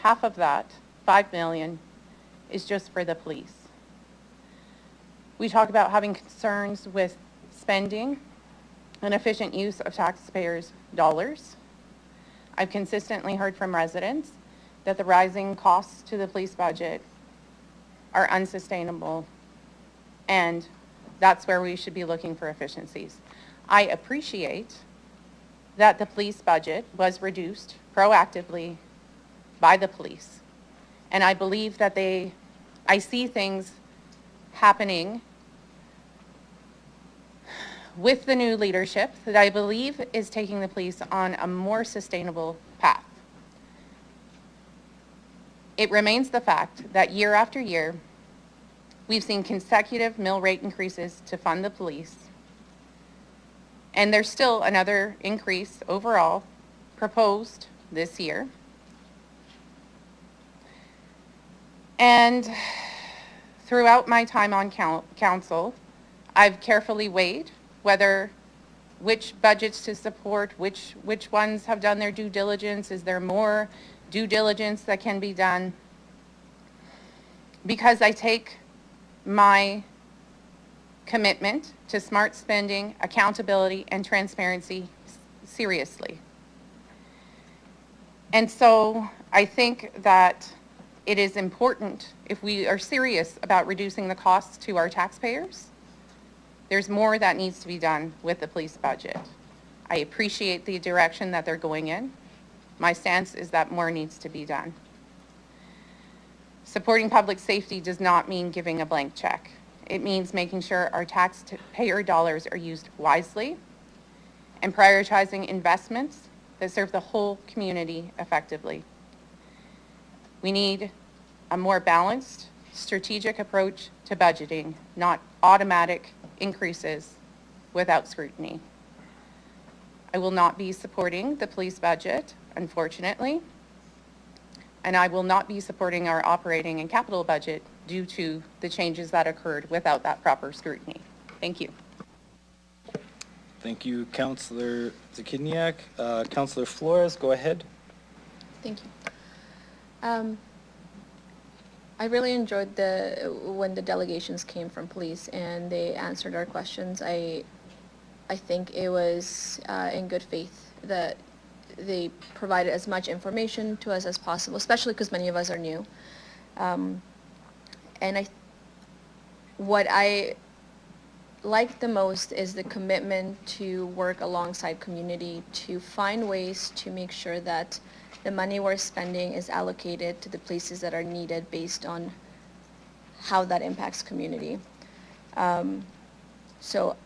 half of that, 5 million, is just for the police. We talk about having concerns with spending and efficient use of taxpayers' dollars. I've consistently heard from residents that the rising costs to the police budget are unsustainable, and that's where we should be looking for efficiencies. I appreciate that the police budget was reduced proactively by the police. And I believe that I see things happening with the new leadership that I believe is taking the police on a more sustainable path. It remains the fact that year after year, we've seen consecutive mill rate increases to fund the police. And there's still another increase overall proposed this year. And throughout my time on council, I've carefully weighed which budgets to support, which ones have done their due diligence, is there more due diligence that can be done? Because I take my commitment to smart spending, accountability, and transparency seriously. And so I think that it is important, if we are serious about reducing the costs to our taxpayers, There's more that needs to be done with the police budget. I appreciate the direction that they're going in. My stance is that more needs to be done. Supporting public safety does not mean giving a blank check. It means making sure our taxpayer dollars are used wisely and prioritizing investments that serve the whole community effectively. We need a more balanced, strategic approach to budgeting, not automatic increases without scrutiny. I will not be supporting the police budget, unfortunately, and I will not be supporting our operating and capital budget due to the changes that occurred without that proper scrutiny. Thank you. Thank you, Councillor Zakidniak. Councillor Flores, go ahead. Thank you. I really enjoyed when the delegations came from police and they answered our questions. I think it was in good faith that they provided as much information to us as possible, especially because many of us are new. And what I like the most is the commitment to work alongside community to find ways to make sure that the money we're spending is allocated to the places that are needed based on how that impacts community. So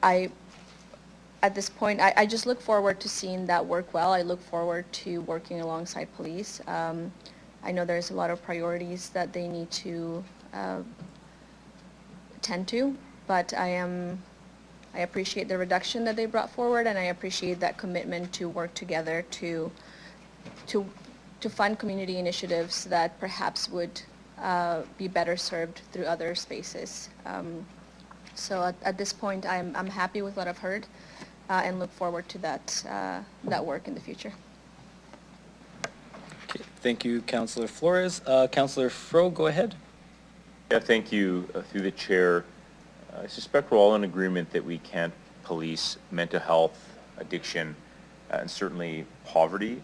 at this point, I just look forward to seeing that work well. I look forward to working alongside police. I know there's a lot of priorities that they need to tend to, but I appreciate the reduction that they brought forward, and I appreciate that commitment to work together to fund community initiatives that perhaps would be better served through other spaces. So at this point, I'm happy with what I've heard and look forward to that work in the future. Okay, thank you, Councillor Flores. Councillor Fro, go ahead. Yeah, thank you. Through the chair, I suspect we're all in agreement that we can't police mental health, addiction, and certainly poverty.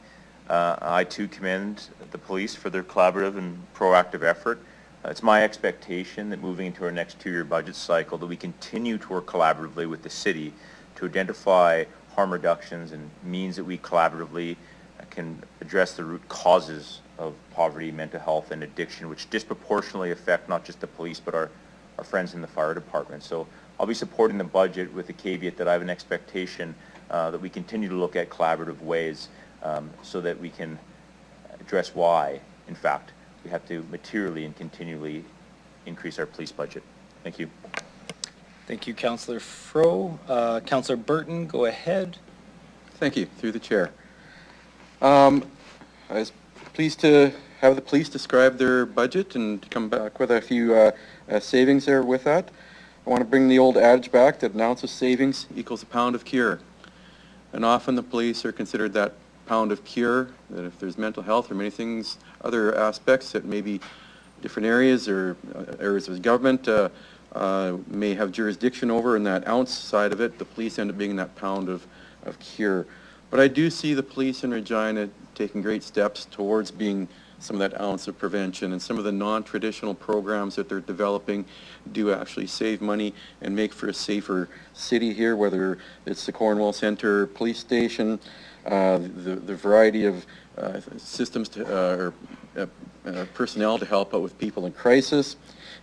I too commend the police for their collaborative and proactive effort. It's my expectation that moving into our next two-year budget cycle that we continue to work collaboratively with the city to identify harm reductions and means that we collaboratively can address the root causes of poverty, mental health, and addiction, which disproportionately affect not just the police but our friends in the fire department. So I'll be supporting the budget with the caveat that I have an expectation that we continue to look at collaborative ways so that we can address why, in fact, we have to materially and continually increase our police budget. Thank you. Thank you, Councillor Fro. Councillor Burton, go ahead. Thank you, through the chair. I was pleased to have the police describe their budget and come back with a few savings there with that. I want to bring the old adage back that an ounce of savings equals a pound of cure. And often the police are considered that pound of cure, that if there's mental health or many things, other aspects that maybe different areas or areas of government may have jurisdiction over, in that ounce side of it, the police end up being that pound of cure. But I do see the police in Regina taking great steps towards being some of that ounce of prevention, and some of the non-traditional programs that they're developing do actually save money and make for a safer city here, whether it's the Cornwall Centre Police Station, the variety of systems or personnel to help out with people in crisis,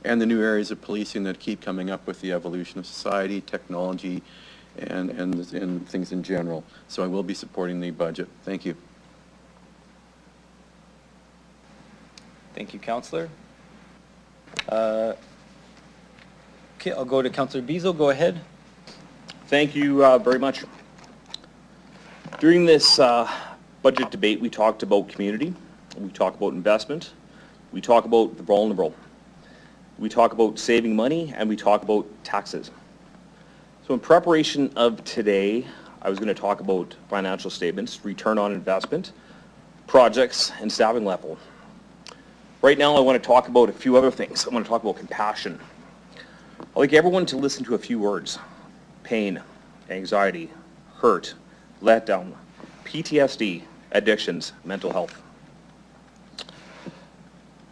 and the new areas of policing that keep coming up with the evolution of society, technology, and things in general. So I will be supporting the budget. Thank you. Thank you, Councillor. Okay, I'll go to Councillor Beazle. Go ahead. Thank you very much. During this budget debate, we talked about community, we talked about investment, we talk about the vulnerable, we talk about saving money, and we talk about taxes. So in preparation of today, I was going to talk about financial statements, return on investment, projects, and staffing level. Right now, I want to talk about a few other things. I want to talk about compassion. I'd like everyone to listen to a few words: pain, anxiety, hurt, letdown, PTSD, addictions, mental health.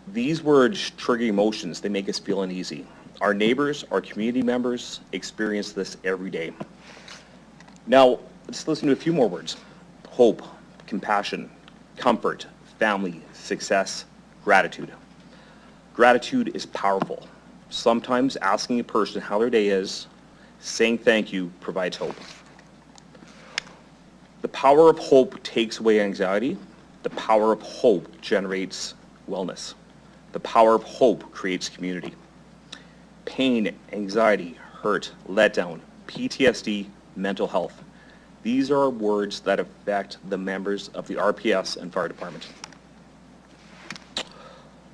These words trigger emotions. They make us feel uneasy. Our neighbors, our community members experience this every day. Now, let's listen to a few more words. Hope, compassion, comfort, family, success, gratitude. Gratitude is powerful. Sometimes asking a person how their day is, saying thank you provides hope. The power of hope takes away anxiety. The power of hope generates wellness. The power of hope creates community. Pain, anxiety, hurt, letdown, PTSD, mental health. These are words that affect the members of the RPS and fire department.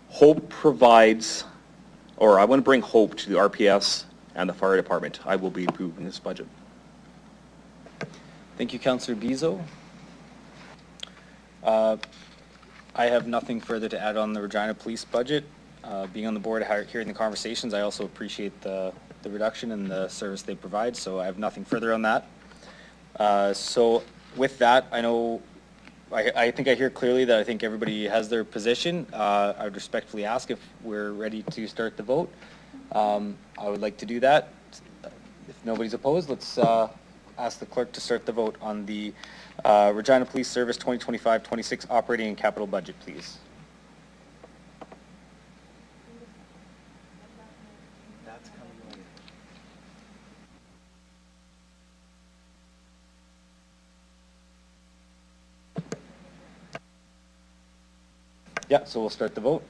Hope provides, or I want to bring hope to the RPS and the fire department. I will be approving this budget. Thank you, Councillor Bezo. I have nothing further to add on the Regina Police budget. Being on the board, hearing the conversations, I also appreciate the reduction and the service they provide, so I have nothing further on that. So with that, I think I hear clearly that I think everybody has their position. I would respectfully ask if we're ready to start the vote. I would like to do that. If nobody's opposed, let's ask the clerk to start the vote on the Regina Police Service 2025-26 operating and capital budget, please. Yeah, so we'll start the vote.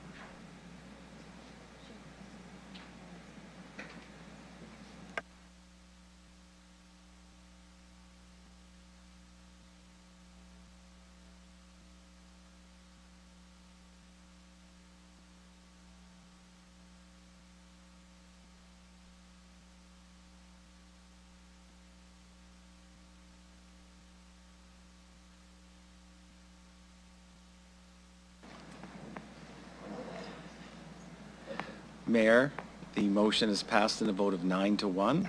Mayor, the motion is passed in a vote of 9-1.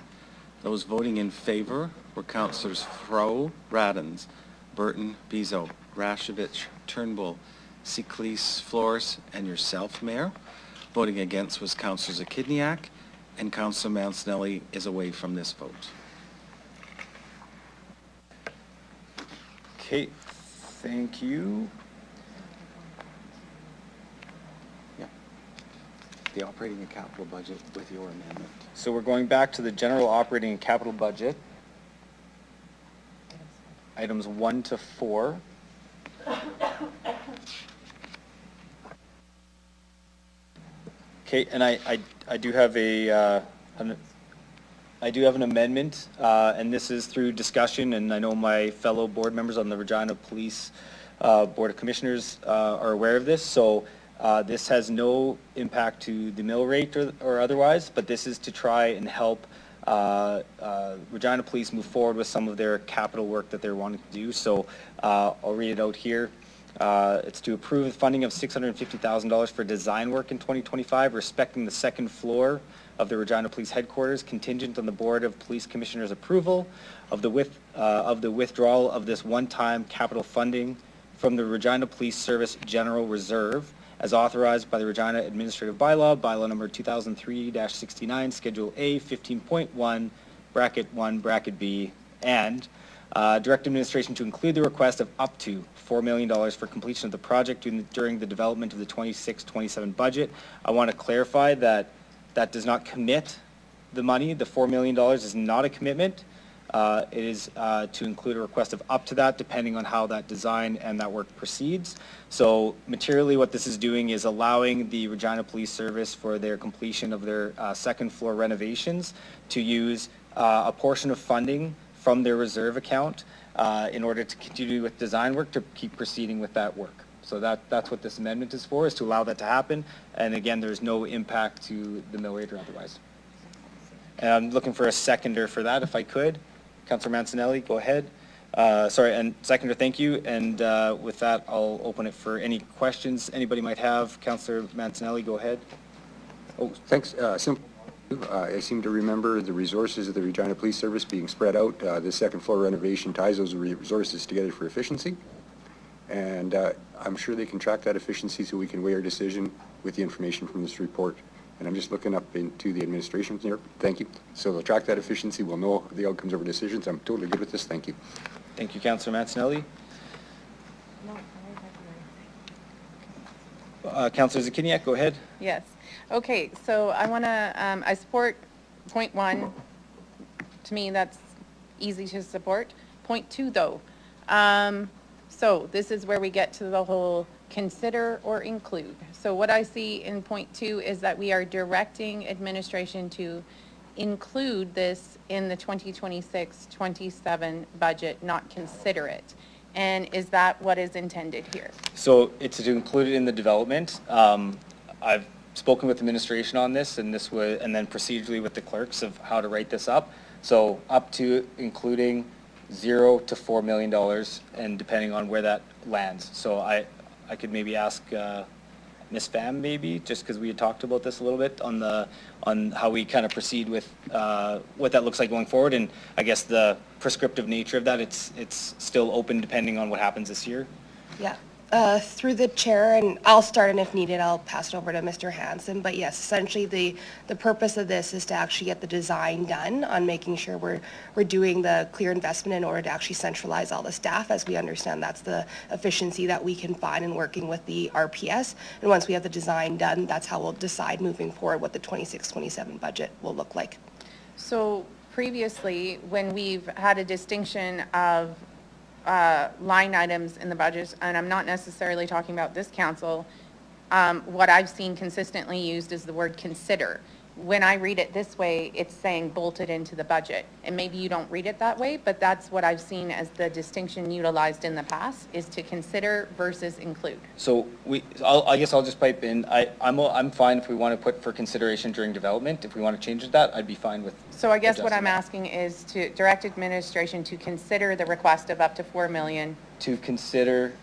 Those voting in favor were Councillors Fro, Radens, Burton, Bezo, Rashevich, Turnbull, Siklis, Flores, and yourself, Mayor. Voting against was Councillor Zakidniak, and Councillor Mancinelli is away from this vote. Okay, thank you. The operating and capital budget with your amendment. So we're going back to the general operating and capital budget. Items 1 to 4. Okay, and I do have an amendment, and this is through discussion, and I know my fellow board members on the Regina Police Board of Commissioners are aware of this, so this has no impact to the mill rate or otherwise, but this is to try and help Regina Police move forward with some of their capital work that they're wanting to do. So I'll read it out here. It's to approve the funding of $650,000 for design work in 2025, respecting the second floor of the Regina Police Headquarters, contingent on the Board of Police Commissioners' approval of the withdrawal of this one-time capital funding from the Regina Police Service General Reserve, as authorized by the Regina Administrative Bylaw number 2003-69, Schedule A, 15.1, bracket 1, bracket B, and direct administration to include the request of up to $4 million for completion of the project during the development of the 26-27 budget. I want to clarify that that does not commit the money. The $4 million is not a commitment. It is to include a request of up to that, depending on how that design and that work proceeds. So materially what this is doing is allowing the Regina Police Service, for their completion of their second floor renovations, to use a portion of funding from their reserve account in order to continue with design work, to keep proceeding with that work. So that's what this amendment is for, is to allow that to happen. And again, there's no impact to the mill rate or otherwise. And I'm looking for a seconder for that, if I could. Councillor Mancinelli, go ahead. Sorry, and seconder, thank you. And with that, I'll open it for any questions anybody might have. Councillor Mancinelli, go ahead. Oh, thanks. I seem to remember the resources of the Regina Police Service being spread out. The second floor renovation ties those resources together for efficiency. And I'm sure they can track that efficiency so we can weigh our decision with the information from this report and I'm just looking up into the administration here. Thank you. So they'll track that efficiency. We'll know the outcomes of our decisions. I'm totally good with this. Thank you. Thank you, Councillor Mancinelli. Councillor Zakiniak, go ahead. Yes. Okay, so I want to, I support point 1. To me, that's easy to support. Point 2, though. So this is where we get to the whole consider or include. So what I see in point 2 is that we are directing administration to include this in the 2026-27 budget, not consider it. And is that what is intended here? So it's to include it in the development. I've spoken with administration on this, and this was, and then procedurally with the clerks of how to write this up. So up to including $0 to $4 million, and depending on where that lands. So I could maybe ask Ms. Pham maybe, just because we had talked about this a little bit on how we kind of proceed with what that looks like going forward, and I guess the prescriptive nature of that, it's still open depending on what happens this year. Yeah, through the chair, and I'll start, and if needed, I'll pass it over to Mr. Hansen. But yes, essentially the purpose of this is to actually get the design done on making sure we're doing the clear investment in order to actually centralize all the staff, as we understand that's the efficiency that we can find in working with the RPS. And once we have the design done, that's how we'll decide moving forward what the 26-27 budget will look like. So previously, when we've had a distinction of line items in the budget, and I'm not necessarily talking about this council, what I've seen consistently used is the word consider. When I read it this way, it's saying bolted into the budget. And maybe you don't read it that way, but that's what I've seen as the distinction utilized in the past, is to consider versus include. So I guess I'll just pipe in. I'm fine if we want to put for consideration during development. If we want to change that, I'd be fine with. So I guess what I'm adjusting that. asking is to direct administration to consider the request of up to $4 million. To consider.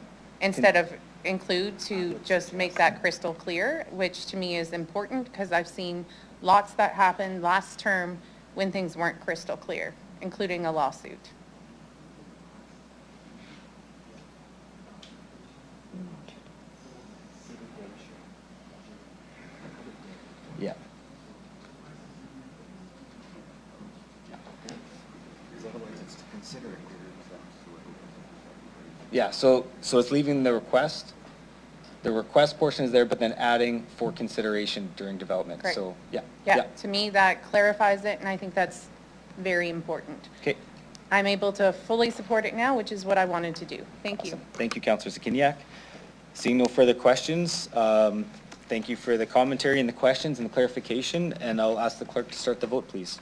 Instead of include, to just make that crystal clear, which to me is important, because I've seen lots that happened last term when things weren't crystal clear, including a lawsuit. Yeah. Yeah, so it's leaving the request. The request portion is there, but then adding for consideration during development. Correct. So, yeah. Yeah, to me, that clarifies it, and I think that's very important. Okay. I'm able to fully support it now, which is what I wanted to do. Thank you. Awesome. Thank you, Councillor Zakiniak. Seeing no further questions, thank you for the commentary and the questions and the clarification, and I'll ask the clerk to start the vote, please.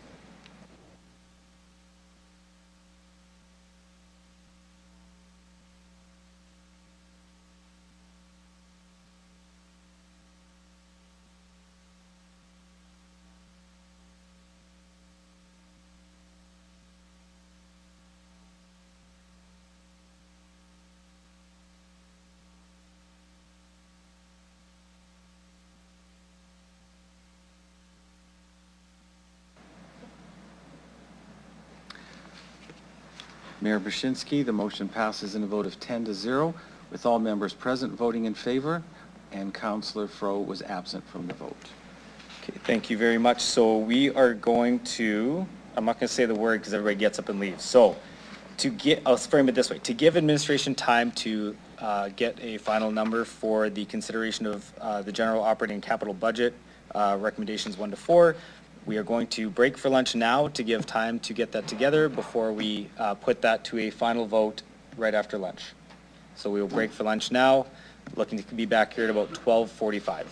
Mayor Brzezinski, the motion passes in a vote of 10-0, with all members present voting in favor, and Councillor Fro was absent from the vote. Okay, thank you very much. So we are going to, I'm not going to say the word because everybody gets up and leaves. So I'll frame it this way, to give administration time to get a final number for the consideration of the general operating capital budget, recommendations 1 to 4. We are going to break for lunch now to give time to get that together before we put that to a final vote right after lunch. So we will break for lunch now, looking to be back here at about 12:45.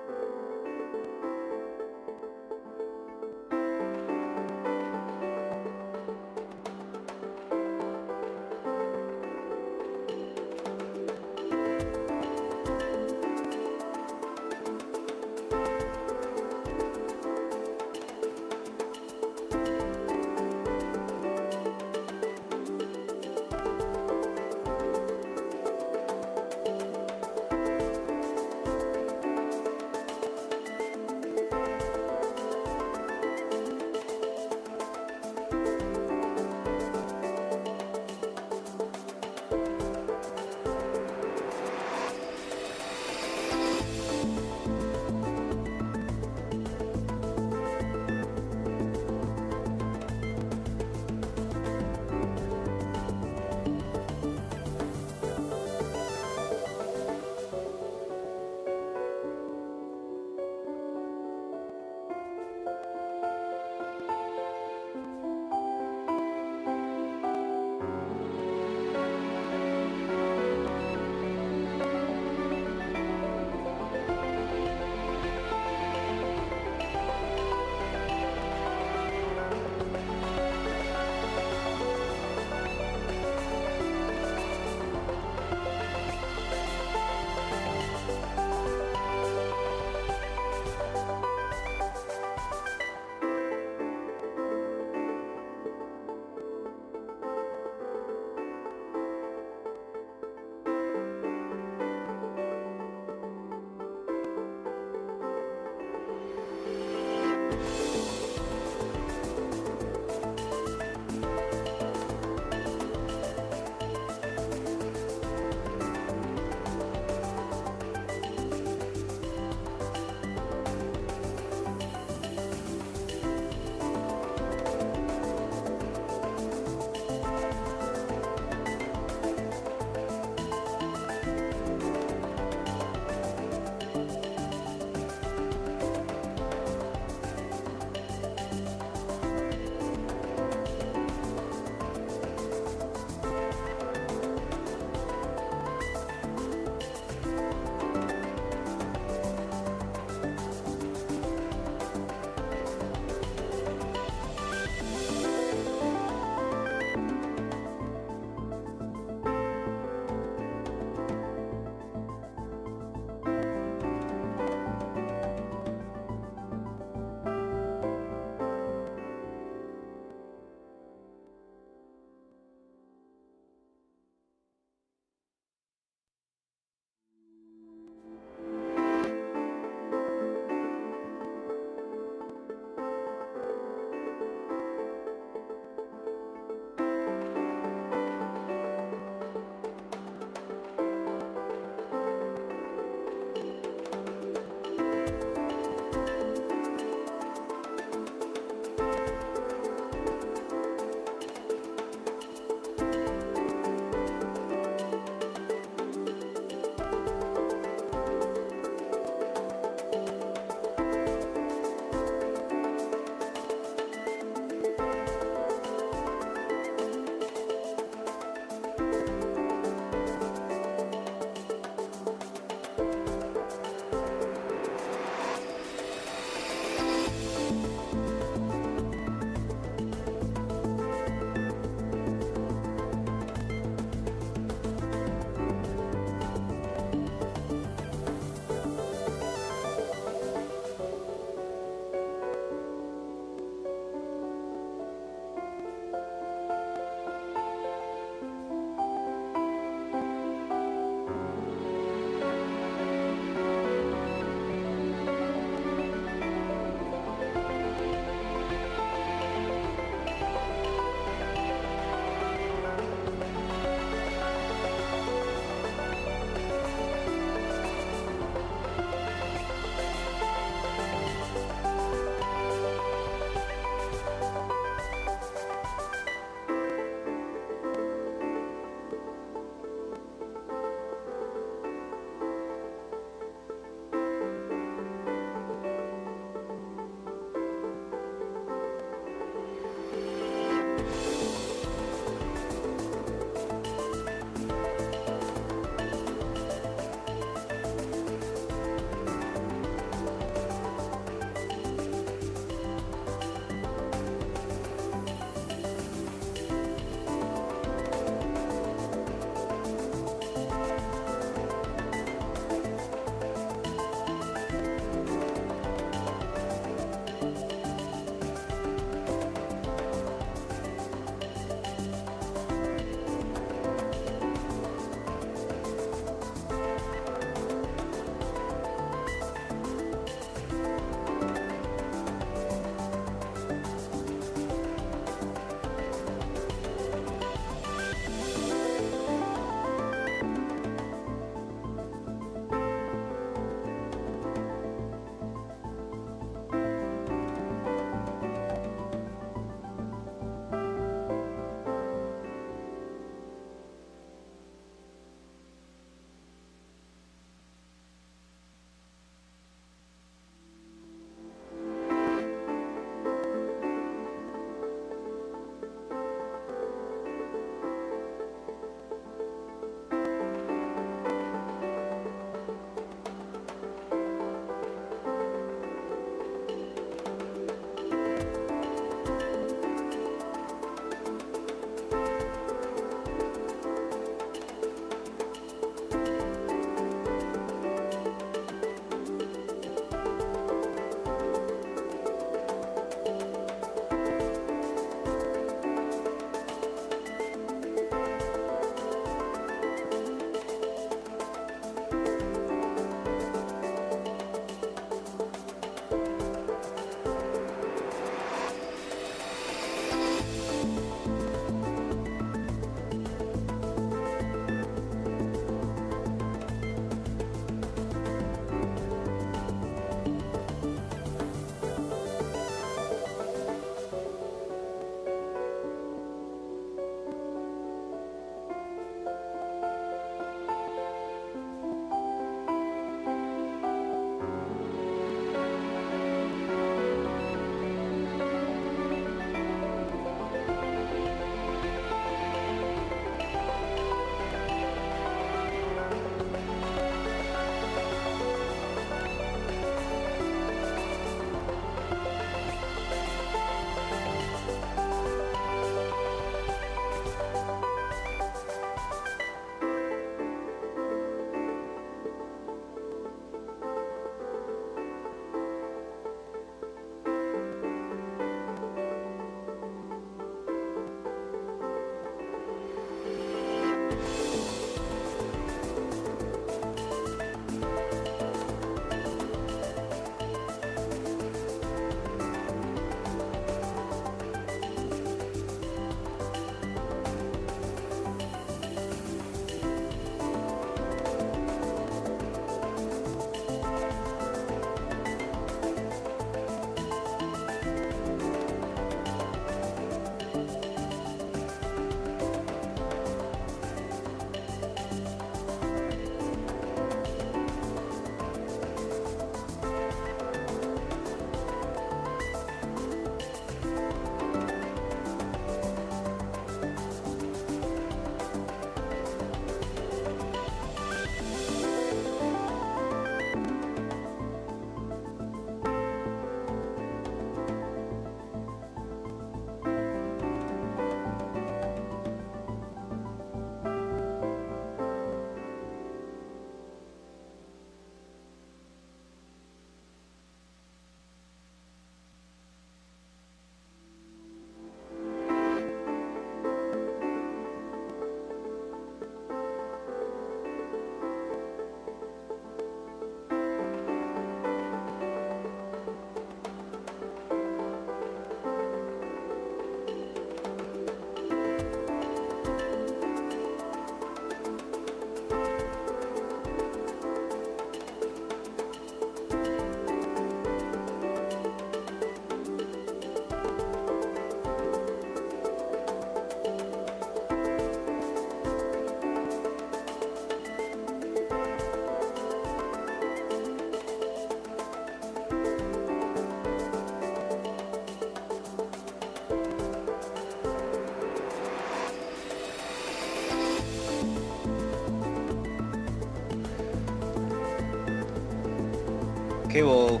Okay, we'll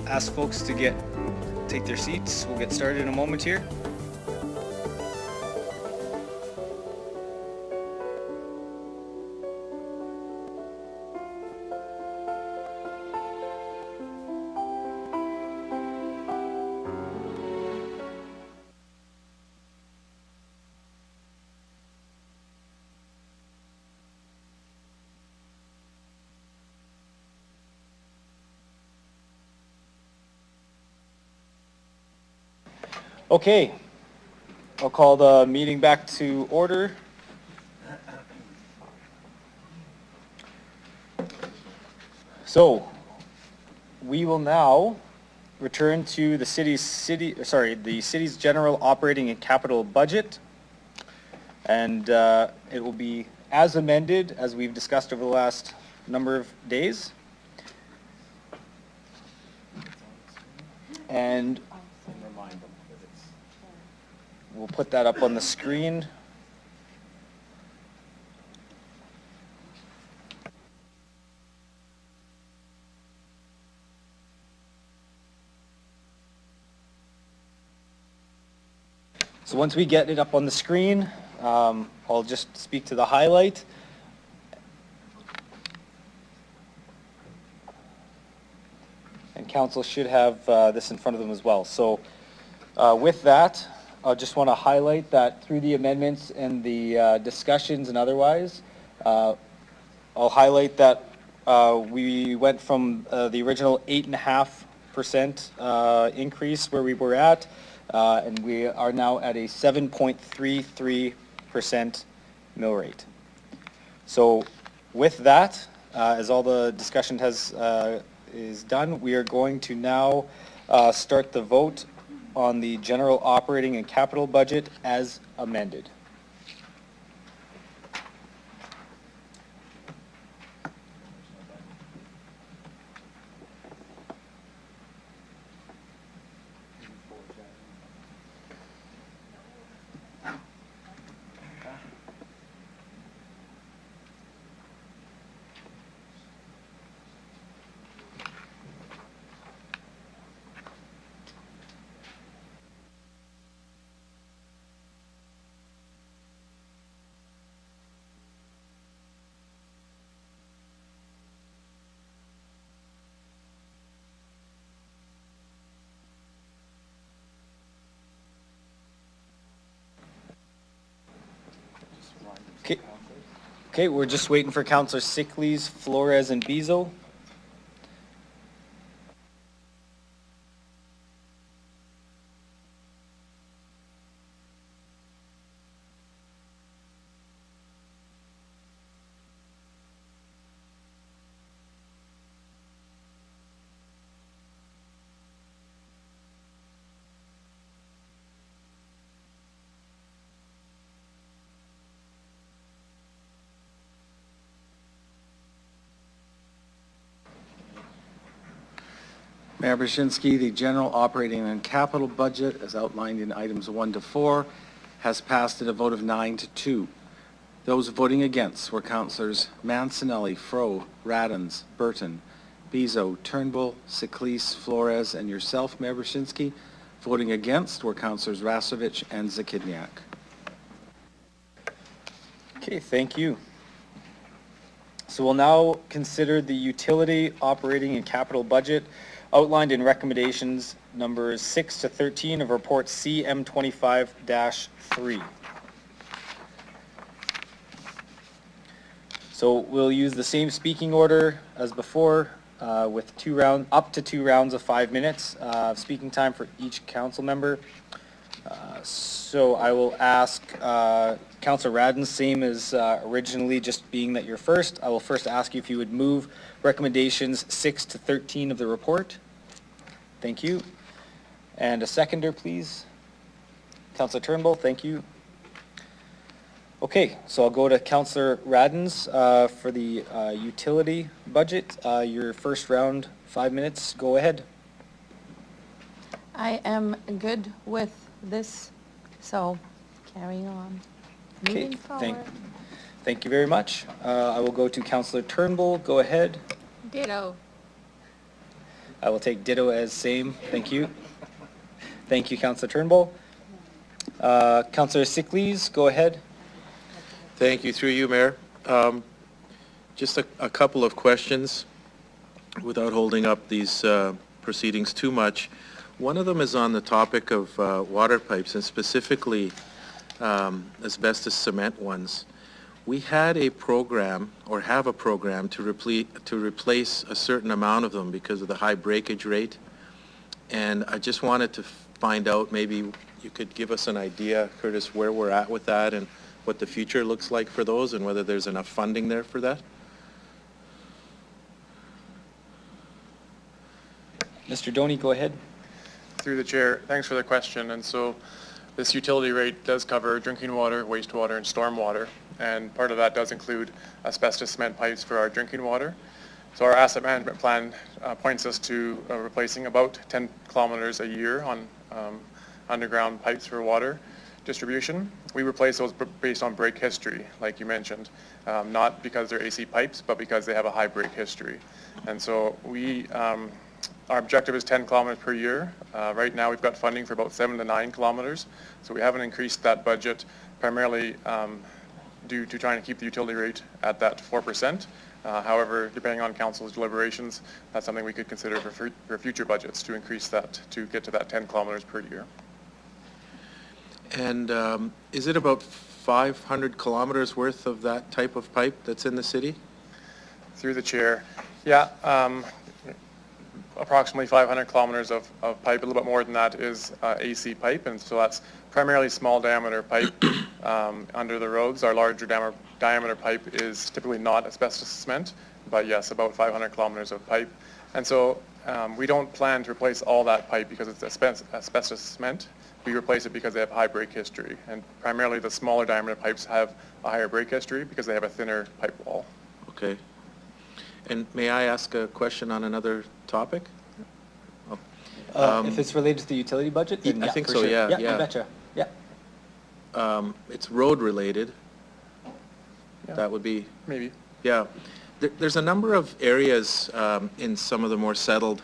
ask folks to take their seats. We'll get started in a moment here. Okay, I'll call the meeting back to order. So, we will now return to the city's general operating and capital budget. And it will be as amended as we've discussed over the last number of days. And we'll put that up on the screen. So once we get it up on the screen, I'll just speak to the highlight. And council should have this in front of them as well. So with that, I just want to highlight that through the amendments and the discussions and otherwise, I'll highlight that we went from the original 8.5% increase where we were at, and we are now at a 7.33% mill rate. So with that, as all the discussion is done, we are going to now start the vote on the general operating and capital budget as amended. Okay, we're just waiting for Councillor Sickley's, Flores, and Bezo. Mayor Brzezinski, the general operating and capital budget, as outlined in items 1 to 4, has passed at a vote of 9 to 2. Those voting against were Councillors Mancinelli, Fro, Radens, Burton, Bezo, Turnbull, Siklis, Flores, and yourself, Mayor Brzezinski. Voting against were Councillors Rasovich and Zakidniak. Okay, thank you. So we'll now consider the utility operating and capital budget outlined in recommendations numbers 6 to 13 of report CM25-3. So we'll use the same speaking order as before with up to two rounds of 5 minutes of speaking time for each council member. So I will ask Councillor Radin, same as originally, just being that you're first. I will first ask you if you would move recommendations 6 to 13 of the report. Thank you. And a seconder, please. Councillor Turnbull, thank you. Okay, so I'll go to Councillor Radins for the utility budget. Your first round, 5 minutes. Go ahead. I am good with this, so carrying on. Okay, Moving forward. thank you very much. I will go to Councillor Turnbull. Go ahead. Ditto. I will take ditto as same. Thank you. Thank you, Councillor Turnbull. Councillor Sickleys, go ahead. Thank you. Through you, Mayor. Just a couple of questions without holding up these proceedings too much. One of them is on the topic of water pipes, and specifically asbestos cement ones. We had a program, or have a program, to replace a certain amount of them because of the high breakage rate. And I just wanted to find out, maybe you could give us an idea, Curtis, where we're at with that and what the future looks like for those and whether there's enough funding there for that. Mr. Doney, go ahead. Through the chair, thanks for the question. And so this utility rate does cover drinking water, wastewater, and stormwater. And part of that does include asbestos cement pipes for our drinking water. So our asset management plan points us to replacing about 10 kilometers a year on underground pipes for water distribution. We replace those based on break history, like you mentioned, not because they're AC pipes, but because they have a high break history. And so our objective is 10 kilometers per year. Right now we've got funding for about 7 to 9 kilometers. So we haven't increased that budget primarily due to trying to keep the utility rate at that 4%. However, depending on council's deliberations, that's something we could consider for future budgets to increase that to get to that 10 kilometers per year. And is it about 500 kilometers worth of that type of pipe that's in the city? Through the chair, yeah, approximately 500 kilometers of pipe. A little bit more than that is AC pipe, and so that's primarily small diameter pipe under the roads. Our larger diameter pipe is typically not asbestos cement, but yes, about 500 kilometers of pipe. And so we don't plan to replace all that pipe because it's asbestos cement. We replace it because they have high break history, and primarily the smaller diameter pipes have a higher break history because they have a thinner pipe wall. Okay. And may I ask a question on another topic? If it's related to the utility budget, then I think for so, sure. yeah. Yeah, I betcha. Yeah. It's road related. Yeah. That would be... Maybe. Yeah. There's a number of areas in some of the more settled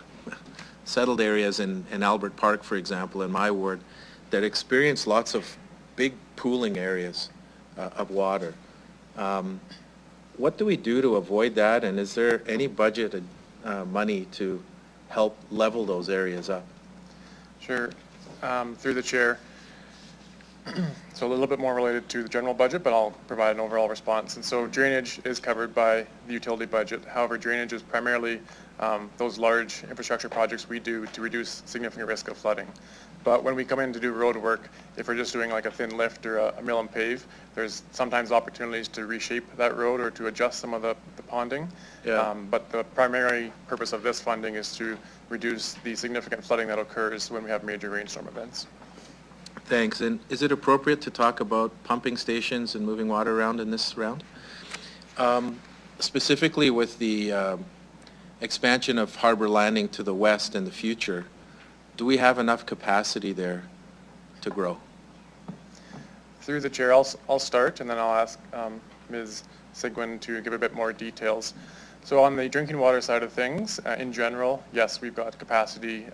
areas in Albert Park, for example, in my ward, that experience lots of big pooling areas of water. What do we do to avoid that, and is there any budgeted money to help level those areas up? Sure. Through the chair. So a little bit more related to the general budget, but I'll provide an overall response. And so drainage is covered by the utility budget. However, drainage is primarily those large infrastructure projects we do to reduce significant risk of flooding. But when we come in to do road work, if we're just doing like a thin lift or a mill and pave, there's sometimes opportunities to reshape that road or to adjust some of the ponding. Yeah. But the primary purpose of this funding is to reduce the significant flooding that occurs when we have major rainstorm events. Thanks. And is it appropriate to talk about pumping stations and moving water around in this round? Specifically with the expansion of Harbor Landing to the west in the future, do we have enough capacity there to grow? Through the chair, I'll start, and then I'll ask Ms. Sigwin to give a bit more details. So on the drinking water side of things, in general, yes, we've got capacity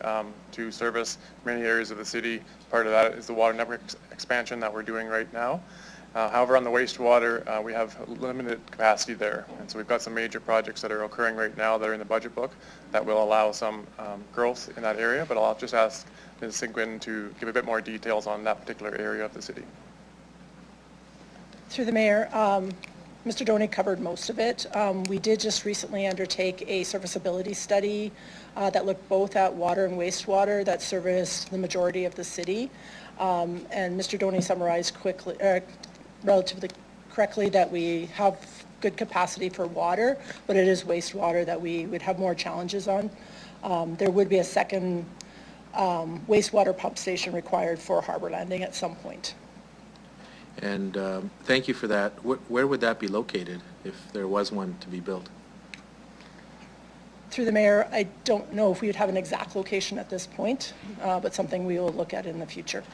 to service many areas of the city. Part of that is the water network expansion that we're doing right now. However, on the wastewater, we have limited capacity there. And so we've got some major projects that are occurring right now that are in the budget book that will allow some growth in that area. But I'll just ask Ms. Sigwin to give a bit more details on that particular area of the city. Through the mayor, Mr. Doney covered most of it. We did just recently undertake a serviceability study that looked both at water and wastewater that serviced the majority of the city. And Mr. Doney summarized relatively correctly that we have good capacity for water, but it is wastewater that we would have more challenges on. There would be a second wastewater pump station required for Harbor Landing at some point. And thank you for that. Where would that be located if there was one to be built? Through the mayor, I don't know if we would have an exact location at this point, but something we will look at in the future.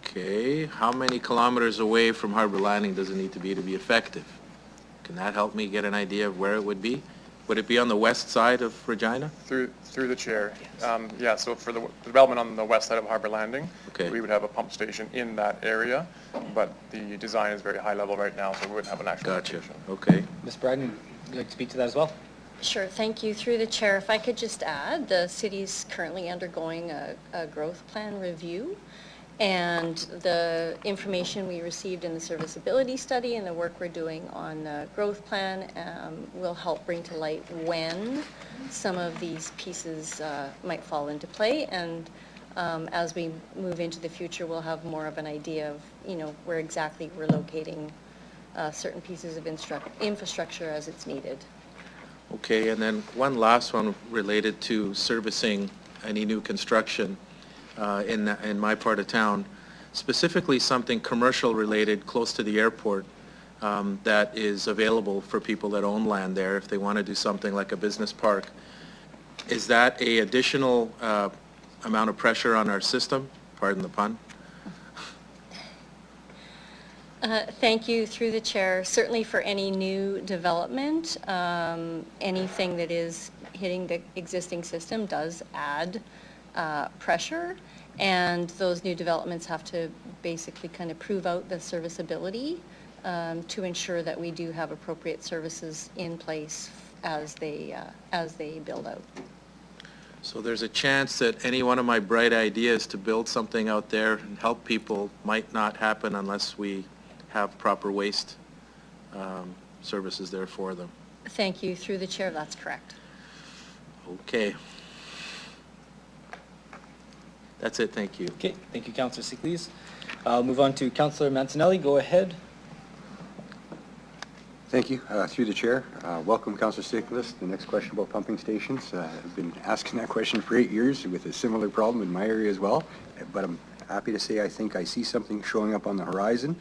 Okay, how many kilometers away from Harbor Landing does it need to be effective? Can that help me get an idea of where it would be? Would it be on the west side of Regina? Through the chair. Yeah, so for the development on the west side of Harbor Landing, Okay. we would have a pump station in that area, but the design is very high level right now, so we wouldn't have an actual Gotcha. location. Okay. Ms. Bryden, would you like to speak to that as well? Sure, thank you. Through the chair, if I could just add, the city's currently undergoing a growth plan review, and the information we received in the serviceability study and the work we're doing on the growth plan will help bring to light when some of these pieces might fall into play, and as we move into the future, we'll have more of an idea of, where exactly we're locating certain pieces of infrastructure as it's needed. Okay, and then one last one related to servicing any new construction in my part of town, specifically something commercial related close to the airport that is available for people that own land there if they want to do something like a business park. Is that a additional amount of pressure on our system? Pardon the pun. Thank you. Through the chair, certainly for any new development, anything that is hitting the existing system does add pressure, and those new developments have to basically kind of prove out the serviceability to ensure that we do have appropriate services in place as they build out. So there's a chance that any one of my bright ideas to build something out there and help people might not happen unless we have proper waste services there for them. Thank you. Through the chair, that's correct. Okay. That's it, thank you. Okay, thank you, Councillor Siklees. I'll move on to Councillor Mancinelli. Go ahead. Thank you. Through the chair, welcome Councillor Siklees. The next question about pumping stations. I've been asking that question for 8 years with a similar problem in my area as well, but I'm happy to say I think I see something showing up on the horizon.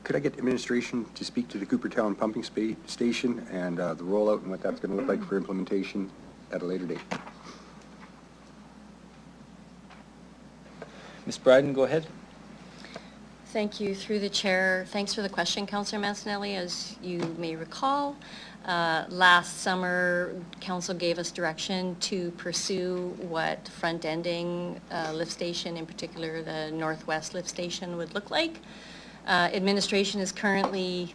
Could I get administration to speak to the Coopertown pumping station and the rollout and what that's going to look like for implementation at a later date? Ms. Bryden, go ahead. Thank you. Through the chair, thanks for the question, Councillor Mancinelli. As you may recall, last summer, Council gave us direction to pursue what front-ending lift station, in particular the Northwest lift station, would look like. Administration is currently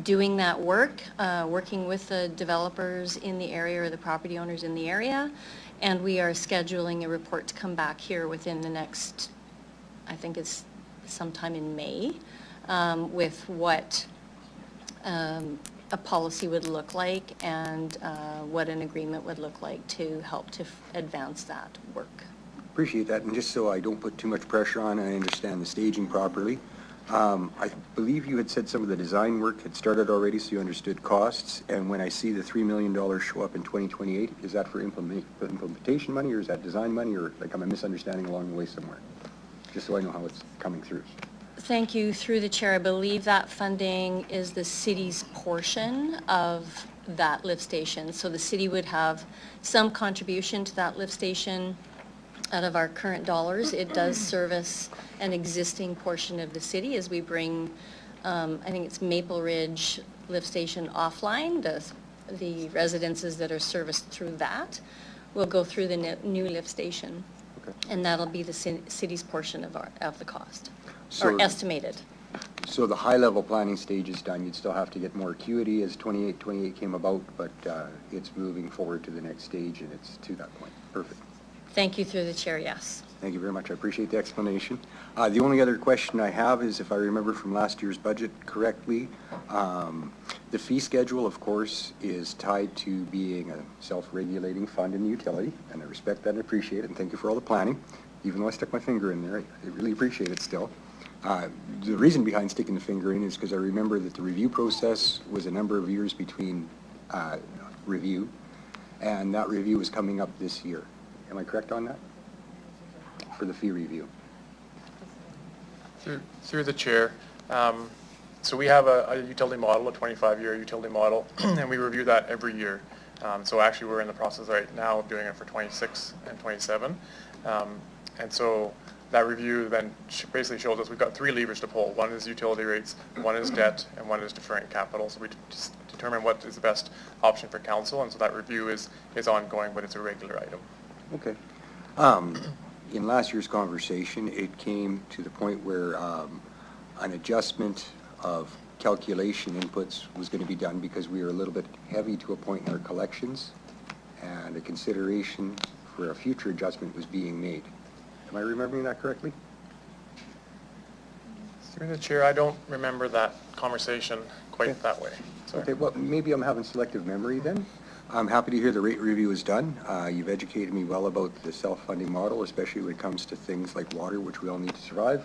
doing that work, working with the developers in the area or the property owners in the area, and we are scheduling a report to come back here within the next, I think it's sometime in May, with what a policy would look like and what an agreement would look like to help to advance that work. Appreciate that, and just so I don't put too much pressure on and I understand the staging properly, I believe you had said some of the design work had started already, so you understood costs, and when I see the $3 million show up in 2028, is that for implementation money, or is that design money, or like am I misunderstanding along the way somewhere? Just so I know how it's coming through. Thank you. Through the chair, I believe that funding is the city's portion of that lift station. So the city would have some contribution to that lift station out of our current dollars. It does service an existing portion of the city as we bring, I think it's Maple Ridge lift station offline. The residences that are serviced through that will go through the new lift station. Okay. And that'll be the city's portion of the cost, So, or estimated. So the high-level planning stage is done. You'd still have to get more acuity as 28 came about, but it's moving forward to the next stage, and it's to that point. Perfect. Thank you. Through the chair, yes. Thank you very much. I appreciate the explanation. The only other question I have is, if I remember from last year's budget correctly, the fee schedule, of course, is tied to being a self-regulating fund in the utility, and I respect that and appreciate it, and thank you for all the planning. Even though I stuck my finger in there, I really appreciate it still. The reason behind sticking the finger in is because I remember that the review process was a number of years between review, and that review is coming up this year. Am I correct on that? For the fee review. Through the chair, so we have a utility model, a 25-year utility model, and we review that every year. So actually we're in the process right now of doing it for 26 and 27. And so that review then basically shows us we've got 3 levers to pull. One is utility rates, one is debt, and one is deferring capital. So we just determine what is the best option for council, and so that review is ongoing, but it's a regular item. Okay. In last year's conversation, it came to the point where an adjustment of calculation inputs was going to be done because we were a little bit heavy to a point in our collections, and a consideration for a future adjustment was being made. Am I remembering that correctly? Through the chair, I don't remember that conversation quite that way. Sorry. Okay, well, maybe I'm having selective memory then. I'm happy to hear the rate review is done. You've educated me well about the self-funding model, especially when it comes to things like water, which we all need to survive.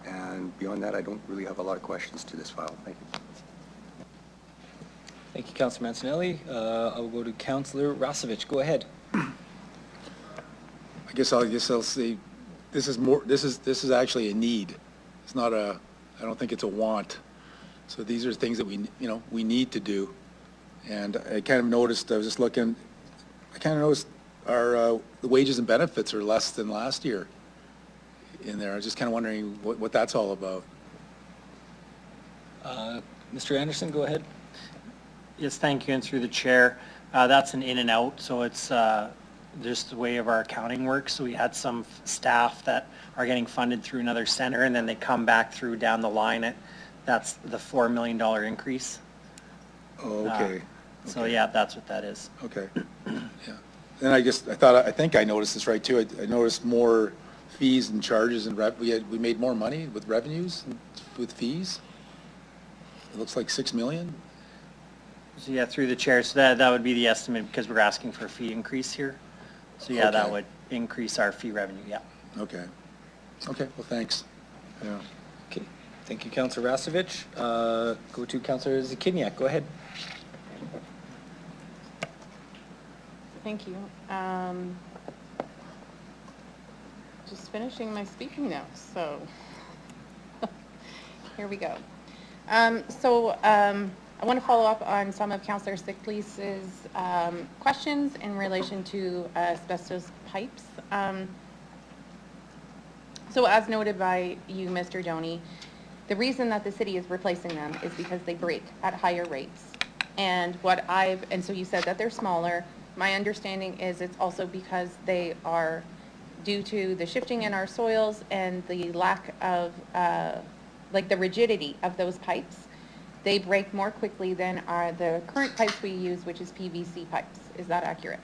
And beyond that, I don't really have a lot of questions to this file. Thank you. Thank you, Councillor Mancinelli. I will go to Councillor Rasevich. Go ahead. I guess I'll say this is actually a need. It's not I don't think it's a want. So these are things that we need to do. And I kind of noticed, I was just looking, I kind of noticed our the wages and benefits are less than last year in there. I was just kind of wondering what that's all about. Mr. Anderson, go ahead. Yes, thank you, and through the chair. That's an in and out, so it's just the way of our accounting works. So we had some staff that are getting funded through another center, and then they come back through down the line. That's the $4 million increase. Oh, okay. So yeah, that's what that is. Okay. Yeah. And I think I noticed this right too. I noticed more fees and charges and we made more money with revenues and with fees. It looks like 6 million. So yeah, through the chair, so that would be the estimate because we're asking for a fee increase here. So yeah, that would increase our fee revenue, yeah. Okay. Okay, well, thanks. Yeah. Okay, thank you, Councillor Rasevich. Go to Councillor Zakiniak. Go ahead. Thank you. Just finishing my speaking notes, so here we go. I want to follow up on some of Councillor Stickley's questions in relation to asbestos pipes. So as noted by you, Mr. Doney, the reason that the city is replacing them is because they break at higher rates. And so you said that they're smaller. My understanding is it's also because they are due to the shifting in our soils and the lack of, like the rigidity of those pipes. They break more quickly than the current pipes we use, which is PVC pipes. Is that accurate?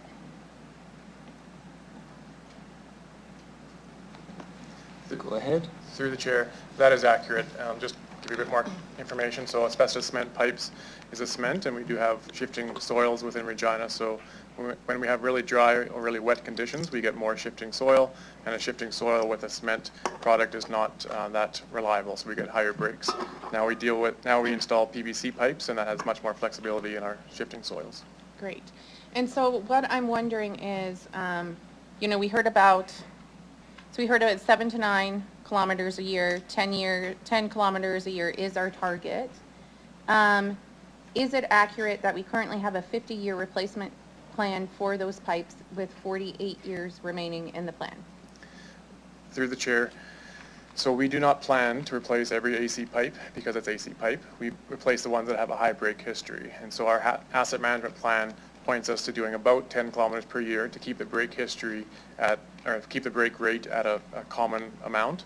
Go ahead. Through the chair, that is accurate. Just to give you a bit more information, so asbestos cement pipes is a cement, and we do have shifting soils within Regina. So when we have really dry or really wet conditions, we get more shifting soil, and a shifting soil with a cement product is not that reliable, so we get higher breaks. Now we install PVC pipes, and that has much more flexibility in our shifting soils. Great. And so what I'm wondering is, we heard about 7 to 9 kilometers a year, 10 kilometers a year is our target. Is it accurate that we currently have a 50-year replacement plan for those pipes with 48 years remaining in the plan? Through the chair, so we do not plan to replace every AC pipe because it's AC pipe. We replace the ones that have a high break history. And so our asset management plan points us to doing about 10 kilometers per year to keep the break history or keep the break rate at a common amount.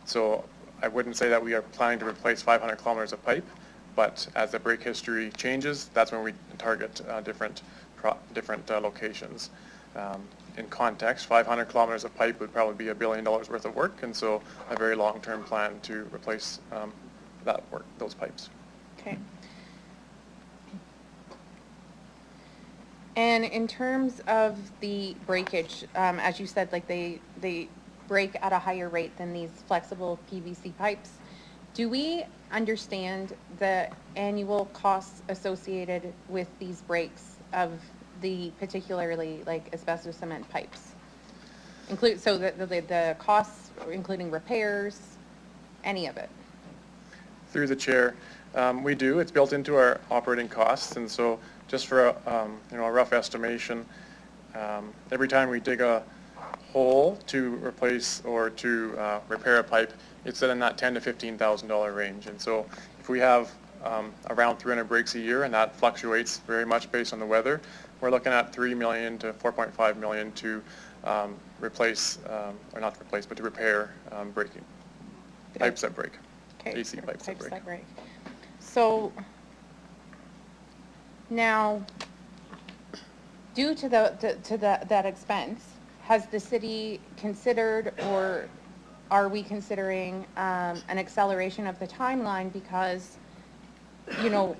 So I wouldn't say that we are planning to replace 500 kilometers of pipe, but as the break history changes, that's when we target different locations. In context, 500 kilometers of pipe would probably be $1 billion worth of work, and so a very long-term plan to replace those pipes. Okay. And in terms of the breakage, as you said, like they break at a higher rate than these flexible PVC pipes. Do we understand the annual costs associated with these breaks of the particularly like asbestos cement pipes? So the costs, including repairs, any of it? Through the chair, we do. It's built into our operating costs, and so just for a rough estimation, every time we dig a hole to replace or to repair a pipe, it's in that $10,000 to $15,000 range. And so if we have around 300 breaks a year, and that fluctuates very much based on the weather, we're looking at $3 million to $4.5 million to replace, or not replace, but to repair breaking, pipes that break, Okay, AC pipes that break. So now, due to that expense, has the city considered, or are we considering an acceleration of the timeline? Because, you know,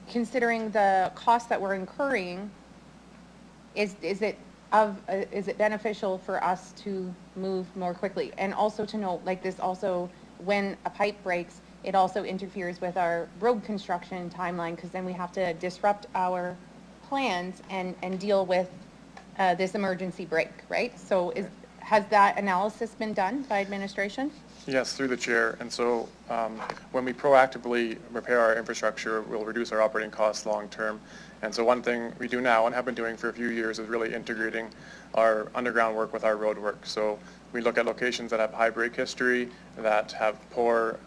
considering the cost that we're incurring, is it beneficial for us to move more quickly? And also to note, like, this also, when a pipe breaks, it also interferes with our road construction timeline, because then we have to disrupt our plans and deal with this emergency break, right? So has that analysis been done by administration? Yes, through the chair. And so when we proactively repair our infrastructure, we'll reduce our operating costs long term. And so one thing we do now and have been doing for a few years is really integrating our underground work with our road work. So we look at locations that have high break history, that have poor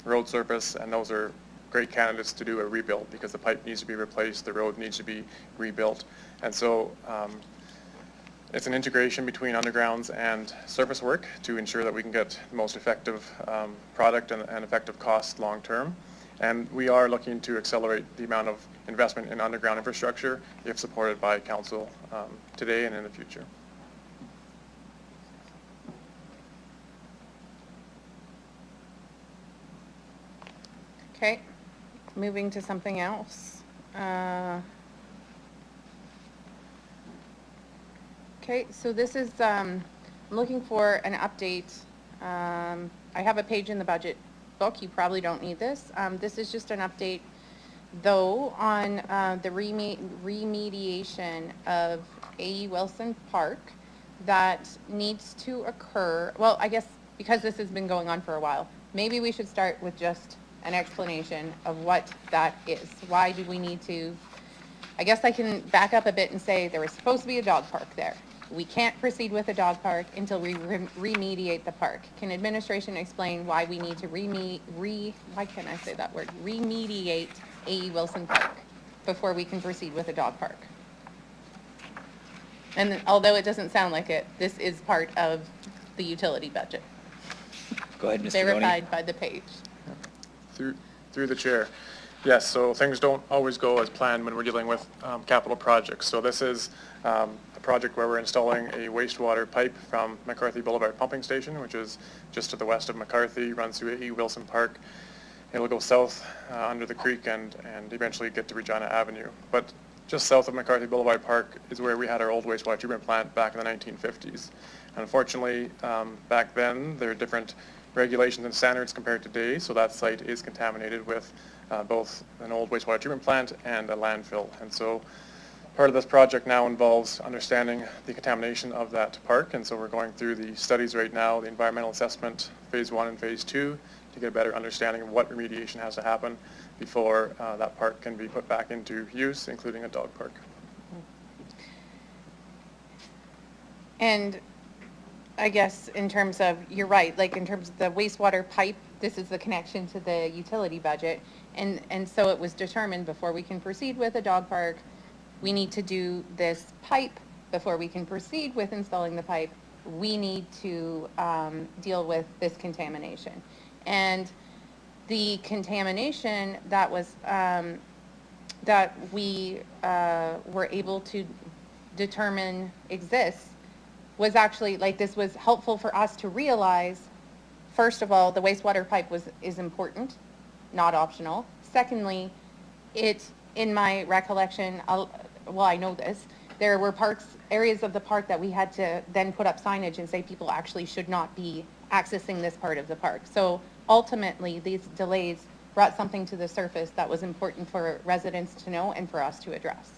road surface, and those are great candidates to do a rebuild, because the pipe needs to be replaced, the road needs to be rebuilt. And so it's an integration between undergrounds and surface work to ensure that we can get the most effective product and effective cost long term. And we are looking to accelerate the amount of investment in underground infrastructure if supported by council today and in the future. Okay, moving to something else. Okay, so this is, I'm looking for an update. I have a page in the budget book. You probably don't need this. This is just an update, though, on the remediation of A.E. Wilson Park that needs to occur. Well, I guess because this has been going on for a while, maybe we should start with just an explanation of what that is. Why do we need to? I guess I can back up a bit and say there was supposed to be a dog park there. We can't proceed with a dog park until we remediate the park. Can administration explain why we need to why can't I say that word? Remediate A.E. Wilson Park before we can proceed with a dog park? And although it doesn't sound like it, this is part of the utility budget. Go ahead, Mr. Verified by the page. Through the chair. Yes, so things don't always go as planned when we're dealing with capital projects. So this is a project where we're installing a wastewater pipe from McCarthy Boulevard Pumping Station, which is just to the west of McCarthy, runs through A.E. Wilson Park. It'll go south under the creek and eventually get to Regina Avenue. But just south of McCarthy Boulevard Park is where we had our old wastewater treatment plant back in the 1950s. And unfortunately, back then, there are different regulations and standards compared to today, so that site is contaminated with both an old wastewater treatment plant and a landfill. And so part of this project now involves understanding the contamination of that park, and so we're going through the studies right now, the environmental assessment phase 1 and phase 2, to get a better understanding of what remediation has to happen before that park can be put back into use, including a dog park. And I guess in terms of, you're right, like in terms of the wastewater pipe, this is the connection to the utility budget. And so it was determined before we can proceed with a dog park, we need to do this pipe. Before we can proceed with installing the pipe, we need to deal with this contamination. And the contamination that was, that we were able to determine exists was actually, like, this was helpful for us to realize, first of all, the wastewater pipe is important, not optional. Secondly, in my recollection, well, I know this, there were areas of the park that we had to then put up signage and say people actually should not be accessing this part of the park. So ultimately, these delays brought something to the surface that was important for residents to know and for us to address.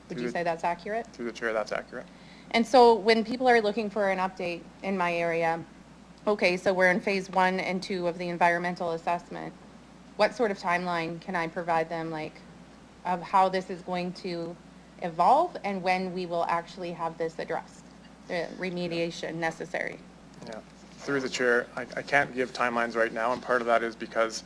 Would you say that's accurate? Through the chair, that's accurate. And so when people are looking for an update in my area, okay, so we're in phase 1 and 2 of the environmental assessment. What sort of timeline can I provide them, like, of how this is going to evolve and when we will actually have this addressed? remediation necessary. Yeah, through the chair, I can't give timelines right now, and part of that is because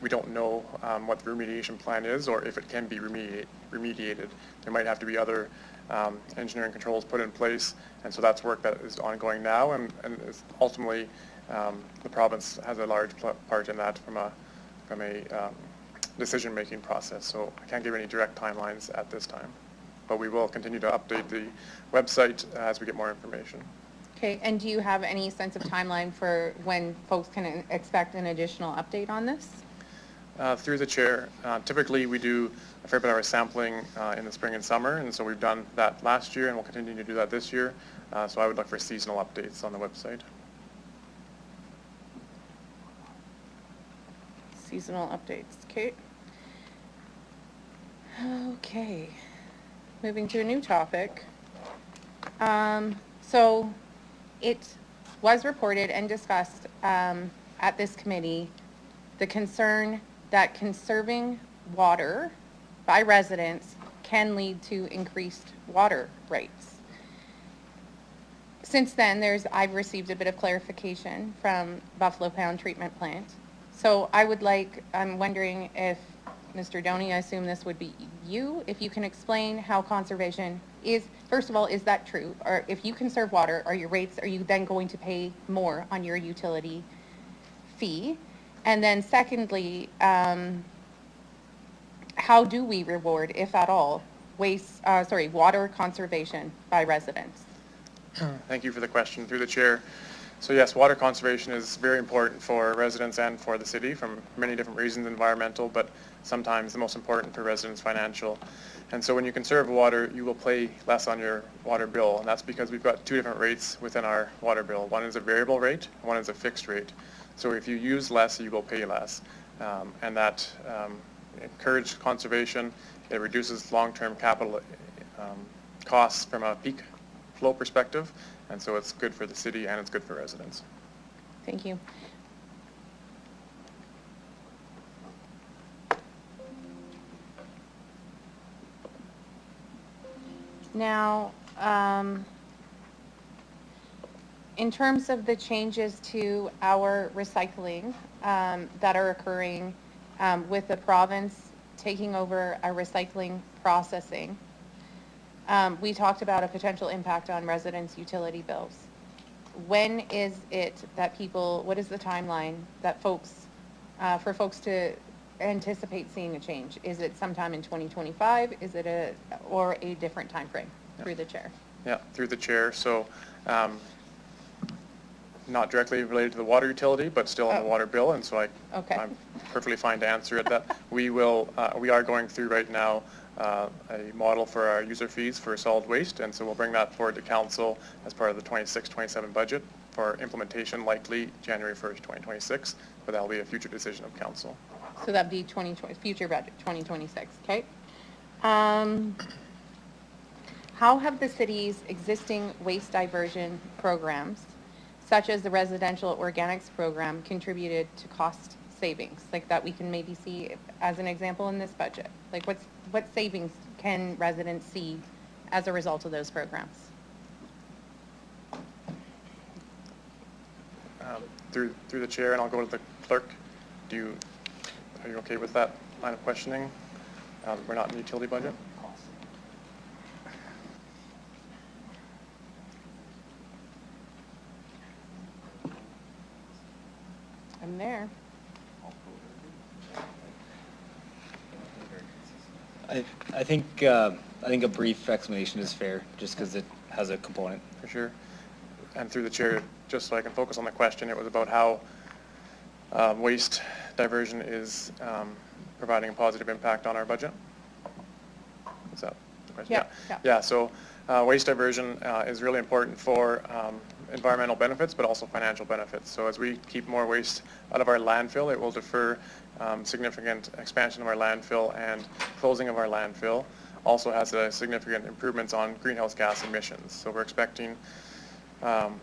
we don't know what the remediation plan is or if it can be remediated. There might have to be other engineering controls put in place, and so that's work that is ongoing now, and is ultimately the province has a large part in that from a decision-making process. So I can't give any direct timelines at this time, but we will continue to update the website as we get more information. Okay, and do you have any sense of timeline for when folks can expect an additional update on this? Through the chair, typically we do a fair bit of our sampling in the spring and summer, and so we've done that last year and we'll continue to do that this year. So I would look for seasonal updates on the website. Seasonal updates, okay. Okay, moving to a new topic. So it was reported and discussed at this committee the concern that conserving water by residents can lead to increased water rates. Since then, I've received a bit of clarification from Buffalo Pound Treatment Plant. So I'm wondering if, Mr. Doney, I assume this would be you, if you can explain how conservation is, first of all, is that true? Or if you conserve water, are you then going to pay more on your utility fee? And then secondly, how do we reward, if at all, water conservation by residents? Thank you for the question through the chair. So yes, water conservation is very important for residents and for the city from many different reasons, environmental, but sometimes the most important for residents, financial. And so when you conserve water, you will pay less on your water bill, and that's because we've got two different rates within our water bill. One is a variable rate, one is a fixed rate. So if you use less, you will pay less. And that encourages conservation. It reduces long-term capital costs from a peak flow perspective, and so it's good for the city and it's good for residents. Thank you. Now, in terms of the changes to our recycling that are occurring with the province taking over our recycling processing, we talked about a potential impact on residents' utility bills. When is it that what is the timeline that for folks to anticipate seeing a change? Is it sometime in 2025? Is it or a different time frame? Through the chair. Yeah, through the chair. So not directly related to the water utility, but still on the water bill, and so I'm perfectly fine to answer it. That we are going through right now a model for our user fees for solid waste, and so we'll bring that forward to council as part of the 26-27 budget for implementation, likely January 1st, 2026, but that'll be a future decision of council. So that'd be future budget 2026. Okay. How have the city's existing waste diversion programs, such as the residential organics program, contributed to cost savings, like that we can maybe see as an example in this budget? Like what savings can residents see as a result of those programs? Through the chair, and I'll go to the clerk. Are you okay with that line of questioning? We're not in the utility budget. I'm there. I think a brief explanation is fair, just because it has a component. For sure. And through the chair, just so I can focus on the question, it was about how waste diversion is providing a positive impact on our budget. Is that the question? Yeah. So waste diversion is really important for environmental benefits, but also financial benefits. So as we keep more waste out of our landfill, it will defer significant expansion of our landfill, and closing of our landfill also has a significant improvements on greenhouse gas emissions. So we're expecting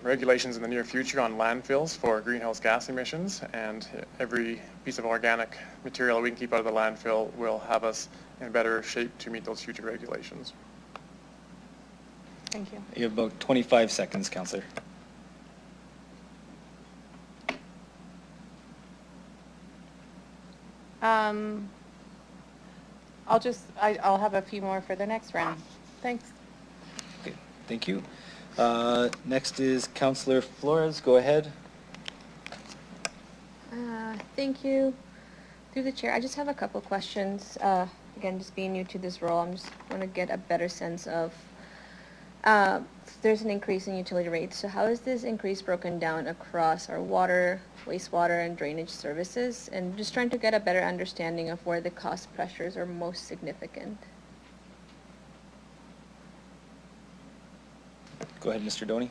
regulations in the near future on landfills for greenhouse gas emissions, and every piece of organic material we can keep out of the landfill will have us in better shape to meet those future regulations. Thank you. You have about 25 seconds, Councillor. I'll have a few more for the next round. Thanks. Okay, thank you. Next is Councillor Flores. Go ahead. Thank you. Through the chair, I just have a couple questions. Again, just being new to this role, I'm just want to get a better sense of, there's an increase in utility rates. So how is this increase broken down across our water, wastewater, and drainage services? And just trying to get a better understanding of where the cost pressures are most significant. Go ahead, Mr. Doney.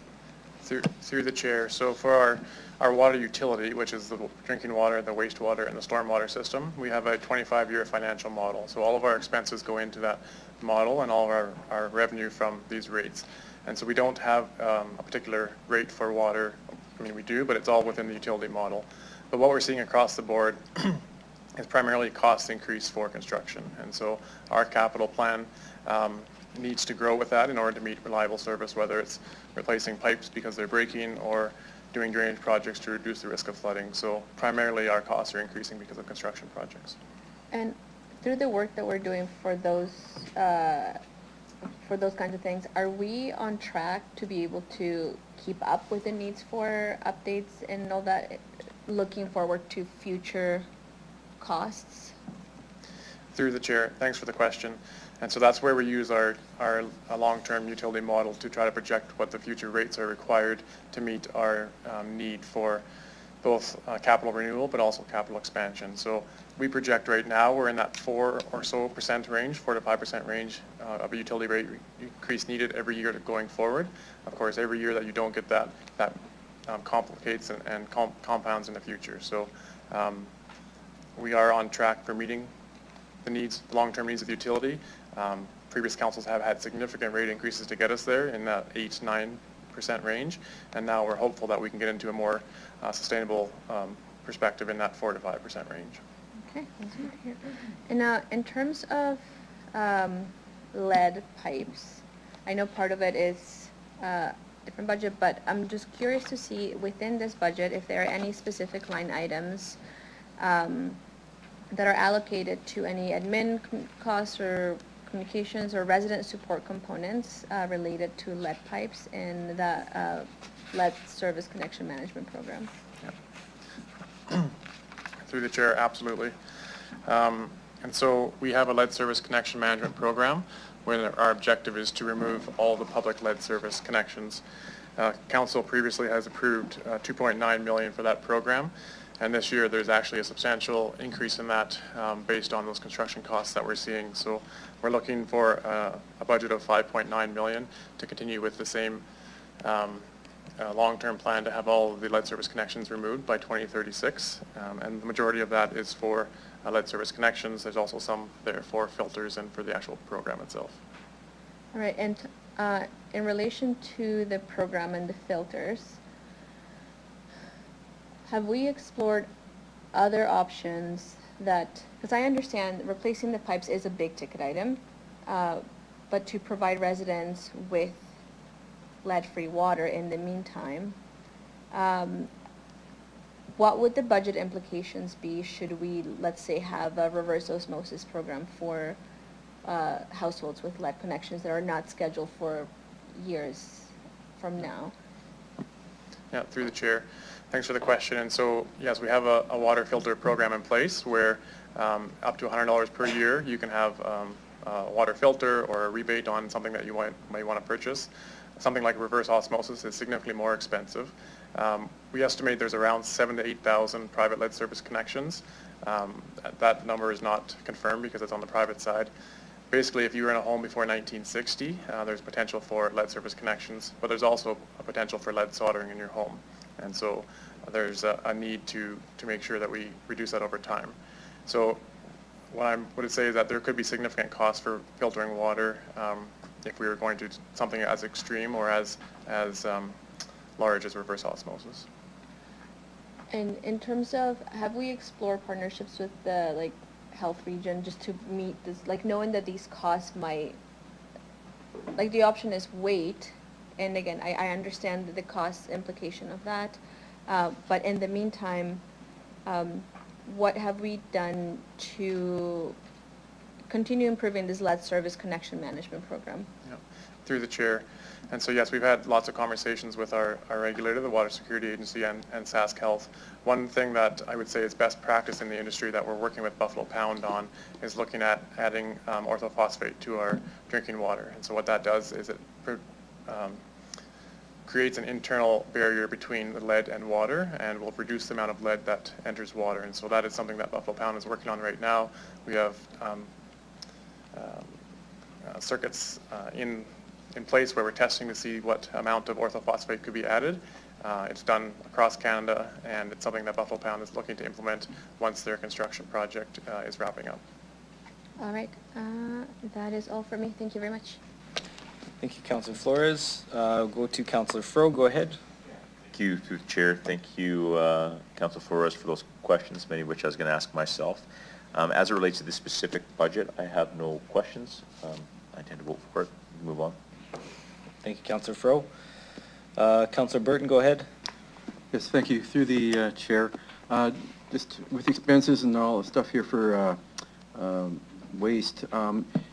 Through the chair. So for our water utility, which is the drinking water, the wastewater, and the stormwater system, we have a 25-year financial model. So all of our expenses go into that model and all of our revenue from these rates. And so we don't have a particular rate for water. I mean, we do, but it's all within the utility model. But what we're seeing across the board is primarily cost increase for construction. And so our capital plan needs to grow with that in order to meet reliable service, whether it's replacing pipes because they're breaking or doing drainage projects to reduce the risk of flooding. So primarily our costs are increasing because of construction projects. And through the work that we're doing for those kinds of things, are we on track to be able to keep up with the needs for updates and all that, looking forward to future costs? Through the chair, thanks for the question. And so that's where we use our long-term utility model to try to project what the future rates are required to meet our need for both capital renewal but also capital expansion. So we project right now we're in that 4% or so range, 4 to 5% range of a utility rate increase needed every year going forward. Of course, every year that you don't get that complicates and compounds in the future. So we are on track for meeting the needs, the long-term needs of the utility. Previous councils have had significant rate increases to get us there in that 8 to 9% range, and now we're hopeful that we can get into a more sustainable perspective in that 4 to 5% range. Okay, that's good to hear. And in terms of lead pipes, I know part of it is different budget, but I'm just curious to see within this budget if there are any specific line items that are allocated to any admin costs or communications or resident support components related to lead pipes in the lead service connection management program. Yep. Through the chair, absolutely. And so we have a lead service connection management program where our objective is to remove all the public lead service connections. Council previously has approved $2.9 million for that program. And this year, there's actually a substantial increase in that based on those construction costs that we're seeing. So we're looking for a budget of $5.9 million to continue with the same long-term plan to have all of the lead service connections removed by 2036. And the majority of that is for lead service connections. There's also some there for filters and for the actual program itself. All right, and in relation to the program and the filters, have we explored other options that, because I understand replacing the pipes is a big ticket item, but to provide residents with lead-free water in the meantime, what would the budget implications be should we, let's say, have a reverse osmosis program for households with lead connections that are not scheduled for years from now? Yeah, through the chair. Thanks for the question. And so, yes, we have a water filter program in place where up to $100 per year you can have a water filter or a rebate on something that you might want to purchase. Something like reverse osmosis is significantly more expensive. We estimate there's around 7,000 to 8,000 private lead service connections. That number is not confirmed because it's on the private side. Basically, if you were in a home before 1960, there's potential for lead service connections, but there's also a potential for lead soldering in your home. And so there's a need to make sure that we reduce that over time. So what I would say is that there could be significant costs for filtering water if we were going to do something as extreme or as large as reverse osmosis. And in terms of, have we explored partnerships with the health region just to meet this, knowing that these costs might like the option is wait, and again, I understand the cost implication of that, but in the meantime, what have we done to continue improving this lead service connection management program? Yeah, through the chair. And so yes, we've had lots of conversations with our regulator, the Water Security Agency, and Sask Health. One thing that I would say is best practice in the industry that we're working with Buffalo Pound on is looking at adding orthophosphate to our drinking water. And so what that does is it creates an internal barrier between the lead and water and will reduce the amount of lead that enters water. And so that is something that Buffalo Pound is working on right now. We have circuits in place where we're testing to see what amount of orthophosphate could be added. It's done across Canada, and it's something that Buffalo Pound is looking to implement once their construction project is wrapping up. All right, that is all for me. Thank you very much. Thank you, Councillor Flores. Go to Councillor Fro. Go ahead. Thank you, through the chair. Thank you, Councillor Flores, for those questions, many of which I was going to ask myself. As it relates to this specific budget, I have no questions. I intend to vote for it. Move on. Thank you, Councillor Fro. Councillor Burton, go ahead. Yes, thank you. Through the chair, just with expenses and all the stuff here for waste,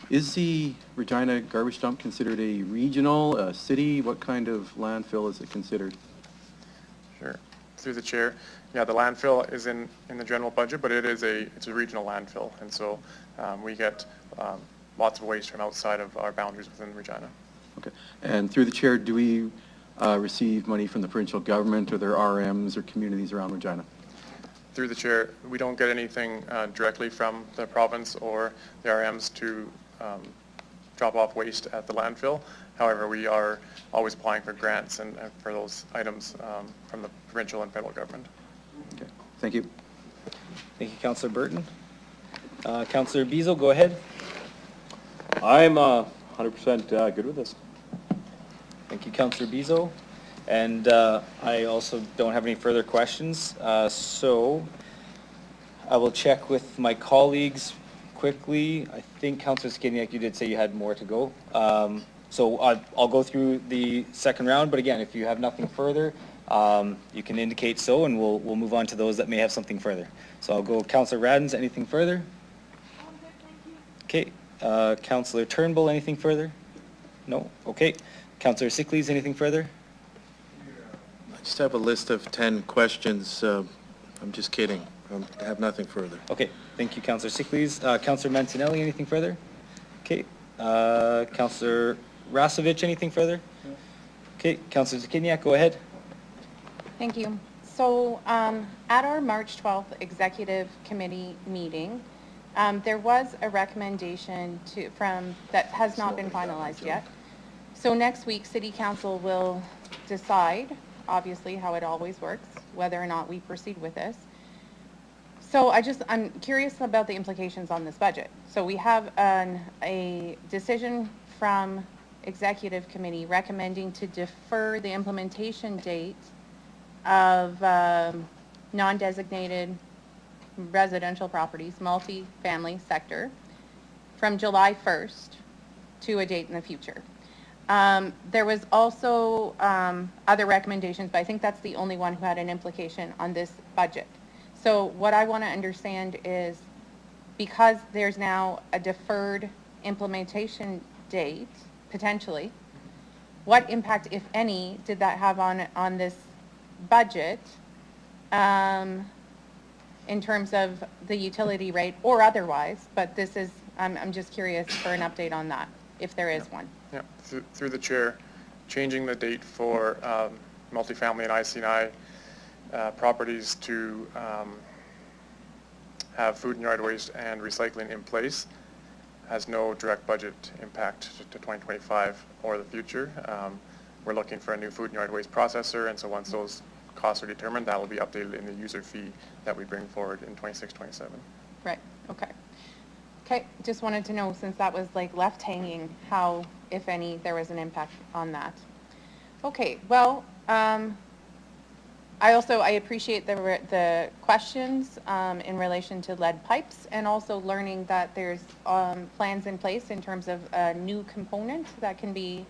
is the Regina garbage dump considered a regional, a city? What kind of landfill is it considered? Sure. Through the chair, yeah, the landfill is in the general budget, but it's a regional landfill, and so we get lots of waste from outside of our boundaries within Regina. Okay. And through the chair, do we receive money from the provincial government or their RMs or communities around Regina? Through the chair, we don't get anything directly from the province or the RMs to drop off waste at the landfill. However, we are always applying for grants and for those items from the provincial and federal government. Okay. Thank you. Thank you, Councillor Burton. Councillor Beazle, go ahead. I'm 100% good with this. Thank you, Councillor Beazle. And I also don't have any further questions. So I will check with my colleagues quickly. I think Councillor Skidniak, you did say you had more to go. So I'll go through the second round, but again, if you have nothing further, you can indicate so, and we'll move on to those that may have something further. So I'll go Councillor Radens, anything further? Okay. Councillor Turnbull, anything further? No? Okay. Councillor Sickleys, anything further? I just have a list of 10 questions. I'm just kidding. I have nothing further. Okay. Thank you, Councillor Sickleys. Councillor Mancinelli, anything further? Okay. Councillor Rasovich, anything further? Okay. Councillor Zakiniak, go ahead. Thank you. So at our March 12th Executive Committee meeting, there was a recommendation that has not been finalized yet. So next week, City Council will decide, obviously how it always works, whether or not we proceed with this. So I'm curious about the implications on this budget. So we have a decision from Executive Committee recommending to defer the implementation date of non-designated residential properties, multi-family sector, from July 1st to a date in the future. There was also other recommendations, but I think that's the only one who had an implication on this budget. So what I want to understand is, because there's now a deferred implementation date, potentially, what impact, if any, did that have on this budget in terms of the utility rate or otherwise? But this is, I'm just curious for an update on that, if there is one. Yeah, through the chair, changing the date for multifamily and IC&I properties to have food and yard waste and recycling in place has no direct budget impact to 2025 or the future. We're looking for a new food and yard waste processor, and so once those costs are determined, that will be updated in the user fee that we bring forward in 26-27. Right, okay. Okay, just wanted to know, since that was like left hanging, how, if any, there was an impact on that. Okay, well, I appreciate the questions in relation to lead pipes, and also learning that there's plans in place in terms of a new component that can be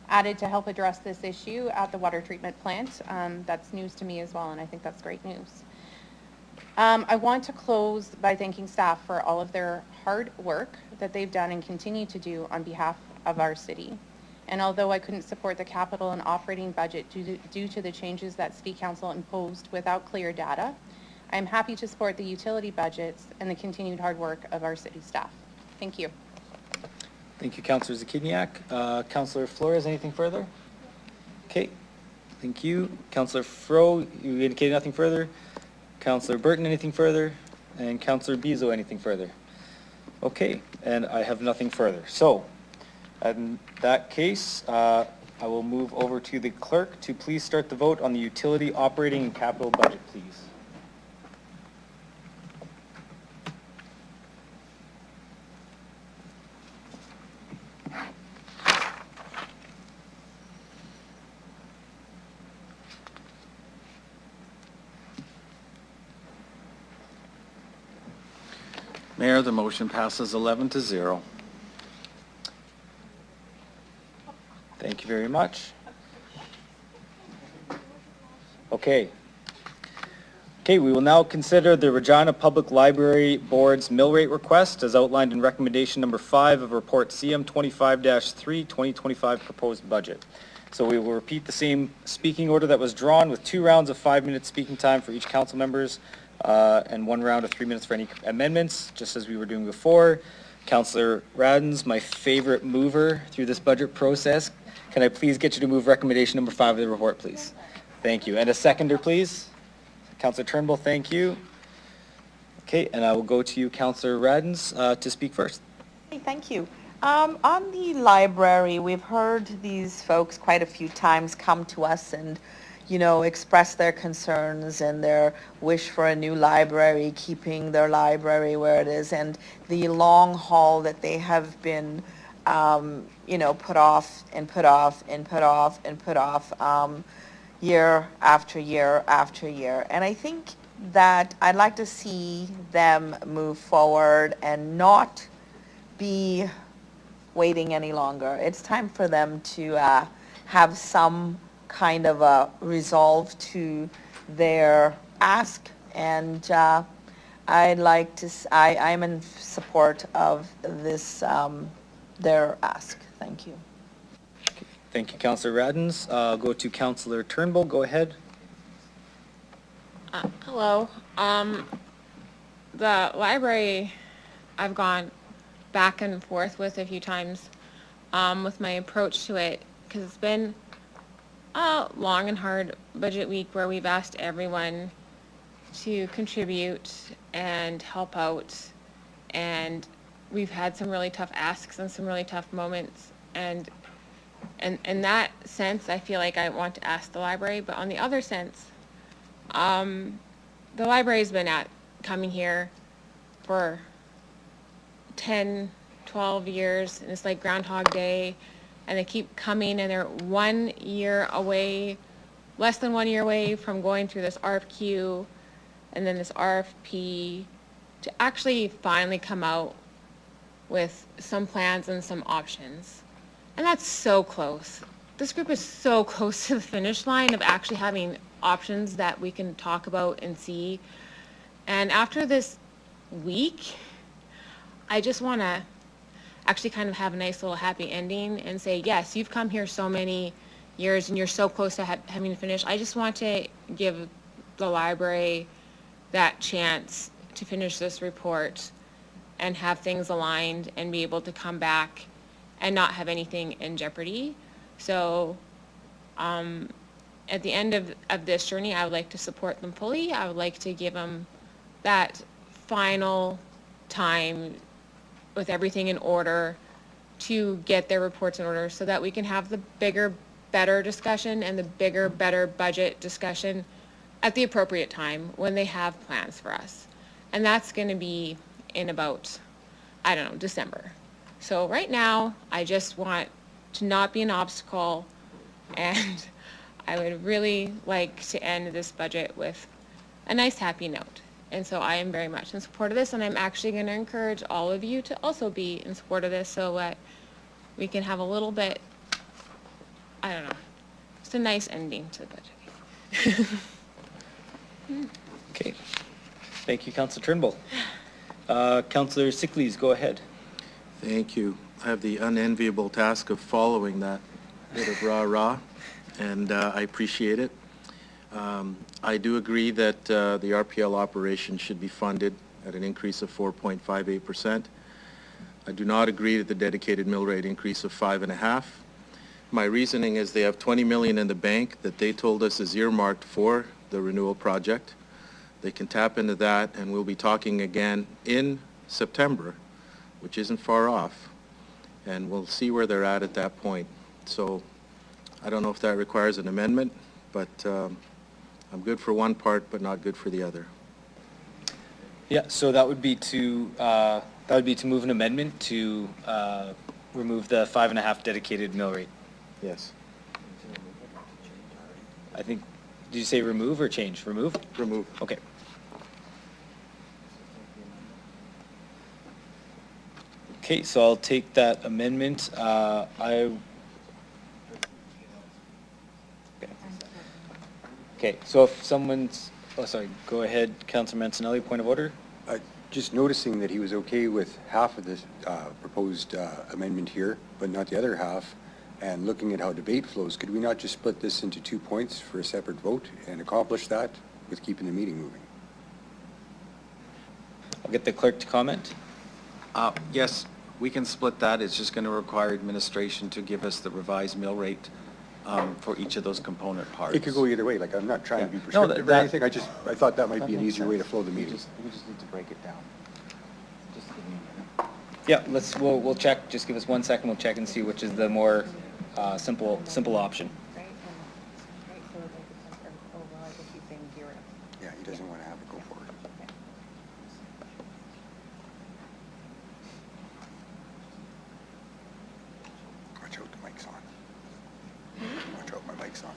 added to help address this issue at the water treatment plant. That's news to me as well, and I think that's great news. I want to close by thanking staff for all of their hard work that they've done and continue to do on behalf of our city. And although I couldn't support the capital and operating budget due to the changes that City Council imposed without clear data, I am happy to support the utility budgets and the continued hard work of our city staff. Thank you. Thank you, Councillor Zakidniak. Councillor Flores, anything further? Okay, thank you. Councillor Fro, you indicated nothing further. Councillor Burton, anything further? And Councillor Bezo, anything further? Okay, and I have nothing further. So, in that case, I will move over to the clerk to please start the vote on the utility operating and capital budget, please. Mayor, the motion passes 11-0. Thank you very much. Okay. Okay, we will now consider the Regina Public Library Board's mill rate request as outlined in recommendation number 5 of report CM 25-3 2025 proposed budget. So we will repeat the same speaking order that was drawn with 2 rounds of 5-minute speaking time for each council members and 1 round of 3 minutes for any amendments, just as we were doing before. Councillor Radens, my favorite mover through this budget process, can I please get you to move recommendation number 5 of the report, please? Thank you. And a seconder, please. Councillor Turnbull, thank you. Okay, and I will go to you, Councillor Radens, to speak first. Hey, thank you. On the library, we've heard these folks quite a few times come to us and, you know, express their concerns and their wish for a new library, keeping their library where it is, and the long haul that they have been, you know, put off and put off and put off and put off year after year after year. And I think that I'd like to see them move forward and not be waiting any longer. It's time for them to have some kind of a resolve to their ask, and I'd like to, I'm in support of this, their ask. Thank you. Thank you, Councillor Radens. I'll go to Councillor Turnbull. Go ahead. Hello. The library, I've gone back and forth with a few times with my approach to it, because it's been a long and hard budget week where we've asked everyone to contribute and help out, and we've had some really tough asks and some really tough moments, and in that sense I feel like I want to ask the library. But on the other sense, the library's been coming here for 10, 12 years, and it's like Groundhog Day, and they keep coming, and they're 1 year away, less than 1 year away from going through this RFQ and then this RFP to actually finally come out with some plans and some options. And that's so close. This group is so close to the finish line of actually having options that we can talk about and see. And after this week, I just want to actually kind of have a nice little happy ending and say, yes, you've come here so many years and you're so close to having to finish. I just want to give the library that chance to finish this report and have things aligned and be able to come back and not have anything in jeopardy. So at the end of this journey, I would like to support them fully. I would like to give them that final time with everything in order to get their reports in order so that we can have the bigger, better discussion and the bigger, better budget discussion at the appropriate time when they have plans for us. And that's going to be in about, I don't know, December. So right now, I just want to not be an obstacle, and I would really like to end this budget with a nice, happy note. And so I am very much in support of this, and I'm actually going to encourage all of you to also be in support of this so that we can have a little bit, I don't know, just a nice ending to the budget. Okay. Thank you, Councillor Turnbull. Councillor Sickleys, go ahead. Thank you. I have the unenviable task of following that bit of rah-rah, and I appreciate it. I do agree that the RPL operation should be funded at an increase of 4.58%. I do not agree with the dedicated mill rate increase of 5.5%. My reasoning is they have 20 million in the bank that they told us is earmarked for the renewal project. They can tap into that, and we'll be talking again in September, which isn't far off, and we'll see where they're at that point. So I don't know if that requires an amendment, but I'm good for one part, but not good for the other. Yeah, so that would be to move an amendment to remove the 5.5 dedicated mill rate. Yes. I think, did you say remove or change? Remove? Remove. Okay. Okay, so I'll take that amendment. Okay, so if someone's, oh, sorry, go ahead, Councilor Mancinelli, point of order. Just noticing that he was okay with half of this proposed amendment here, but not the other half, and looking at how debate flows, could we not just split this into 2 points for a separate vote and accomplish that with keeping the meeting moving? I'll get the clerk to comment. Yes, we can split that. It's just going to require administration to give us the revised mill rate for each of those component parts. It could go either way, like I'm not trying to be No, prescriptive or anything, I thought that might be an easier way to flow the meeting. We just need to break it down. Just give me a minute. Yeah, we'll check, just give us 1 second, we'll check and see which is the more simple option. Yeah, he doesn't want to have it go forward. Watch out, the mic's on. Watch out, my mic's on.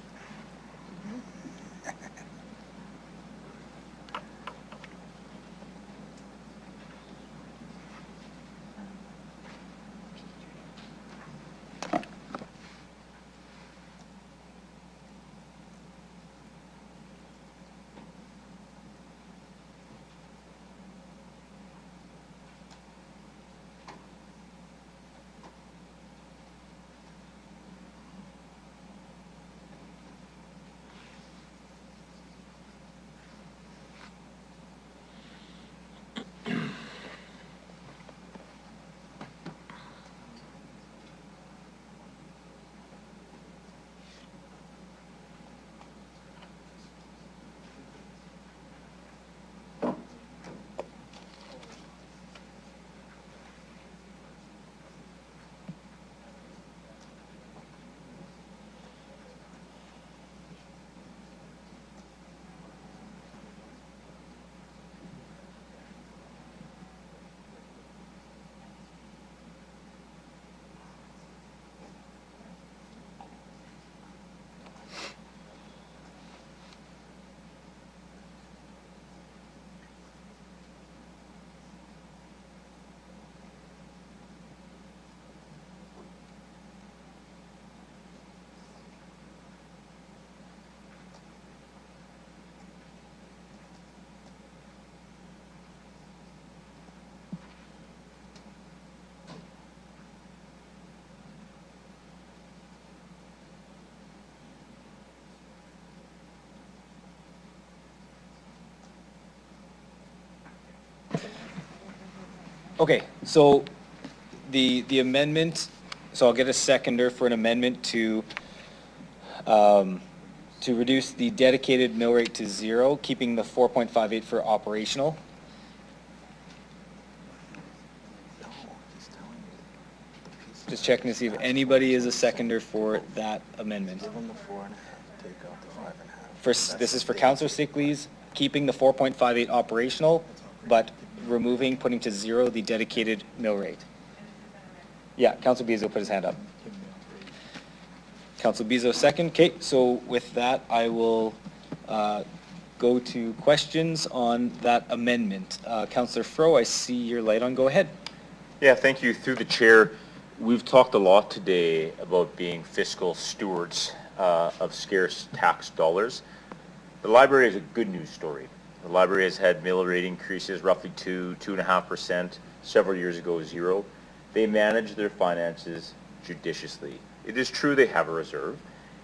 Okay, so the amendment, so I'll get a seconder for an amendment to reduce the dedicated mill rate to 0, keeping the 4.58 for operational. Just checking to see if anybody is a seconder for that amendment. First, this is for Councillor Sickleys, keeping the 4.58 operational, but removing, putting to 0 the dedicated mill rate. Yeah, Councillor Beasley will put his hand up. Council Bezo second. Okay, so with that, I will go to questions on that amendment. Councillor Fro, I see your light on. Go ahead. Yeah, thank you. Through the chair, we've talked a lot today about being fiscal stewards of scarce tax dollars. The library is a good news story. The library has had mill rate increases, roughly 2.5%, several years ago 0. They manage their finances judiciously. It is true they have a reserve,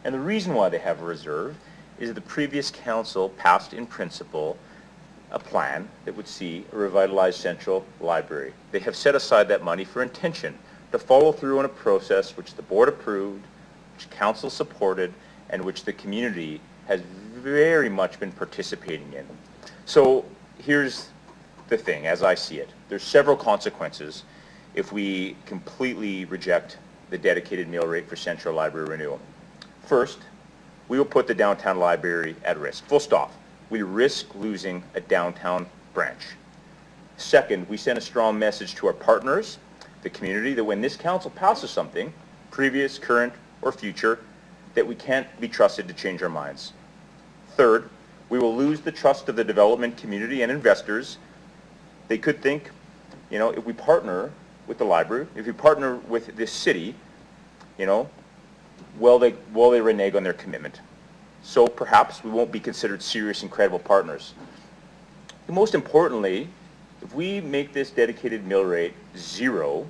and the reason why they have a reserve is that the previous council passed in principle a plan that would see a revitalized central library. They have set aside that money for intention to follow through on a process which the board approved, which council supported, and which the community has very much been participating in. So here's the thing, as I see it. There's several consequences if we completely reject the dedicated mill rate for central library renewal. First, we will put the downtown library at risk, full stop. We risk losing a downtown branch. Second, we send a strong message to our partners, the community, that when this council passes something, previous, current, or future, that we can't be trusted to change our minds. Third, we will lose the trust of the development community and investors. They could think, you know, if we partner with the library, if we partner with this city, you know, will they renege on their commitment? So perhaps we won't be considered serious and credible partners. And most importantly, if we make this dedicated mill rate 0,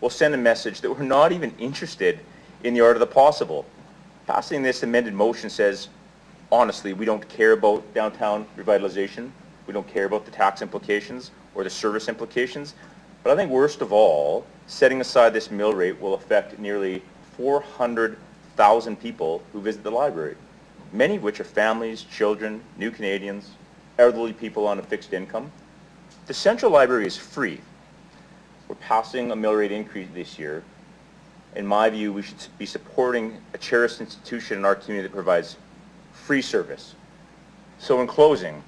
we'll send a message that we're not even interested in the art of the possible. Passing this amended motion says, honestly, we don't care about downtown revitalization. We don't care about the tax implications or the service implications. But I think worst of all, setting aside this mill rate will affect nearly 400,000 people who visit the library, many of which are families, children, new Canadians, elderly people on a fixed income. The Central Library is free. We're passing a mill rate increase this year. In my view, we should be supporting a cherished institution in our community that provides free service. So in closing,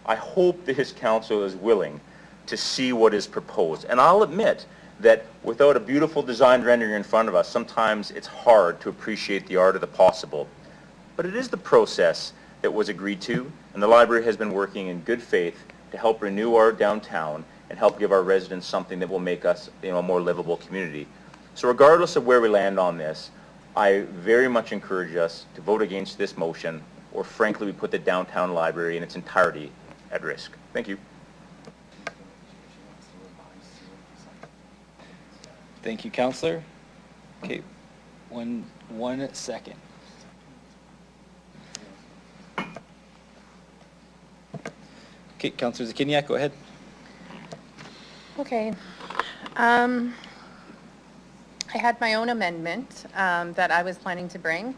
I hope that this council is willing to see what is proposed. And I'll admit that without a beautiful design rendering in front of us, sometimes it's hard to appreciate the art of the possible. But it is the process that was agreed to, and the library has been working in good faith to help renew our downtown and help give our residents something that will make us, you know, a more livable community. So regardless of where we land on this, I very much encourage us to vote against this motion, or frankly, we put the downtown library in its entirety at risk. Thank you. Thank you, Councillor. Okay, one second. Okay, Councillor Zakiniak, go ahead. Okay. I had my own amendment that I was planning to bring,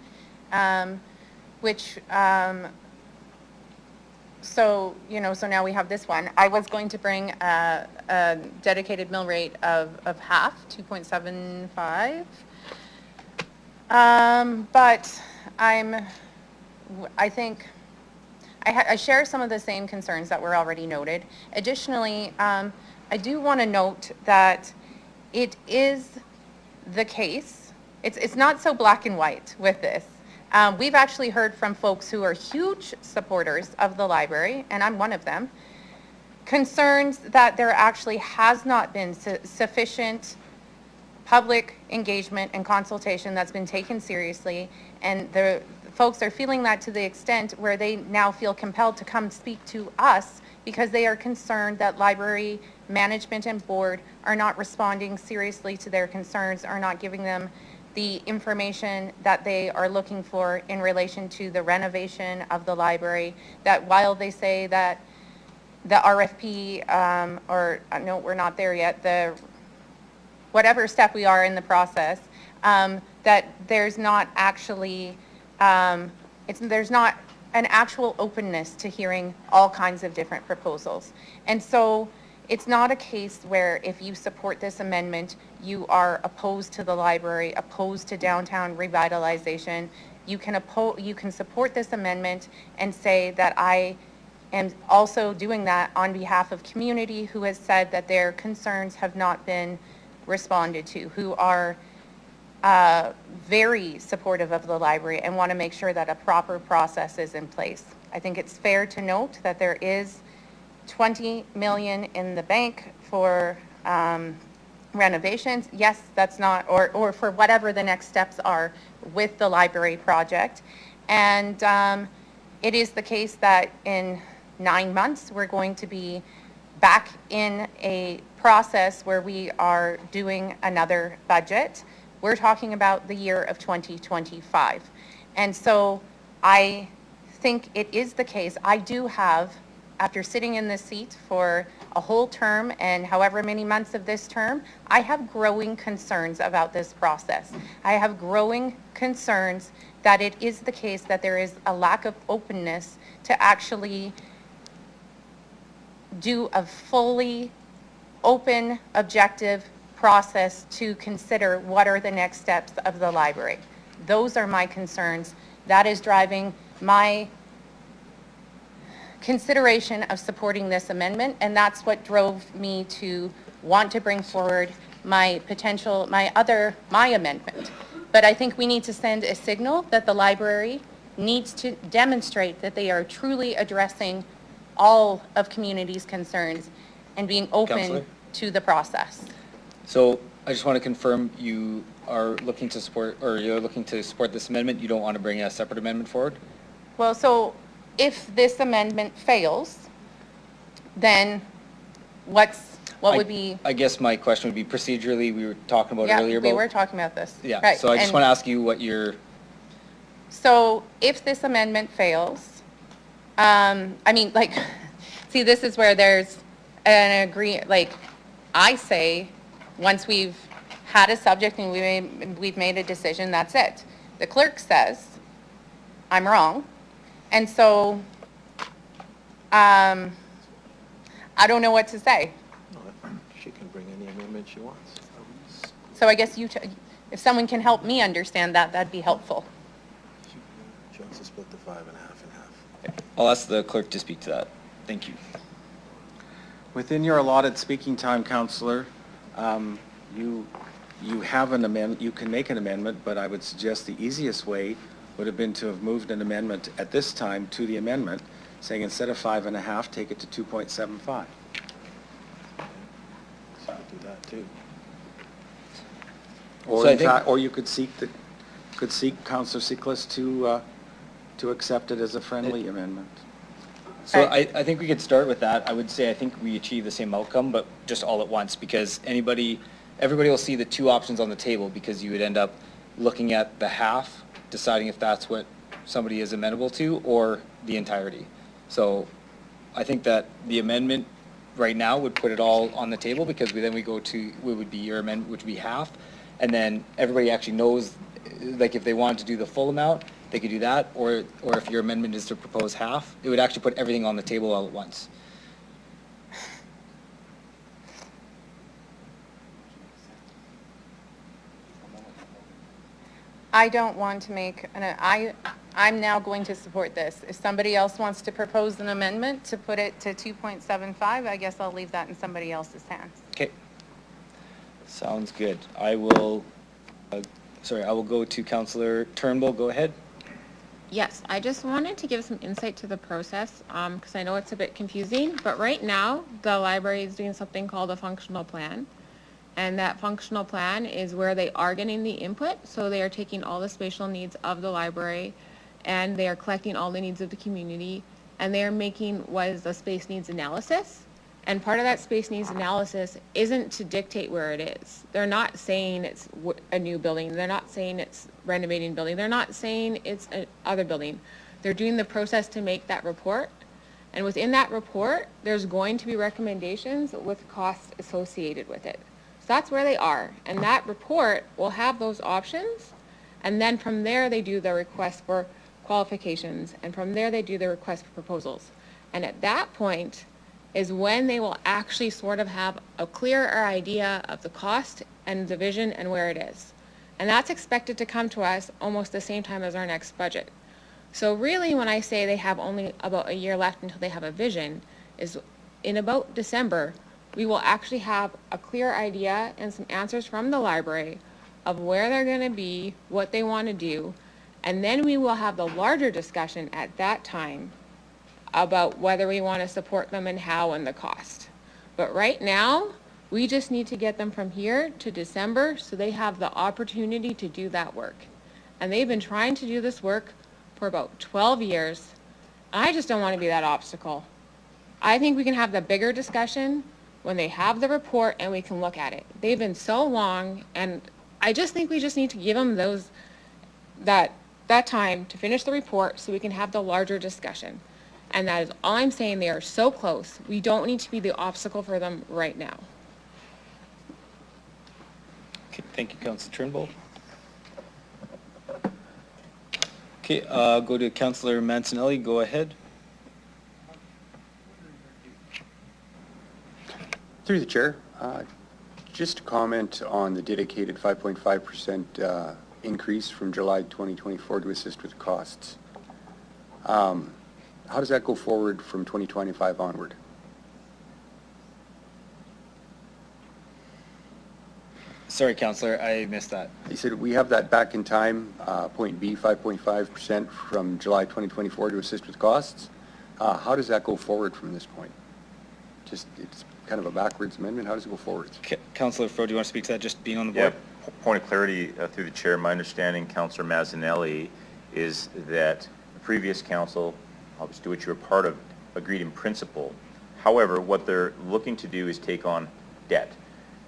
which, so now we have this one. I was going to bring a dedicated mill rate of half, 2.75. But I think I share some of the same concerns that were already noted. Additionally, I do want to note that it is the case. It's not so black and white with this. We've actually heard from folks who are huge supporters of the library, and I'm one of them, concerns that there actually has not been sufficient public engagement and consultation that's been taken seriously, and the folks are feeling that to the extent where they now feel compelled to come speak to us because they are concerned that library management and board are not responding seriously to their concerns, are not giving them the information that they are looking for in relation to the renovation of the library, that while they say that the RFP, no, we're not there yet, the whatever step we are in the process, that there's not actually, there's not an actual openness to hearing all kinds of different proposals. And so it's not a case where if you support this amendment, you are opposed to the library, opposed to downtown revitalization. You can support this amendment and say that I am also doing that on behalf of community who has said that their concerns have not been responded to, who are very supportive of the library and want to make sure that a proper process is in place. I think it's fair to note that there is 20 million in the bank for renovations. Yes, that's not, or for whatever the next steps are with the library project. And it is the case that in 9 months, we're going to be back in a process where we are doing another budget. We're talking about the year of 2025. And so I think it is the case. I do have, after sitting in this seat for a whole term and however many months of this term, I have growing concerns about this process. I have growing concerns that it is the case that there is a lack of openness to actually do a fully open, objective process to consider what are the next steps of the library. Those are my concerns. That is driving my consideration of supporting this amendment, and that's what drove me to want to bring forward my amendment. But I think we need to send a signal that the library needs to demonstrate that they are truly addressing all of community's concerns and being open Councillor? to the process. So I just want to confirm you are looking to support, or you're looking to support this amendment. You don't want to bring a separate amendment forward? Well, so if this amendment fails, then what would be? I guess my question would be procedurally, we were talking about earlier about. Yeah, we were talking about this. Yeah, Right. so I just want to ask you what your. So if this amendment fails, see, this is where there's an I say, once we've had a subject and we've made a decision, that's it. The clerk says, I'm wrong. And so, I don't know what to say. She can bring any amendment she wants. So I guess if someone can help me understand that, that'd be helpful. She wants to split the 5.5 in half. I'll ask the clerk to speak to that. Thank you. Within your allotted speaking time, Councillor, you have an amendment, you can make an amendment, but I would suggest the easiest way would have been to have moved an amendment at this time to the amendment, saying instead of 5.5, take it to 2.75. So we'll do that too. Or So I in think- fact, or you could seek Councillor Siklis to accept it as a friendly amendment. So I think we could start with that. I would say I think we achieve the same outcome, but just all at once, because everybody will see the two options on the table, because you would end up looking at the half, deciding if that's what somebody is amenable to, or the entirety. So I think that the amendment right now would put it all on the table, because we would be your amendment, which would be half, and then everybody actually knows, like, if they wanted to do the full amount, they could do that, or if your amendment is to propose half, it would actually put everything on the table all at once. I don't want to make, I'm now going to support this. If somebody else wants to propose an amendment to put it to 2.75, I guess I'll leave that in somebody else's hands. Okay. Sounds good. I will go to Councillor Turnbull. Go ahead. Yes, I just wanted to give some insight to the process, because I know it's a bit confusing, but right now, the library is doing something called a functional plan. And that functional plan is where they are getting the input, so they are taking all the spatial needs of the library, and they are collecting all the needs of the community, and they are making what is the space needs analysis. And part of that space needs analysis isn't to dictate where it is. They're not saying it's a new building. They're not saying it's renovating building. They're not saying it's another building. They're doing the process to make that report. And within that report, there's going to be recommendations with costs associated with it. So that's where they are. And that report will have those options. And then from there, they do the request for qualifications. And from there, they do the request for proposals. And at that point is when they will actually sort of have a clearer idea of the cost and the vision and where it is. And that's expected to come to us almost the same time as our next budget. So really, when I say they have only about a year left until they have a vision, is in about December, we will actually have a clear idea and some answers from the library of where they're going to be, what they want to do, and then we will have the larger discussion at that time about whether we want to support them and how and the cost. But right now, we just need to get them from here to December so they have the opportunity to do that work. And they've been trying to do this work for about 12 years. I just don't want to be that obstacle. I think we can have the bigger discussion when they have the report and we can look at it. They've been so long, and I just think we just need to give them that time to finish the report so we can have the larger discussion. And that is all I'm saying. They are so close. We don't need to be the obstacle for them right now. Okay, thank you, Councillor Turnbull. Okay, go to Councillor Mancinelli. Go ahead. Through the chair, just to comment on the dedicated 5.5% increase from July 2024 to assist with costs. How does that go forward from 2025 onward? Sorry, Councillor, I missed that. You said we have that back in time, point B, 5.5% from July 2024 to assist with costs. How does that go forward from this point? Just, it's kind of a backwards amendment. How does it go forward? Councillor Fro, do you want to speak to that, just being on the board? Yeah, point of clarity through the chair. My understanding, Councillor Mazzanelli, is that the previous council, obviously which you were part of, agreed in principle. However, what they're looking to do is take on debt.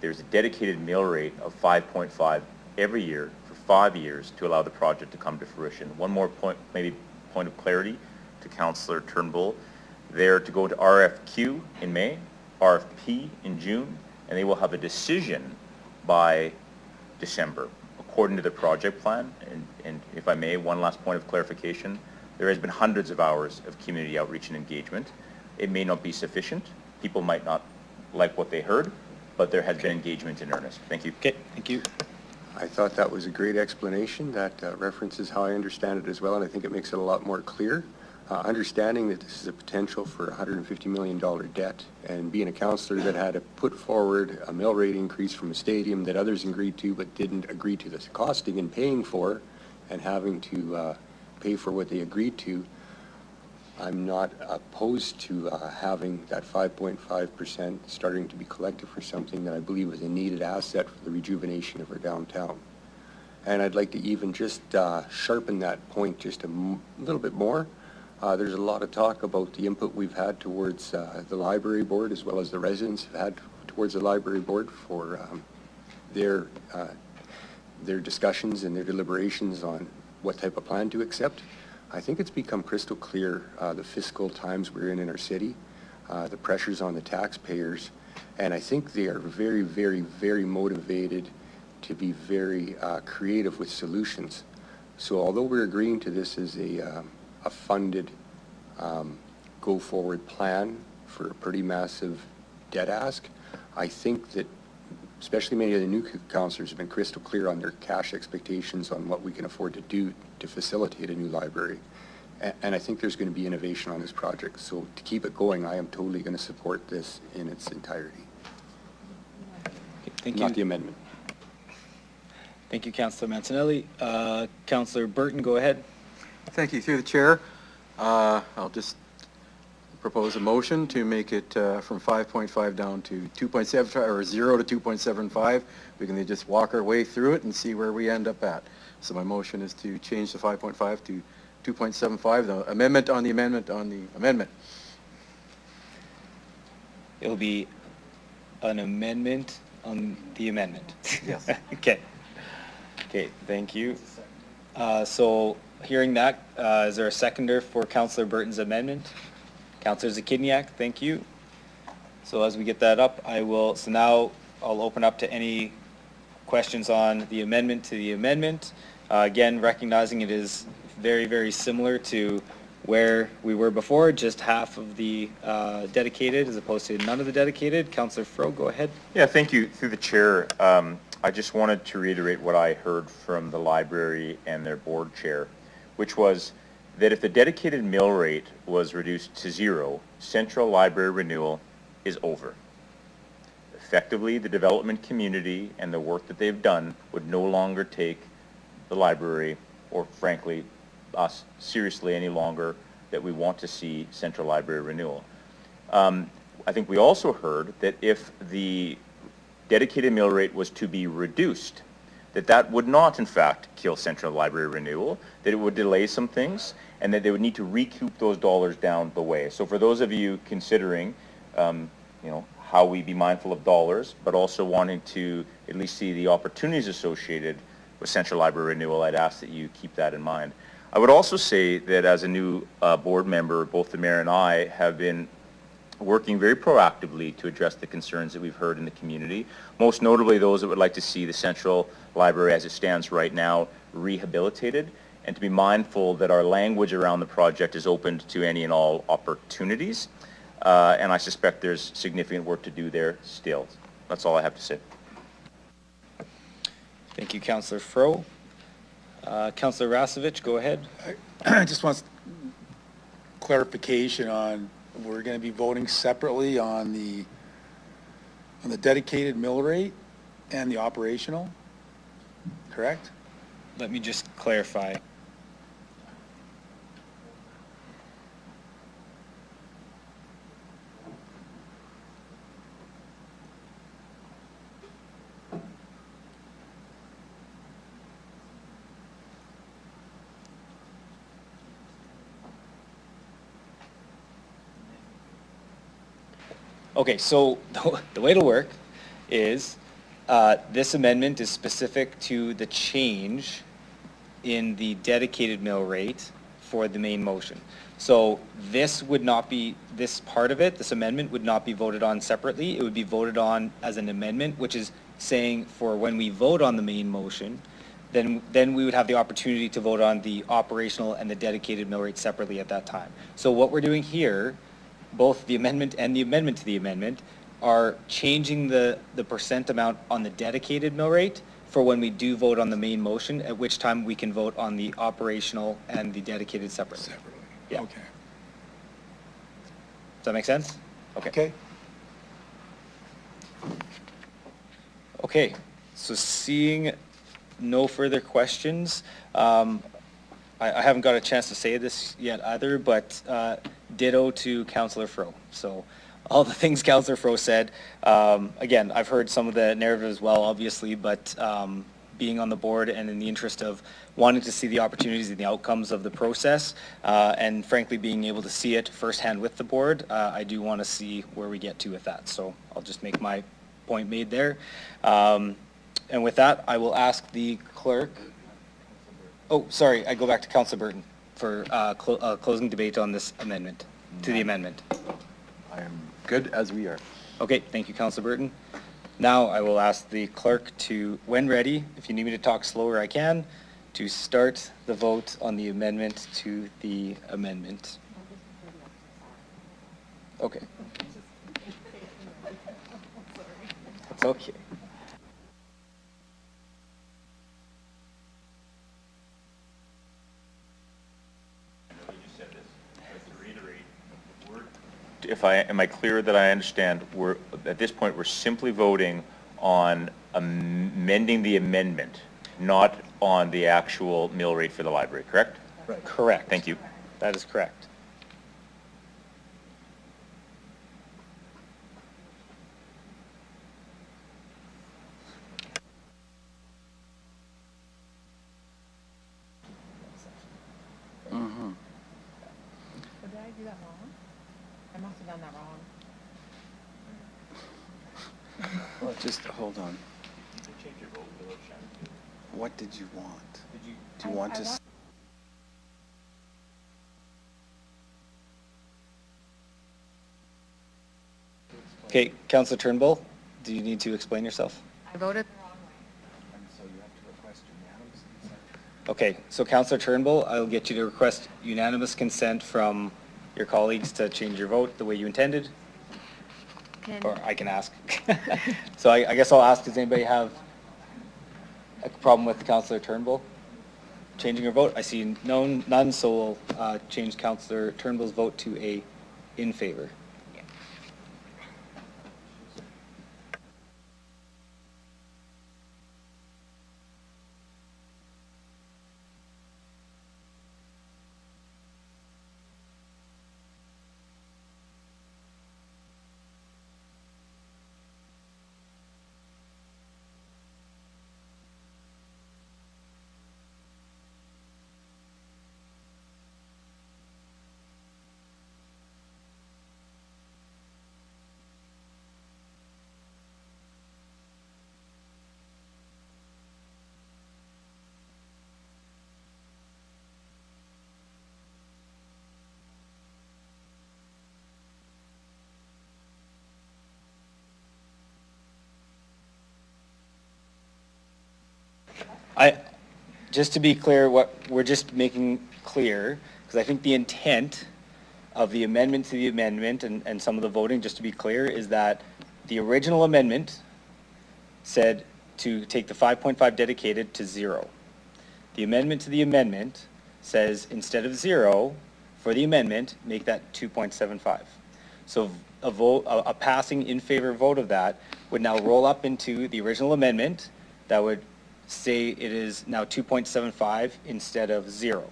There's a dedicated mill rate of 5.5 every year for 5 years to allow the project to come to fruition. One more point, maybe point of clarity to Councillor Turnbull. They're to go to RFQ in May, RFP in June, and they will have a decision by December, according to the project plan. And if I may, one last point of clarification. There has been hundreds of hours of community outreach and engagement. It may not be sufficient. People might not like what they heard, but there has been engagement in earnest. Thank you. Okay, thank you. I thought that was a great explanation. That references how I understand it as well, and I think it makes it a lot more clear. Understanding that this is a potential for a $150 million debt, and being a councillor that had to put forward a mill rate increase from a stadium that others agreed to but didn't agree to the costing and paying for, and having to pay for what they agreed to, I'm not opposed to having that 5.5% starting to be collected for something that I believe is a needed asset for the rejuvenation of our downtown. And I'd like to even just sharpen that point just a little bit more. There's a lot of talk about the input we've had towards the library board, as well as the residents have had towards the library board for their discussions and their deliberations on what type of plan to accept. I think it's become crystal clear the fiscal times we're in our city, the pressures on the taxpayers, and I think they are very, very, very motivated to be very creative with solutions. So although we're agreeing to this as a funded go-forward plan for a pretty massive debt ask, I think that especially many of the new councillors have been crystal clear on their cash expectations on what we can afford to do to facilitate a new library. And I think there's going to be innovation on this project. So to keep it going, I am totally going to support this in its entirety. Okay, thank you. Not the amendment. Thank you, Councillor Mancinelli. Councillor Burton, go ahead. Thank you. Through the chair, I'll just propose a motion to make it from 5.5 down to 2.75, or 0 to 2.75. We can just walk our way through it and see where we end up at. So my motion is to change the 5.5 to 2.75, the amendment on the amendment on the amendment. It'll be an amendment on the amendment. Yes. Okay. Okay, thank you. So hearing that, is there a seconder for Councillor Burton's amendment? Councillor Zakidniak, thank you. So as we get that up, so now I'll open up to any questions on the amendment to the amendment. Again, recognizing it is very, very similar to where we were before, just half of the dedicated as opposed to none of the dedicated. Councillor Fro, go ahead. Yeah, thank you. Through the chair, I just wanted to reiterate what I heard from the library and their board chair, which was that if the dedicated mill rate was reduced to 0, central library renewal is over. effectively the development community and the work that they've done would no longer take the library, or frankly, us seriously any longer, that we want to see central library renewal. I think we also heard that if the dedicated mill rate was to be reduced, that would not in fact kill central library renewal, that it would delay some things, and that they would need to recoup those dollars down the way. So for those of you considering, how we be mindful of dollars, but also wanting to at least see the opportunities associated with central library renewal, I'd ask that you keep that in mind. I would also say that as a new board member, both the mayor and I have been working very proactively to address the concerns that we've heard in the community, most notably those that would like to see the central library as it stands right now rehabilitated, and to be mindful that our language around the project is open to any and all opportunities. And I suspect there's significant work to do there still. That's all I have to say. Thank you, Councillor Fro. Councillor Rasevich, go ahead. I just want clarification on, we're going to be voting separately on the dedicated mill rate and the operational, correct? Let me just clarify. Okay, so the way it'll work is this amendment is specific to the change in the dedicated mill rate for the main motion. So this would not be, this part of it, this amendment would not be voted on separately. It would be voted on as an amendment, which is saying for when we vote on the main motion, then we would have the opportunity to vote on the operational and the dedicated mill rate separately at that time. So what we're doing here, both the amendment and the amendment to the amendment, are changing the percent amount on the dedicated mill rate for when we do vote on the main motion, at which time we can vote on the operational and the dedicated separately. Separately, Yeah. okay. Does that make sense? Okay. Okay, so seeing no further questions, I haven't got a chance to say this yet either, but ditto to Councillor Fro. So all the things Councillor Fro said, again, I've heard some of the narrative as well, obviously, but being on the board and in the interest of wanting to see the opportunities and the outcomes of the process, and frankly being able to see it firsthand with the board, I do want to see where we get to with that. So I'll just make my point made there. And with that, I will ask the clerk. Oh, sorry, I go back to Councillor Burton for closing debate on this amendment, to the amendment. I am good as we are. Okay, thank you, Councillor Burton. Now I will ask the clerk to, when ready, if you need me to talk slower, I can, to start the vote on the amendment to the amendment. Okay. It's okay. Am I clear that I understand, at this point, we're simply voting on amending the amendment, not on the actual mill rate for the library, correct? Right. Correct. Thank you. That is correct. Mm-hmm. So did I do that wrong? I must have done that wrong. Well, just hold on. What did you want? Do you want to? Okay, Councillor Turnbull, do you need to explain yourself? I voted. Okay, so Councillor Turnbull, I'll get you to request unanimous consent from your colleagues to change your vote the way you intended. Or I can ask. So I guess I'll ask, does anybody have a problem with Councillor Turnbull changing your vote? I see none, so we'll change Councillor Turnbull's vote to a in favor. just to be clear, what we're just making clear, because I think the intent of the amendment to the amendment and some of the voting, just to be clear, is that the original amendment said to take the 5.5 dedicated to 0. The amendment to the amendment says instead of 0, for the amendment, make that 2.75. So a passing in favor vote of that would now roll up into the original amendment that would say it is now 2.75 instead of 0.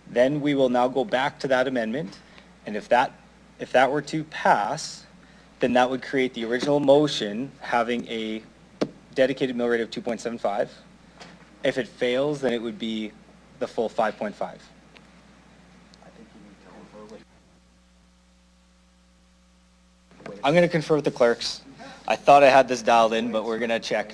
Then we will now go back to that amendment, and if that were to pass, then that would create the original motion having a dedicated mill rate of 2.75. If it fails, then it would be the full 5.5. I'm going to confer with the clerks. I thought I had this dialed in, but we're going to check.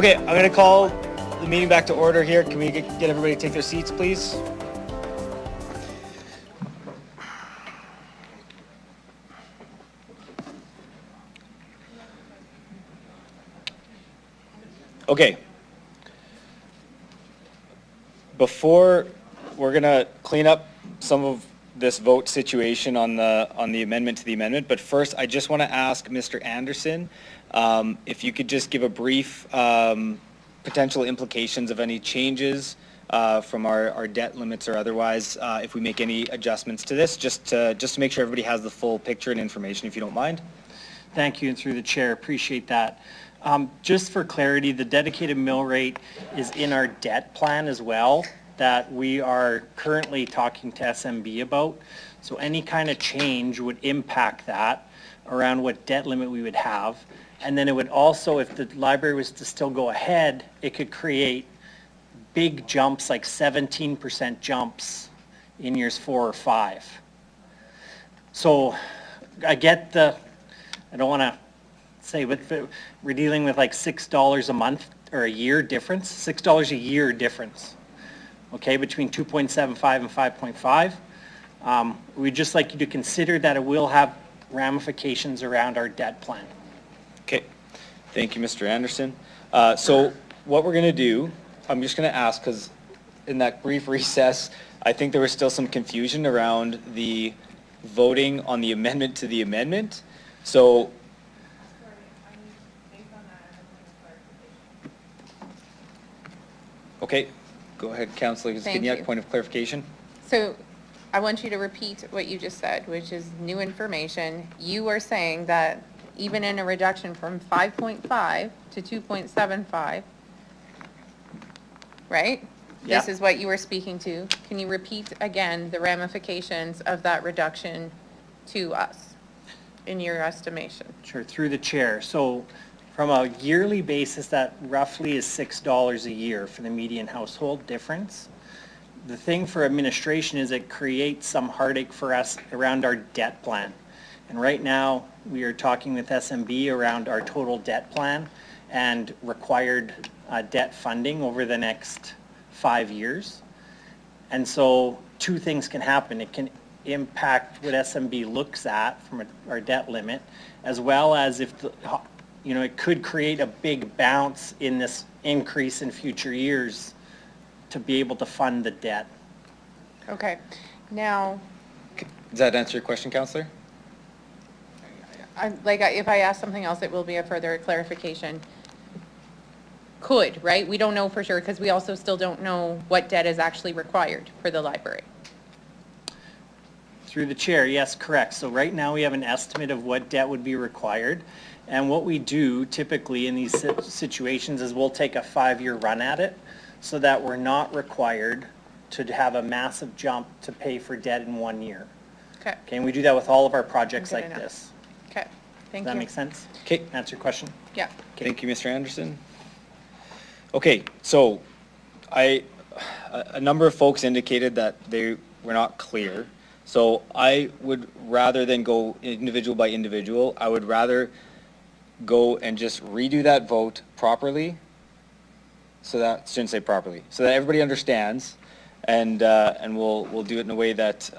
Okay, I'm going to call the meeting back to order here. Can we get everybody to take their seats, please? Okay. Before, we're going to clean up some of this vote situation on the amendment to the amendment, but first I just want to ask Mr. Anderson if you could just give a brief potential implications of any changes from our debt limits or otherwise, if we make any adjustments to this, just to make sure everybody has the full picture and information, if you don't mind. Thank you, and through the chair, appreciate that. Just for clarity, the dedicated mill rate is in our debt plan as well that we are currently talking to SMB about. So any kind of change would impact that around what debt limit we would have. And then it would also, if the library was to still go ahead, it could create big jumps, like 17% jumps in years 4 or 5. So I get I don't want to say, but we're dealing with like $6 a month or a year difference, $6 a year difference, okay, between 2.75 and 5.5. We'd just like you to consider that it will have ramifications around our debt plan. Okay, thank you, Mr. Anderson. So what we're going to do, I'm just going to ask, because in that brief recess, I think there was still some confusion around the voting on the amendment to the amendment. So okay, go ahead, Councillor Thank Zbigniew, you. point of clarification. So I want you to repeat what you just said, which is new information. You are saying that even in a reduction from 5.5 to 2.75, right? Yeah. This is what you were speaking to. Can you repeat again the ramifications of that reduction to us in your estimation? Sure, through the chair. So from a yearly basis, that roughly is $6 a year for the median household difference. The thing for administration is it creates some heartache for us around our debt plan. And right now, we are talking with SMB around our total debt plan and required debt funding over the next 5 years. And so 2 things can happen. It can impact what SMB looks at from our debt limit, as well as if it could create a big bounce in this increase in future years to be able to fund the debt. Okay, now, Does that answer your question, Councillor? if I ask something else, it will be a further clarification. Could, right? We don't know for sure, because we also still don't know what debt is actually required for the library. Through the chair, yes, correct. So right now we have an estimate of what debt would be required. And what we do typically in these situations is we'll take a 5-year run at it so that we're not required to have a massive jump to pay for debt in 1 year. Okay. Okay, and we do that with all of our projects Good like enough. this. Okay, thank you. Does that make sense? Okay. Answer your question? Yeah. Thank you, Mr. Anderson. Okay, so a number of folks indicated that they were not clear. So I would, rather than go individual by individual, I would rather go and just redo that vote properly. So that, shouldn't say properly, so that everybody understands, and we'll do it in a way that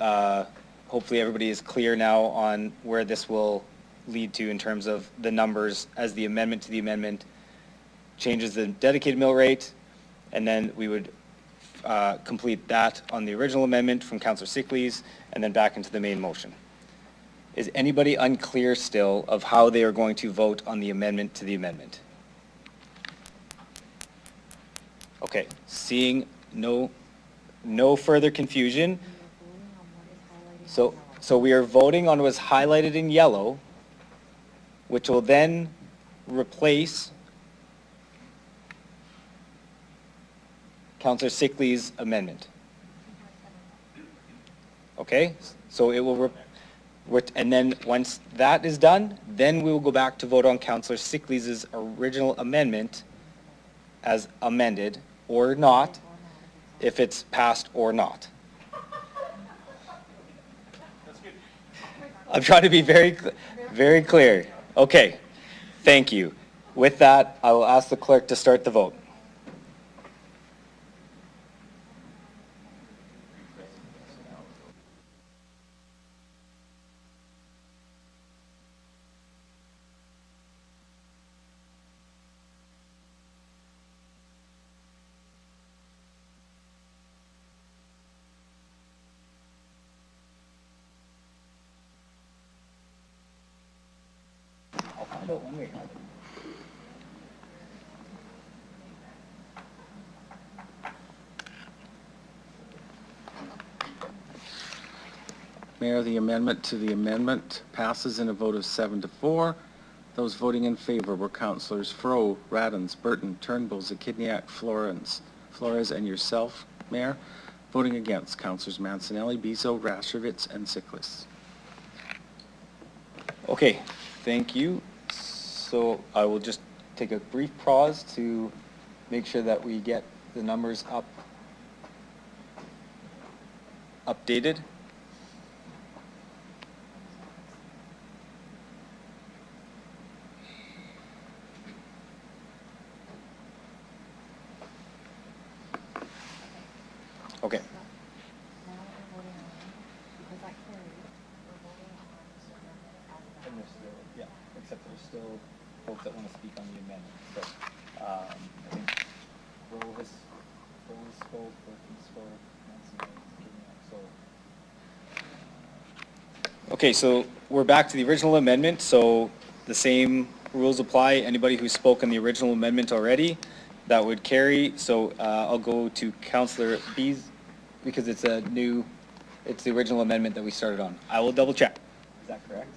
hopefully everybody is clear now on where this will lead to in terms of the numbers as the amendment to the amendment changes the dedicated mill rate, and then we would complete that on the original amendment from Councillor Sickles, and then back into the main motion. Is anybody unclear still of how they are going to vote on the amendment to the amendment? Okay, seeing no further confusion. So we are voting on what's highlighted in yellow, which will then replace Councillor Sickles' amendment. Okay, so it will, and then once that is done, then we will go back to vote on Councillor Sickles' original amendment as amended or not, if it's passed or not. I'm trying to be very clear. Okay, thank you. With that, I will ask the clerk to start the vote. Mayor, the amendment to the amendment passes in a vote of 7-4. Those voting in favor were Councilors Fro, Radens, Burton, Turnbull, Zakidniak, Flores, and yourself, Mayor. Voting against, Councilors Mancinelli, Bezo, Rashovitz, and Siklis. Okay, thank you. So I will just take a brief pause to make sure that we get the numbers updated. Okay. Yeah, except there's still folks that want to speak on the amendment. So, I think Rose spoke, Burton spoke, so. Okay, so we're back to the original amendment, so the same rules apply. Anybody who spoke on the original amendment already, that would carry. So I'll go to Councillor Bees, because it's the original amendment that we started on. I will double check. Is that correct?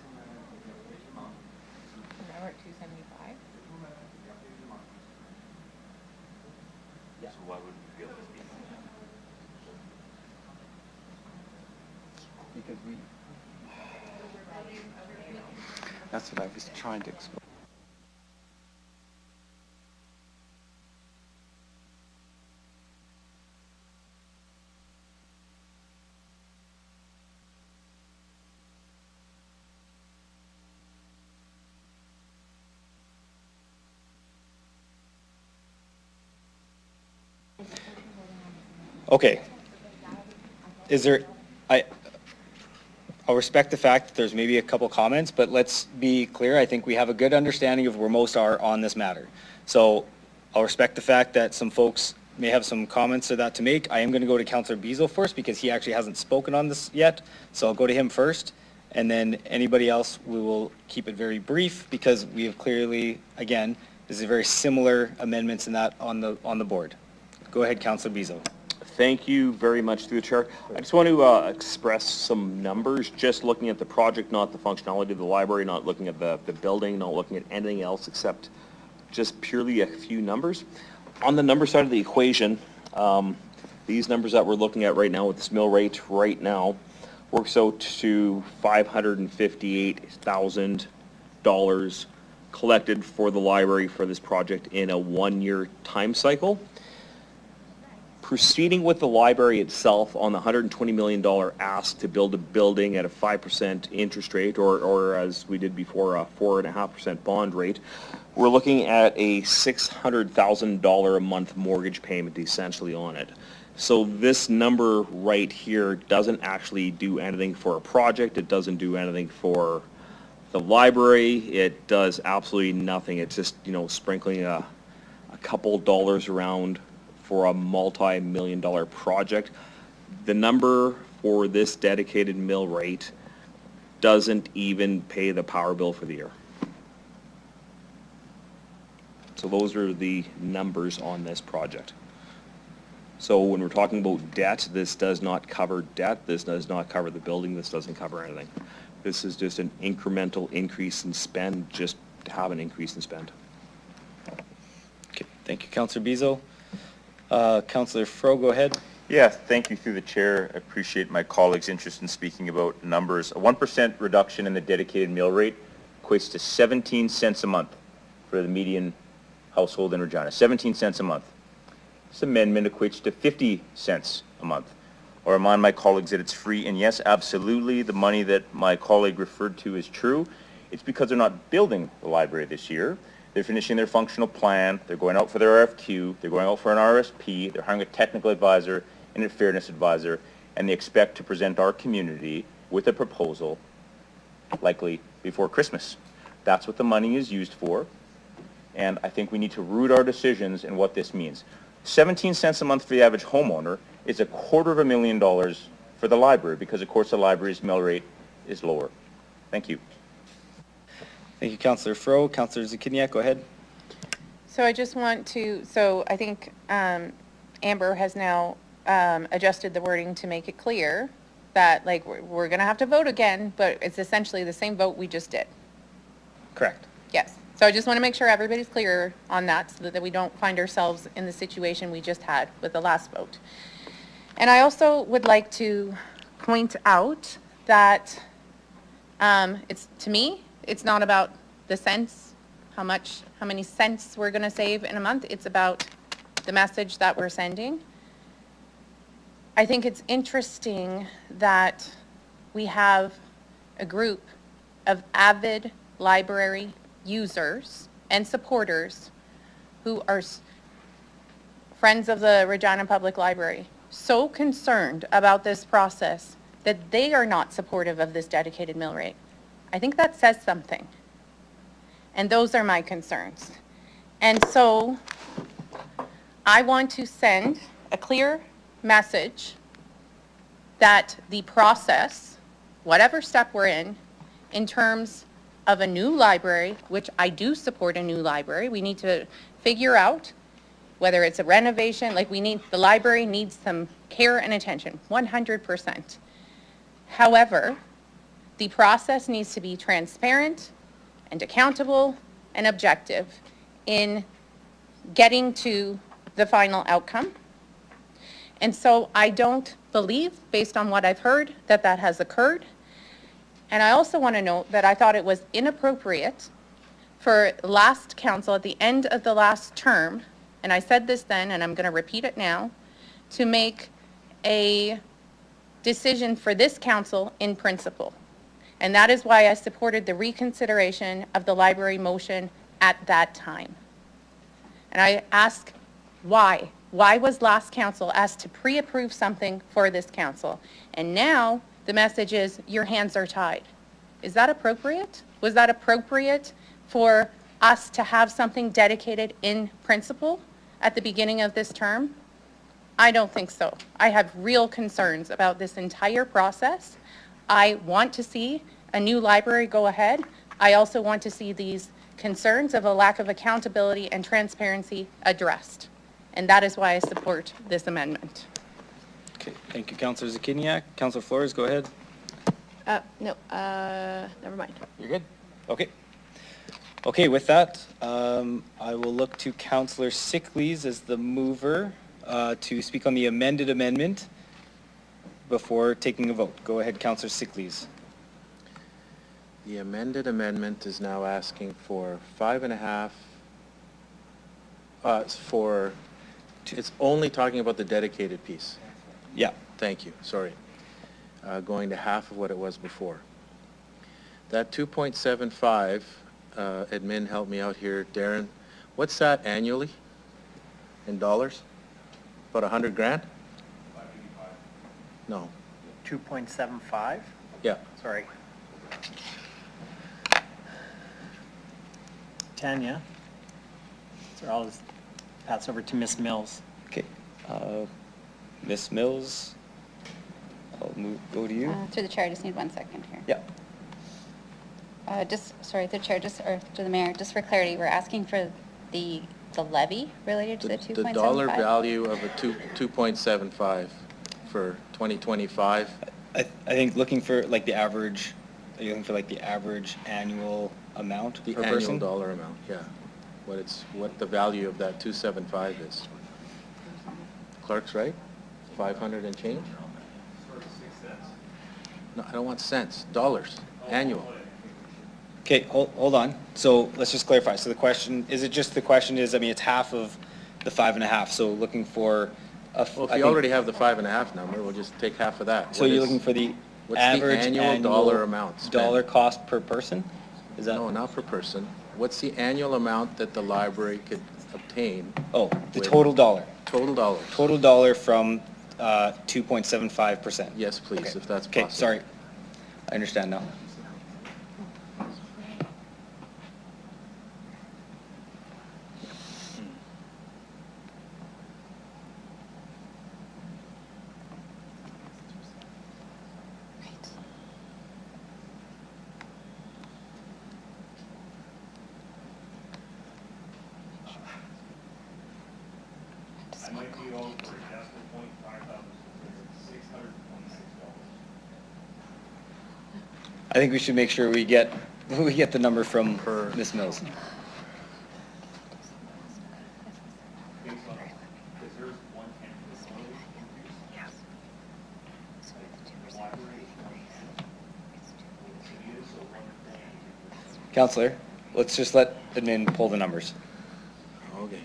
Now we're at 275. So why would we be able to speak on that? Because we. That's what I was trying to explain. Okay. I'll respect the fact that there's maybe a couple comments, but let's be clear. I think we have a good understanding of where most are on this matter. So I'll respect the fact that some folks may have some comments to that to make. I am going to go to Councillor Bezo first because he actually hasn't spoken on this yet. So I'll go to him first. And then anybody else, we will keep it very brief because we have clearly, again, this is very similar amendments in that on the board. Go ahead, Councillor Bezo. Thank you very much through the chair. I just want to express some numbers, just looking at the project, not the functionality of the library, not looking at the building, not looking at anything else except just purely a few numbers. On the number side of the equation, these numbers that we're looking at right now with this mill rate right now works out to $558,000 collected for the library for this project in a 1-year time cycle. Proceeding with the library itself on the $120 million ask to build a building at a 5% interest rate, or as we did before, a 4.5% bond rate, we're looking at a $600,000 a month mortgage payment essentially on it. So this number right here doesn't actually do anything for a project. It doesn't do anything for the library. It does absolutely nothing. It's just, sprinkling a couple dollars around for a multi-million-dollar project. The number for this dedicated mill rate doesn't even pay the power bill for the year. So those are the numbers on this project. So when we're talking about debt, this does not cover debt, this does not cover the building, this doesn't cover anything. This is just an incremental increase in spend, just to have an increase in spend. Okay, thank you, Councillor Bezo. Councillor Fro, go ahead. Yeah, thank you through the chair. I appreciate my colleagues' interest in speaking about numbers. A 1% reduction in the dedicated meal rate equates to 17 cents a month for the median household in Regina. 17 cents a month. This amendment equates to 50 cents a month. I'll remind my colleagues that it's free, and yes, absolutely, the money that my colleague referred to is true. It's because they're not building the library this year. they're finishing their functional plan, they're going out for their RFQ, they're going out for an RSP, they're hiring a technical advisor and a fairness advisor, and they expect to present our community with a proposal likely before Christmas. That's what the money is used for, and I think we need to root our decisions in what this means. 17 cents a month for the average homeowner is $250,000 for the library, because of course the library's mill rate is lower. Thank you. Thank you, Councillor Fro. Councillor Zakiniak, go ahead. So I just want to, so I think Amber has now adjusted the wording to make it clear that, like, we're going to have to vote again, but it's essentially the same vote we just did. Correct. Yes. So I just want to make sure everybody's clear on that, so that we don't find ourselves in the situation we just had with the last vote. And I also would like to point out that to me, it's not about the cents, how many cents we're going to save in a month. It's about the message that we're sending. I think it's interesting that we have a group of avid library users and supporters who are friends of the Regina Public Library, so concerned about this process that they are not supportive of this dedicated mill rate. I think that says something. And those are my concerns. And so I want to send a clear message that the process, whatever step we're in terms of a new library, which I do support a new library, we need to figure out whether it's a renovation, like the library needs some care and attention, 100%. However, the process needs to be transparent and accountable and objective in getting to the final outcome. And so I don't believe, based on what I've heard, that that has occurred. And I also want to note that I thought it was inappropriate for last council, at the end of the last term, and I said this then, and I'm going to repeat it now, to make a decision for this council in principle. And that is why I supported the reconsideration of the library motion at that time. And I ask why? Why was last council asked to pre-approve something for this council? And now the message is your hands are tied. Is that appropriate? Was that appropriate for us to have something dedicated in principle at the beginning of this term? I don't think so. I have real concerns about this entire process. I want to see a new library go ahead. I also want to see these concerns of a lack of accountability and transparency addressed. And that is why I support this amendment. Okay, thank you, Councillor Zakiniak. Councillor Flores, go ahead. No, never mind. You're good? Okay. Okay, with that, I will look to Councillor Sickleys as the mover to speak on the amended amendment before taking a vote. Go ahead, Councillor Sickleys. The amended amendment is now asking for 5.5, it's only talking about the dedicated piece. Yeah. Thank you, sorry. Going to half of what it was before. That 2.75, admin, help me out here, Darren, what's that annually in dollars? About 100 grand? No. 2.75? Yeah. Sorry. Tanya? So I'll just pass over to Ms. Mills. Okay. Ms. Mills, I'll go to you. Through the chair, I just need 1 second here. Yeah. Through the chair, or to the mayor, just for clarity, we're asking for the levy related to the 2.75? The dollar value of a 2.75 for 2025. I think looking for like the average, are you looking for like the average annual amount per person? The annual dollar amount, yeah. What the value of that 275 is. Clerk's right? 500 and change? No, I don't want cents, dollars, annual. Okay, hold on. So let's just clarify. So the question, is it just the question is, I mean, it's half of the 5.5, so looking for a... Well, if you already have the 5.5 number, we'll just take half of that. So you're looking for the average annual dollar amount spent? Dollar cost per person? Is that? No, not per person. what's the annual amount that the library could obtain? Oh, the with- total dollar. Total dollars? Total dollar from 2.75%. Yes, please, Okay. if that's Okay, possible. sorry. I understand now. I might be over for decimal point, $5,626. I think we should make sure we get the number from Ms. Mills. Counselor, let's just let admin pull the numbers. Okay.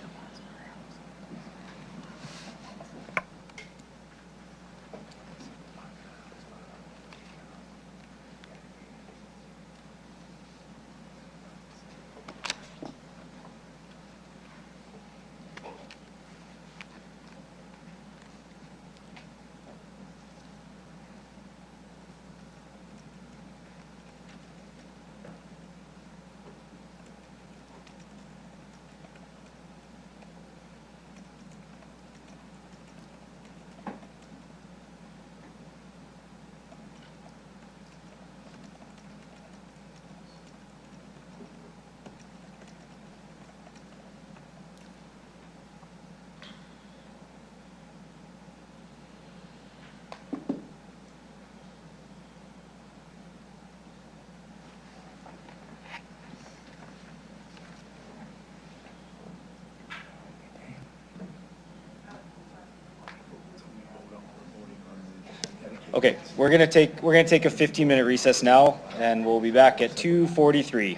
Okay, we're gonna take a 15-minute recess now, and we'll be back at 2:43.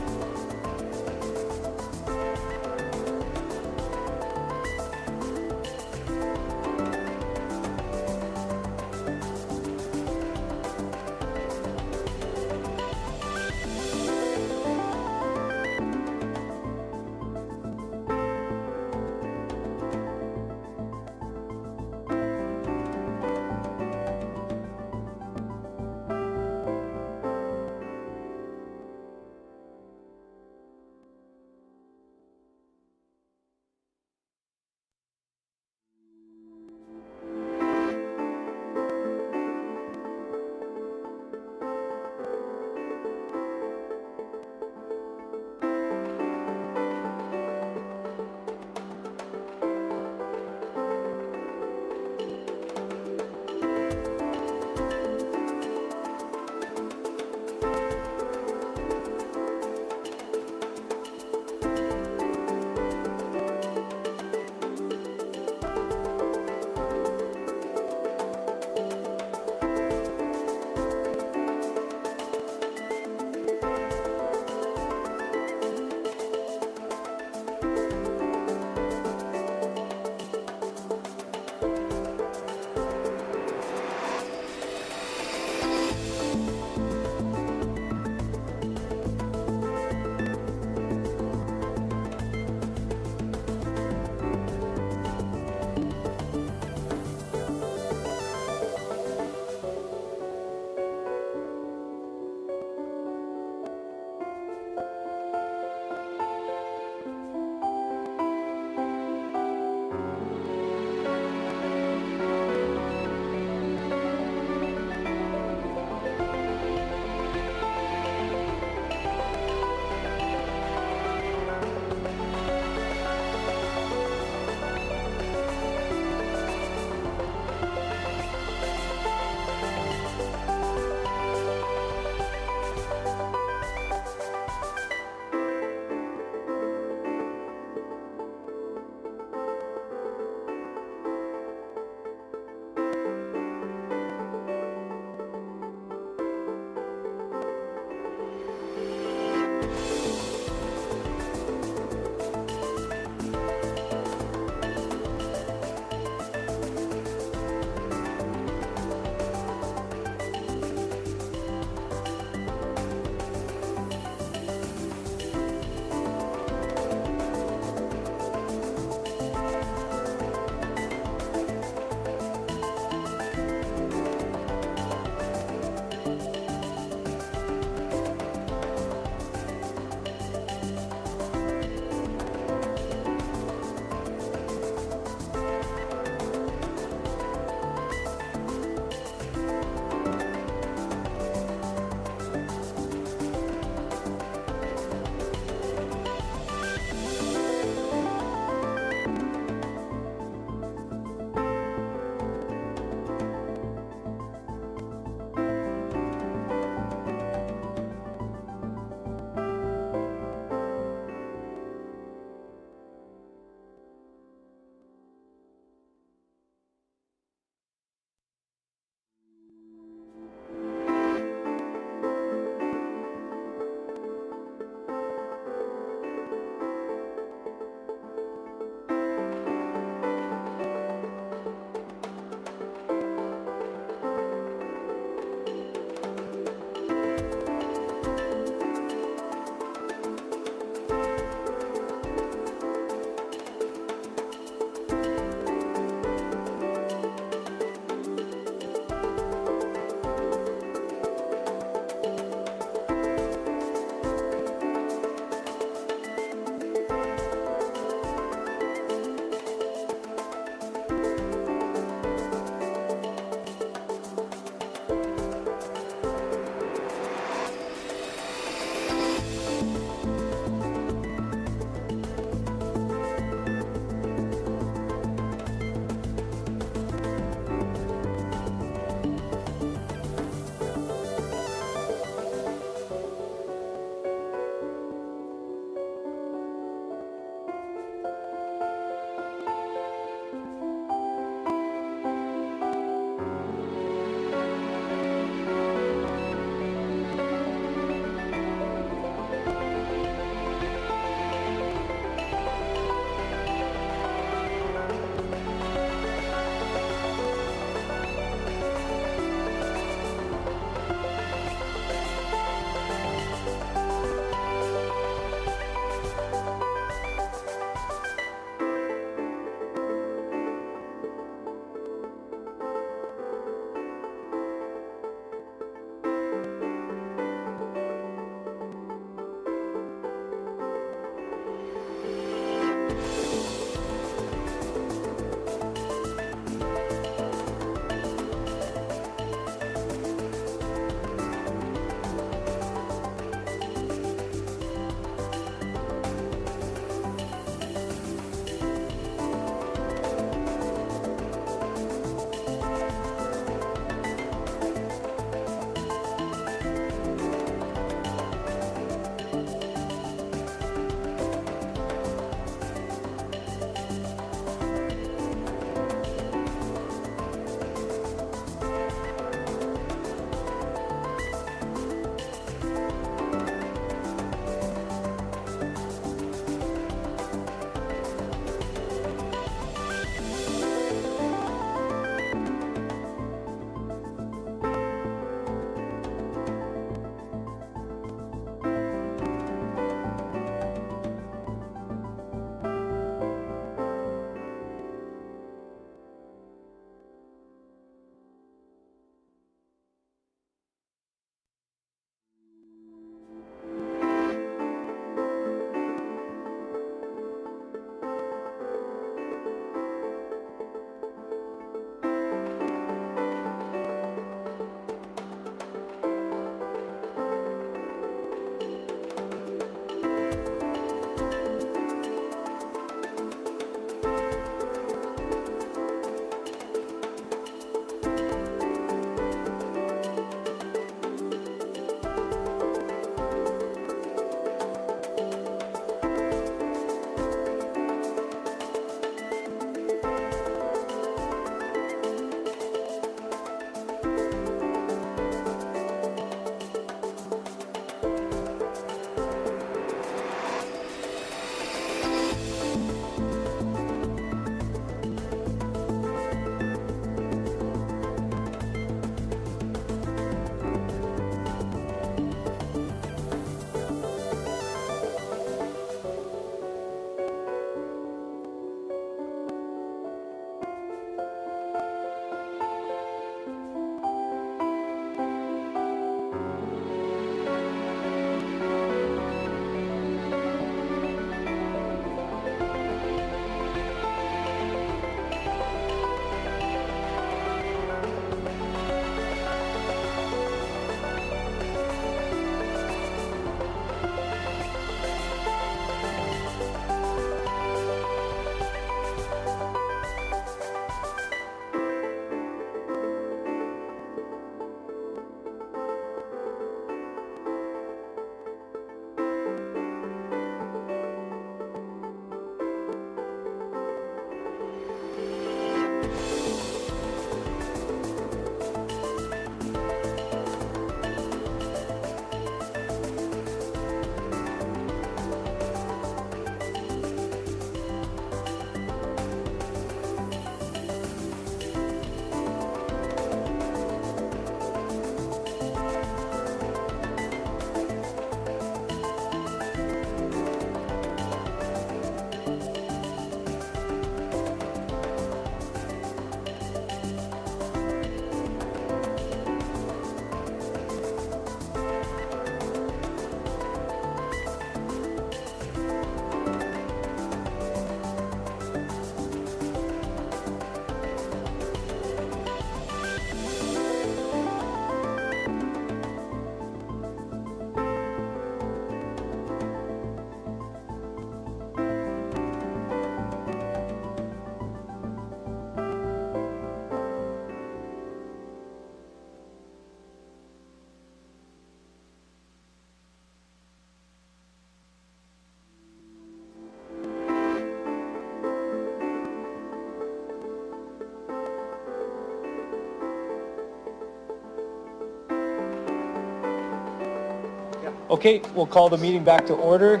Okay, we'll call the meeting back to order.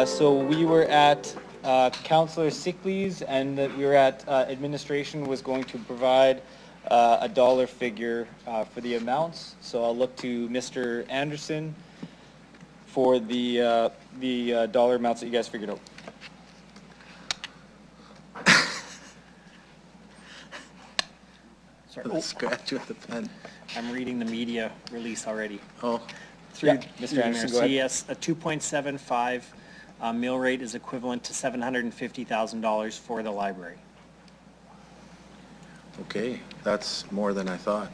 So we were at Councillor Sickley's, and that we were at administration was going to provide a dollar figure for the amounts. So I'll look to Mr. Anderson for the dollar amounts that you guys figured out. Sorry. Scratch with the pen. I'm reading the media release already. Oh. Through Yeah, Mr. Anderson, go ahead. Yes, a 2.75 mill rate is equivalent to $750,000 for the library. Okay, that's more than I thought.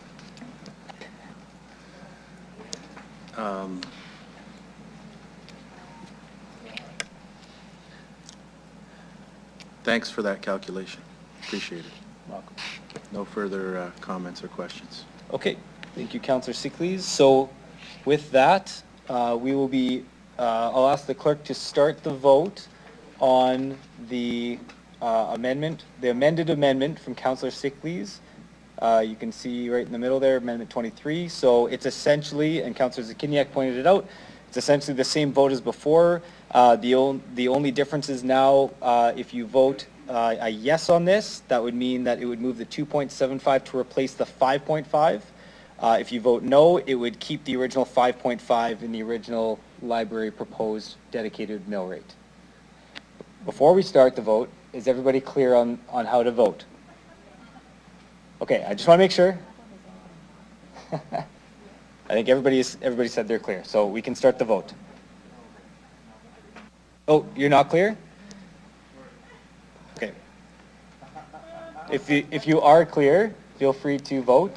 Thanks for that calculation. Appreciate it. Welcome. No further comments or questions. Okay, thank you, Councillor Sickley's. So with that, we will be, I'll ask the clerk to start the vote on the amendment, the amended amendment from Councillor Sickley's. You can see right in the middle there, Amendment 23. So it's essentially, and Councillor Zakiniak pointed it out, it's essentially the same vote as before. The only difference is now, if you vote a yes on this, that would mean that it would move the 2.75 to replace the 5.5. If you vote no, it would keep the original 5.5 in the original library proposed dedicated mill rate. Before we start the vote, is everybody clear on how to vote? Okay, I just want to make sure. I think everybody said they're clear, so we can start the vote. Oh, you're not clear? Okay. If you are clear, feel free to vote.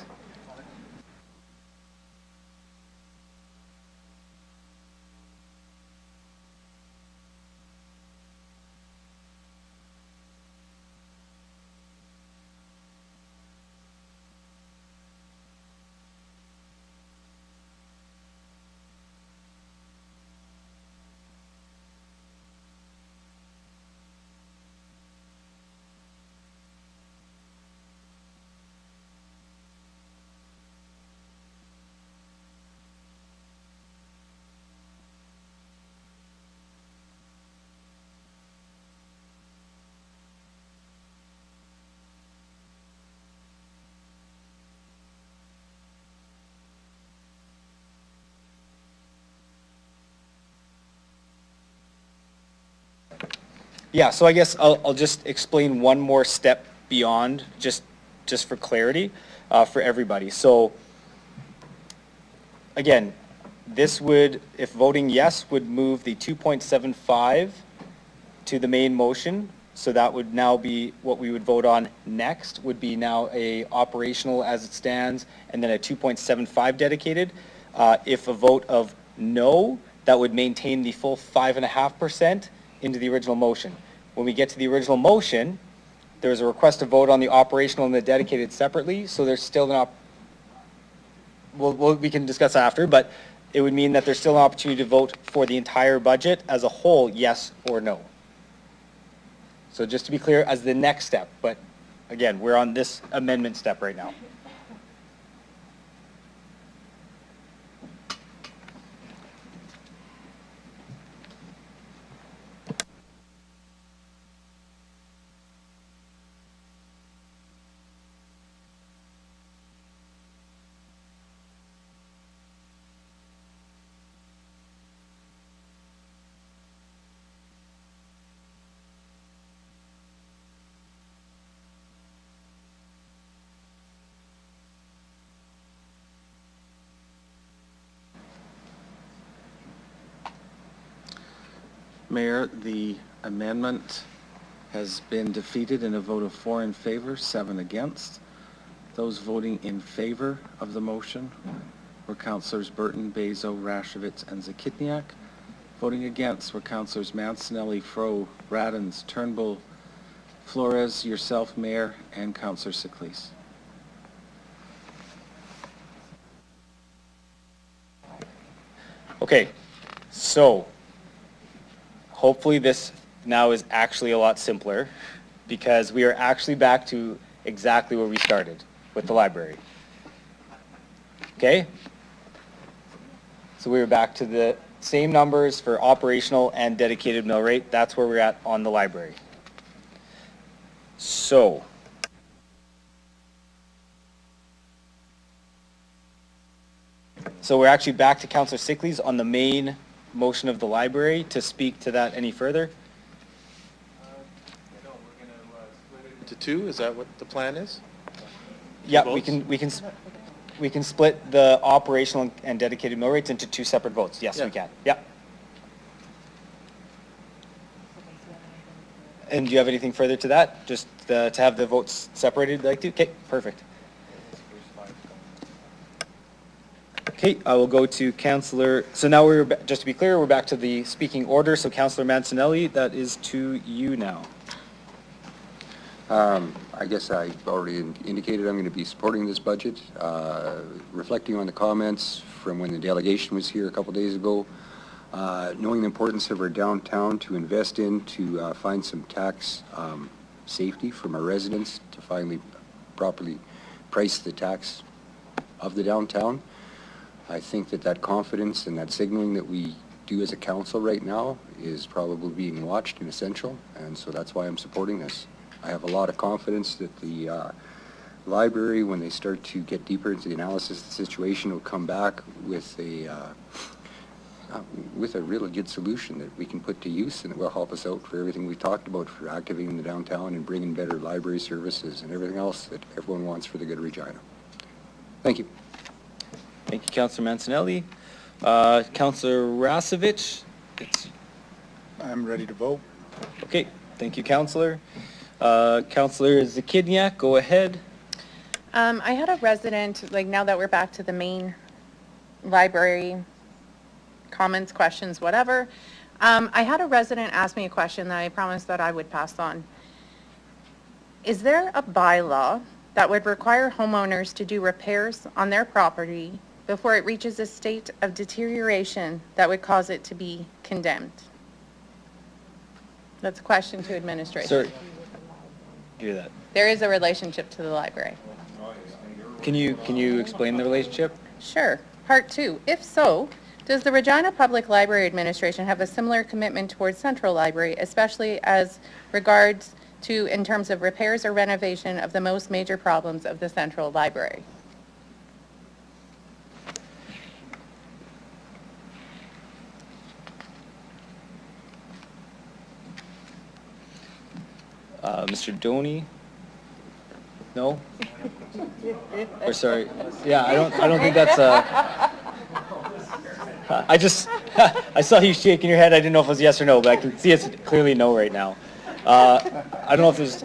Yeah, so I guess I'll just explain one more step beyond, just for clarity, for everybody. So, again, this would, if voting yes, would move the 2.75 to the main motion. So that would now be what we would vote on next, would be now a operational as it stands, and then a 2.75 dedicated. If a vote of no, that would maintain the full 5.5% into the original motion. When we get to the original motion, there's a request to vote on the operational and the dedicated separately, so there's still an we can discuss after, but it would mean that there's still an opportunity to vote for the entire budget as a whole, yes or no. So just to be clear, as the next step, but again, we're on this amendment step right now. Mayor, the amendment has been defeated in a vote of 4 in favor, 7 against. Those voting in favor of the motion were Councillors Burton, Bazo, Rashevitz, and Zakitniak. Voting against were Councillors Mancinelli, Fro, Radens, Turnbull, Flores, yourself, Mayor, and Councillor Sickley's. Okay, so hopefully this now is actually a lot simpler because we are actually back to exactly where we started with the library. Okay? So we were back to the same numbers for operational and dedicated mill rate. That's where we're at on the library. So, we're actually back to Councillor Sickley's on the main motion of the library to speak to that any further. To two, is that what the plan is? Yeah, we can split the operational and dedicated mill rates into 2 separate votes. Yes, we can. Yeah. And do you have anything further to that? Just to have the votes separated like to? Okay, perfect. Okay, I will go to Councillor, so now just to be clear, we're back to the speaking order. So Councillor Mancinelli, that is to you now. I guess I already indicated I'm going to be supporting this budget. Reflecting on the comments from when the delegation was here a couple days ago, knowing the importance of our downtown to invest in, to find some tax safety from our residents, to finally properly price the tax of the downtown. I think that confidence and that signaling that we do as a council right now is probably being watched and essential, and so that's why I'm supporting this. I have a lot of confidence that the library, when they start to get deeper into the analysis of the situation, will come back with a really good solution that we can put to use, and it will help us out for everything we talked about, for activating the downtown and bringing better library services and everything else that everyone wants for the good of Regina. Thank you. Thank you, Councillor Mancinelli. Councillor Rasevich. I'm ready to vote. Okay, thank you, Councillor. Councillor Zakidniak, go ahead. I had a resident, like now that we're back to the main library, comments, questions, whatever. I had a resident ask me a question that I promised that I would pass on. Is there a bylaw that would require homeowners to do repairs on their property before it reaches a state of deterioration that would cause it to be condemned? That's a question to administration. Sir, do that. There is a relationship to the library. Can you explain the relationship? Sure. Part 2. If so, does the Regina Public Library Administration have a similar commitment towards Central Library, especially as regards to in terms of repairs or renovation of the most major problems of the Central Library? Mr. Doney? No? Or sorry, yeah, I don't think that's I saw you shaking your head. I didn't know if it was yes or no, but I can see it's clearly no right now. I don't know if there's,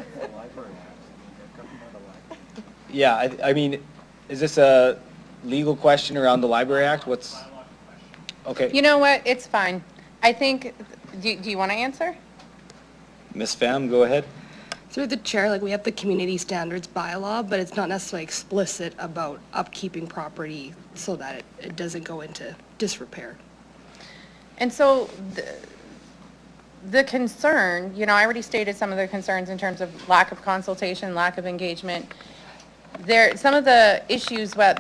yeah, I mean, is this a legal question around the Library Act? Okay. You know what? It's fine. I think, do you want to answer? Ms. Pham, go ahead. Through the chair, like we have the community standards bylaw, but it's not necessarily explicit about upkeeping property so that it doesn't go into disrepair. And so the concern, you know, I already stated some of the concerns in terms of lack of consultation, lack of engagement. Some of the issues with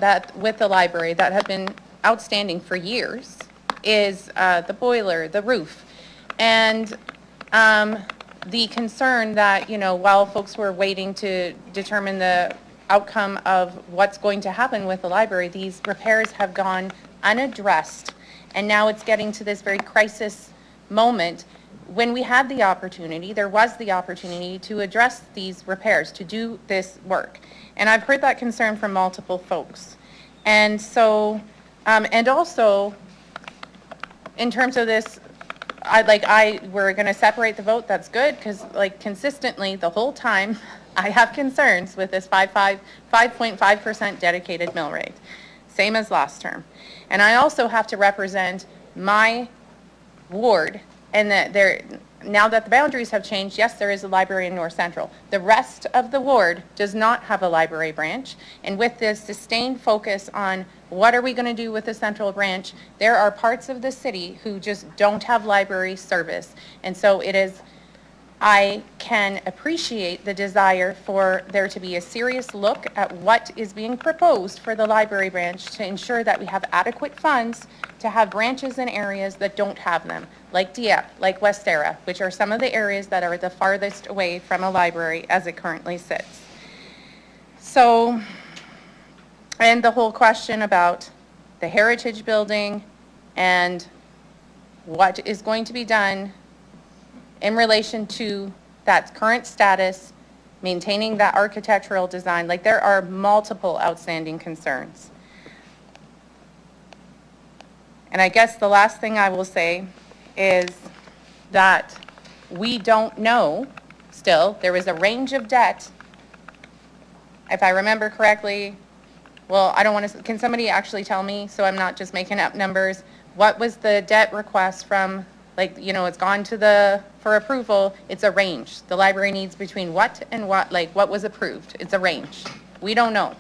the library that have been outstanding for years is the boiler, the roof, and the concern that, you know, while folks were waiting to determine the outcome of what's going to happen with the library, these repairs have gone unaddressed. And now it's getting to this very crisis moment when we had the opportunity, there was the opportunity to address these repairs, to do this work. And I've heard that concern from multiple folks. And so, and also, in terms of this, we're going to separate the vote. That's good, because like consistently the whole time I have concerns with this 5.5% dedicated mill rate, same as last term. And I also have to represent my ward, and that now that the boundaries have changed, yes, there is a library in North Central. The rest of the ward does not have a library branch, and with this sustained focus on what are we going to do with the central branch, there are parts of the city who just don't have library service. And so it is I can appreciate the desire for there to be a serious look at what is being proposed for the library branch to ensure that we have adequate funds to have branches in areas that don't have them, like Dieppe, like Westera, which are some of the areas that are the farthest away from a library as it currently sits. So, and the whole question about the Heritage Building and what is going to be done in relation to that current status, maintaining that architectural design. Like, there are multiple outstanding concerns. And I guess the last thing I will say is that we don't know still. There is a range of debt. If I remember correctly, well, I don't want to, can somebody actually tell me, so I'm not just making up numbers, what was the debt request from, like, you know, it's gone to the, for approval, it's a range. The library needs between what and what, like, what was approved? It's a range. We don't know.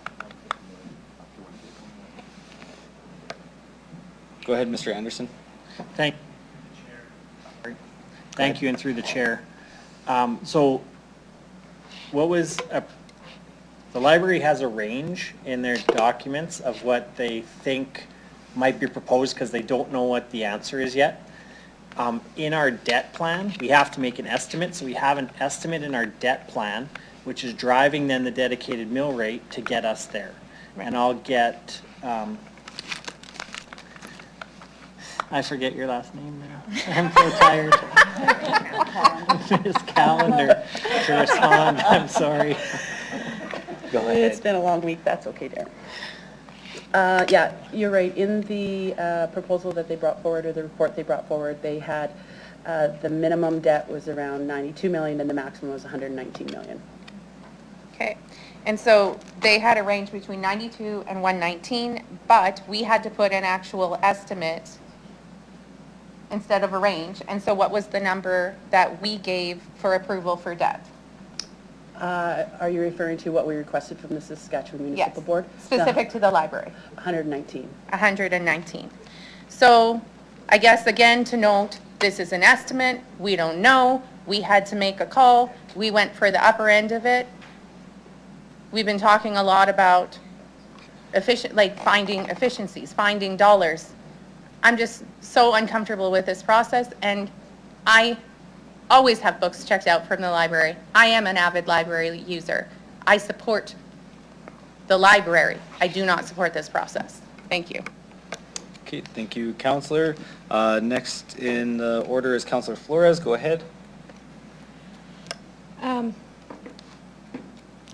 Go ahead, Mr. Anderson. Thank you, and through the chair. So what was, the library has a range in their documents of what they think might be proposed because they don't know what the answer is yet. In our debt plan, we have to make an estimate, so we have an estimate in our debt plan, which is driving then the dedicated mill rate to get us there. And I'll get, I forget your last name now. I'm so tired. Ms. Calendar to respond, I'm sorry. Go ahead. It's been a long week, that's okay, Darren. Yeah, you're right. In the proposal that they brought forward, or the report they brought forward, they had the minimum debt was around 92 million and the maximum was 119 million. Okay. And so they had a range between 92 and 119, but we had to put an actual estimate instead of a range. And so what was the number that we gave for approval for debt? Are you referring to what we requested from the Saskatchewan Municipal Board? Specific to the library. 119. 119. So I guess again to note, this is an estimate. We don't know. We had to make a call. We went for the upper end of it. We've been talking a lot about finding efficiencies, finding dollars. I'm just so uncomfortable with this process, and I always have books checked out from the library. I am an avid library user. I support the library. I do not support this process. Thank you. Okay, thank you, Councillor. Next in the order is Councillor Flores. Go ahead.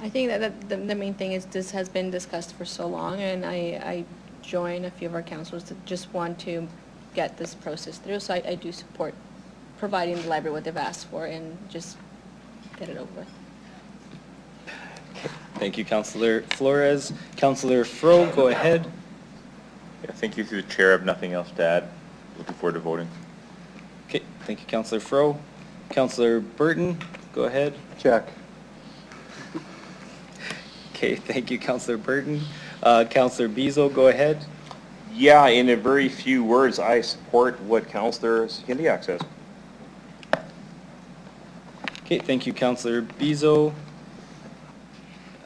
I think that the main thing is this has been discussed for so long, and I join a few of our councillors that just want to get this process through. So I do support providing the library what they've asked for and just get it over with. Thank you, Councillor Flores. Councillor Fro, go ahead. Yeah, thank you through the chair. I have nothing else to add. Looking forward to voting. Okay, thank you, Councillor Fro. Councillor Burton, go ahead. Check. Okay, thank you, Councillor Burton. Councillor Bezo, go ahead. Yeah, in a very few words, I support what Councillor Skindiak says. Okay, thank you, Councillor Bezo.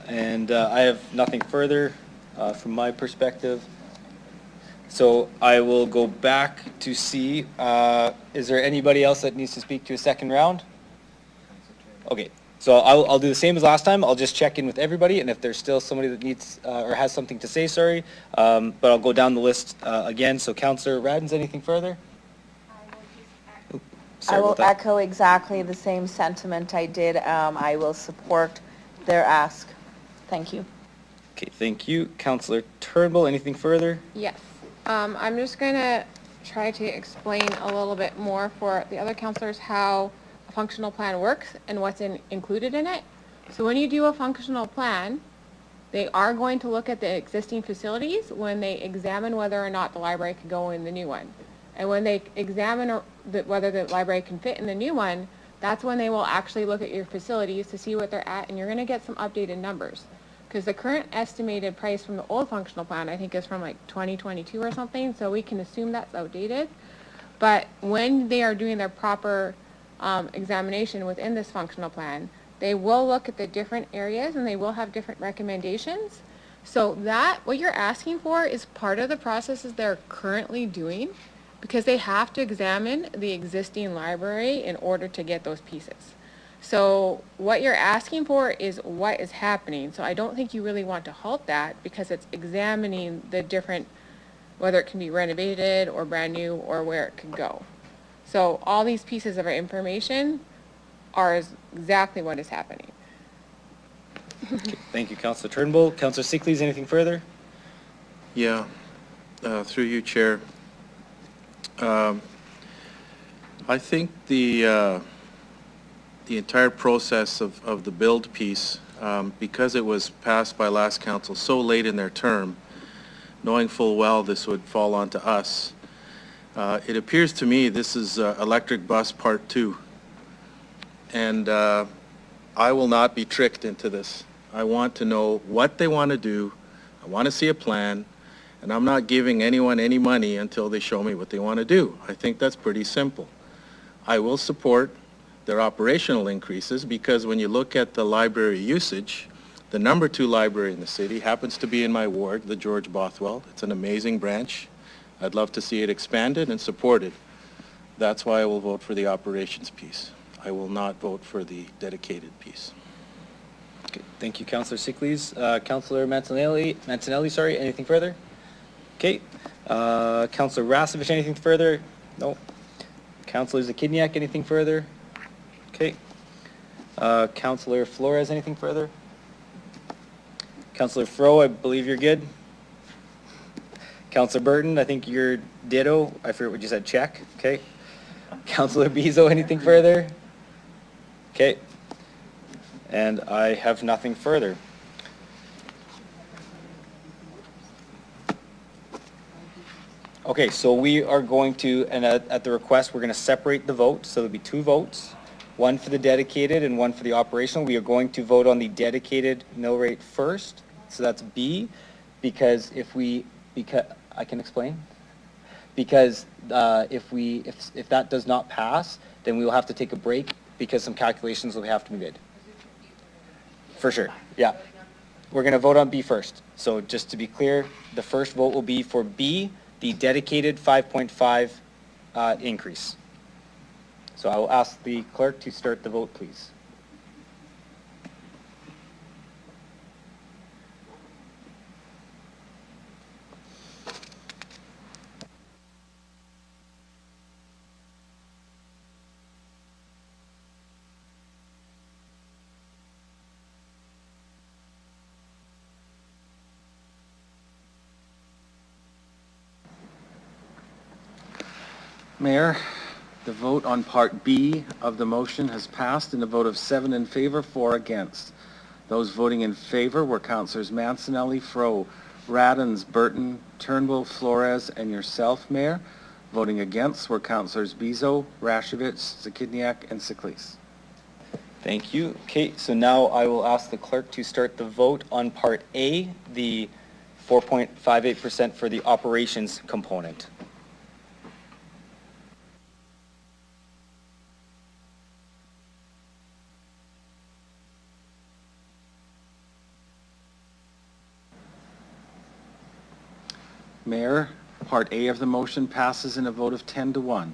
And I have nothing further from my perspective. So I will go back to see, is there anybody else that needs to speak to a second round? Okay, so I'll do the same as last time. I'll just check in with everybody, and if there's still somebody that needs or has something to say, sorry. But I'll go down the list again. So Councillor Radins, anything further? I will echo exactly the same sentiment I did. I will support their ask. Thank you. Okay, thank you. Councillor Turnbull, anything further? Yes. I'm just going to try to explain a little bit more for the other councillors how a functional plan works and what's included in it. So when you do a functional plan, they are going to look at the existing facilities when they examine whether or not the library can go in the new one. And when they examine whether the library can fit in the new one, that's when they will actually look at your facilities to see what they're at, and you're going to get some updated numbers. Because the current estimated price from the old functional plan, I think, is from like 2022 or something, so we can assume that's outdated. But when they are doing their proper examination within this functional plan. They will look at the different areas and they will have different recommendations. So that, what you're asking for is part of the processes they're currently doing because they have to examine the existing library in order to get those pieces. So what you're asking for is what is happening. So I don't think you really want to halt that because it's examining the different, whether it can be renovated or brand new or where it could go. So all these pieces of our information are exactly what is happening. Thank you, Councillor Turnbull. Councillor Sickley's, anything further? Yeah, through you, Chair. I think the entire process of the build piece, because it was passed by last council so late in their term, knowing full well this would fall onto us, it appears to me this is electric bus part 2. And I will not be tricked into this. I want to know what they want to do. I want to see a plan. And I'm not giving anyone any money until they show me what they want to do. I think that's pretty simple. I will support their operational increases because when you look at the library usage, the number 2 library in the city happens to be in my ward, the George Bothwell. It's an amazing branch. I'd love to see it expanded and supported. That's why I will vote for the operations piece. I will not vote for the dedicated piece. Okay, thank you, Councillor Sickley's. Councillor Mancinelli, sorry, anything further? Okay. Councillor Rasevich, anything further? No. Councillor Zakidniak, anything further? Okay. Councillor Flores, anything further? Councillor Fro, I believe you're good. Councillor Burton, I think you're ditto. I forget what you said, check. Okay. Councillor Bezo, anything further? Okay. And I have nothing further. Okay, so we are going to, and at the request, we're going to separate the vote. So there'll be 2 votes, one for the dedicated and one for the operational. We are going to vote on the dedicated mill rate first. So that's B, because I can explain. Because if that does not pass, then we will have to take a break because some calculations will have to be made. For sure, yeah. We're going to vote on B first. So just to be clear, the first vote will be for B, the dedicated 5.5 increase. So I will ask the clerk to start the vote, please. Mayor, the vote on Part B of the motion has passed in a vote of 7 in favor, 4 against. Those voting in favor were Councillors Mancinelli, Fro, Radens, Burton, Turnbull, Flores, and yourself, Mayor. Voting against were Councillors Bezo, Rashevich, Zakidniak, and Siklis. Thank you. Okay, so now I will ask the clerk to start the vote on Part A, the 4.58% for the operations component. Mayor, Part A of the motion passes in a vote of 10 to 1.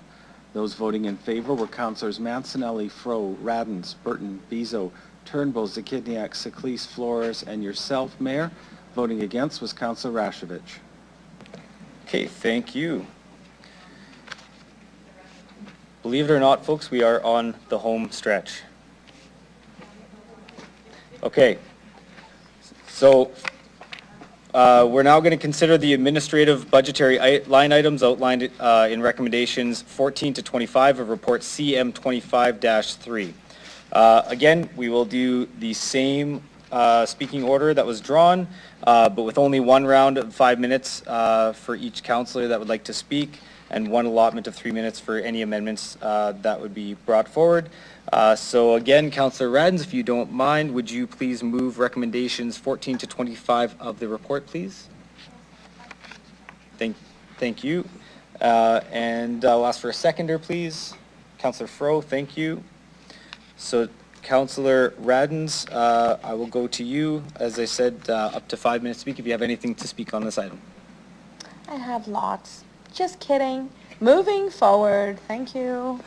Those voting in favor were Councillors Mancinelli, Fro, Radens, Burton, Bezo, Turnbull, Zakidniak, Siklis, Flores, and yourself, Mayor. Voting against was Councillor Rashevich. Okay, thank you. Believe it or not, folks, we are on the home stretch. Okay, so we're now going to consider the administrative budgetary line items outlined in recommendations 14 to 25 of report CM 25-3. Again, we will do the same speaking order that was drawn, but with only one round of 5 minutes for each councillor that would like to speak, and one allotment of 3 minutes for any amendments that would be brought forward. So again, Councillor Radens, if you don't mind, would you please move recommendations 14 to 25 of the report, please? Thank you. And I'll ask for a seconder, please. Councillor Fro, thank you. So Councillor Radens, I will go to you. As I said, up to 5 minutes to speak if you have anything to speak on this item. I have lots. Just kidding. Moving forward, thank you.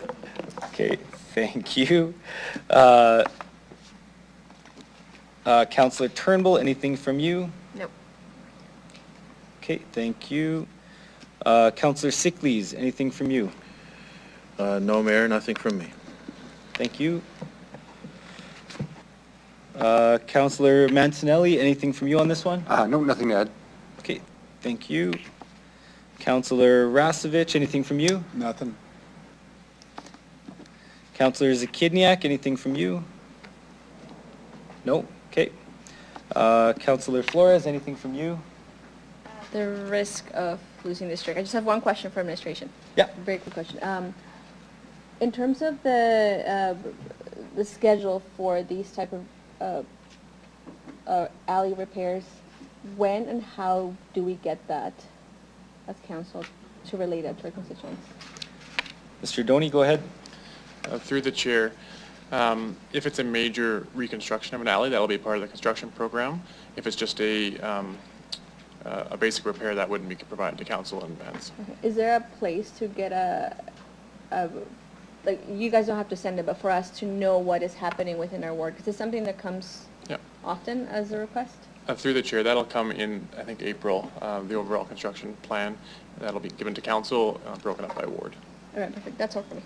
Okay, thank you. Councillor Turnbull, anything from you? Nope. Okay, thank you. Councillor Sickleys, anything from you? No, Mayor, nothing from me. Thank you. Councillor Mancinelli, anything from you on this one? No, nothing to add. Okay, thank you. Councillor Rasevich, anything from you? Nothing. Councillor Zakidniak, anything from you? No, okay. Councillor Flores, anything from you? The risk of losing district. I just have one question for administration. Yeah. Very quick question. In terms of the schedule for these type of alley repairs, when and how do we get that as council to relate that to our constituents? Mr. Doney, go ahead. Through the chair, if it's a major reconstruction of an alley, that'll be part of the construction program. If it's just a basic repair, that wouldn't be provided to council in advance. Okay. Is there a place to get like, you guys don't have to send it, but for us to know what is happening within our ward? Because it's something that comes often as a request? Through the chair, that'll come in, I think, April, the overall construction plan. That'll be given to council, broken up by ward. All right, perfect. That's all for me.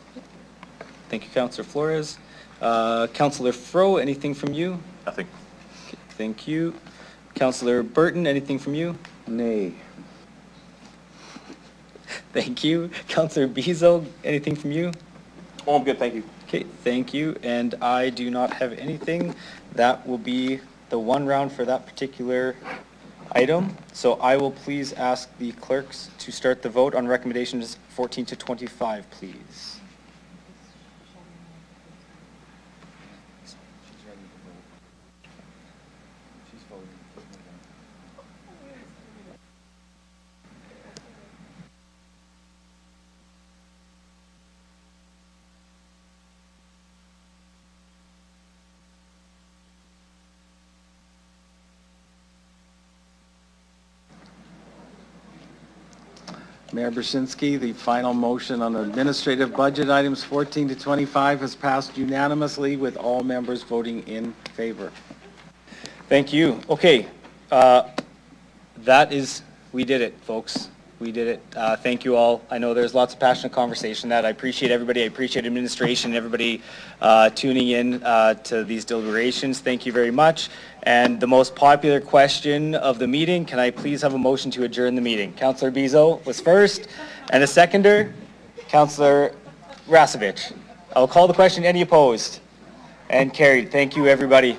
Thank you, Councillor Flores. Councillor Fro, anything from you? Nothing. Okay, thank you. Councillor Burton, anything from you? Nay. Thank you. Councillor Bezo, anything from you? Oh, I'm good, thank you. Okay, thank you. And I do not have anything. That will be the one round for that particular item. So I will please ask the clerks to start the vote on recommendations 14 to 25, please. Mayor Brzezinski, the final motion on administrative budget items 14 to 25 has passed unanimously with all members voting in favor. Thank you. Okay, we did it, folks. We did it. Thank you all. I know there's lots of passionate conversation that I appreciate everybody. I appreciate administration, everybody tuning in to these deliberations. Thank you very much. And the most popular question of the meeting, can I please have a motion to adjourn the meeting? Councillor Bezo was first, and a seconder, Councillor Rasevich. I'll call the question. Any opposed? And carried. Thank you, everybody.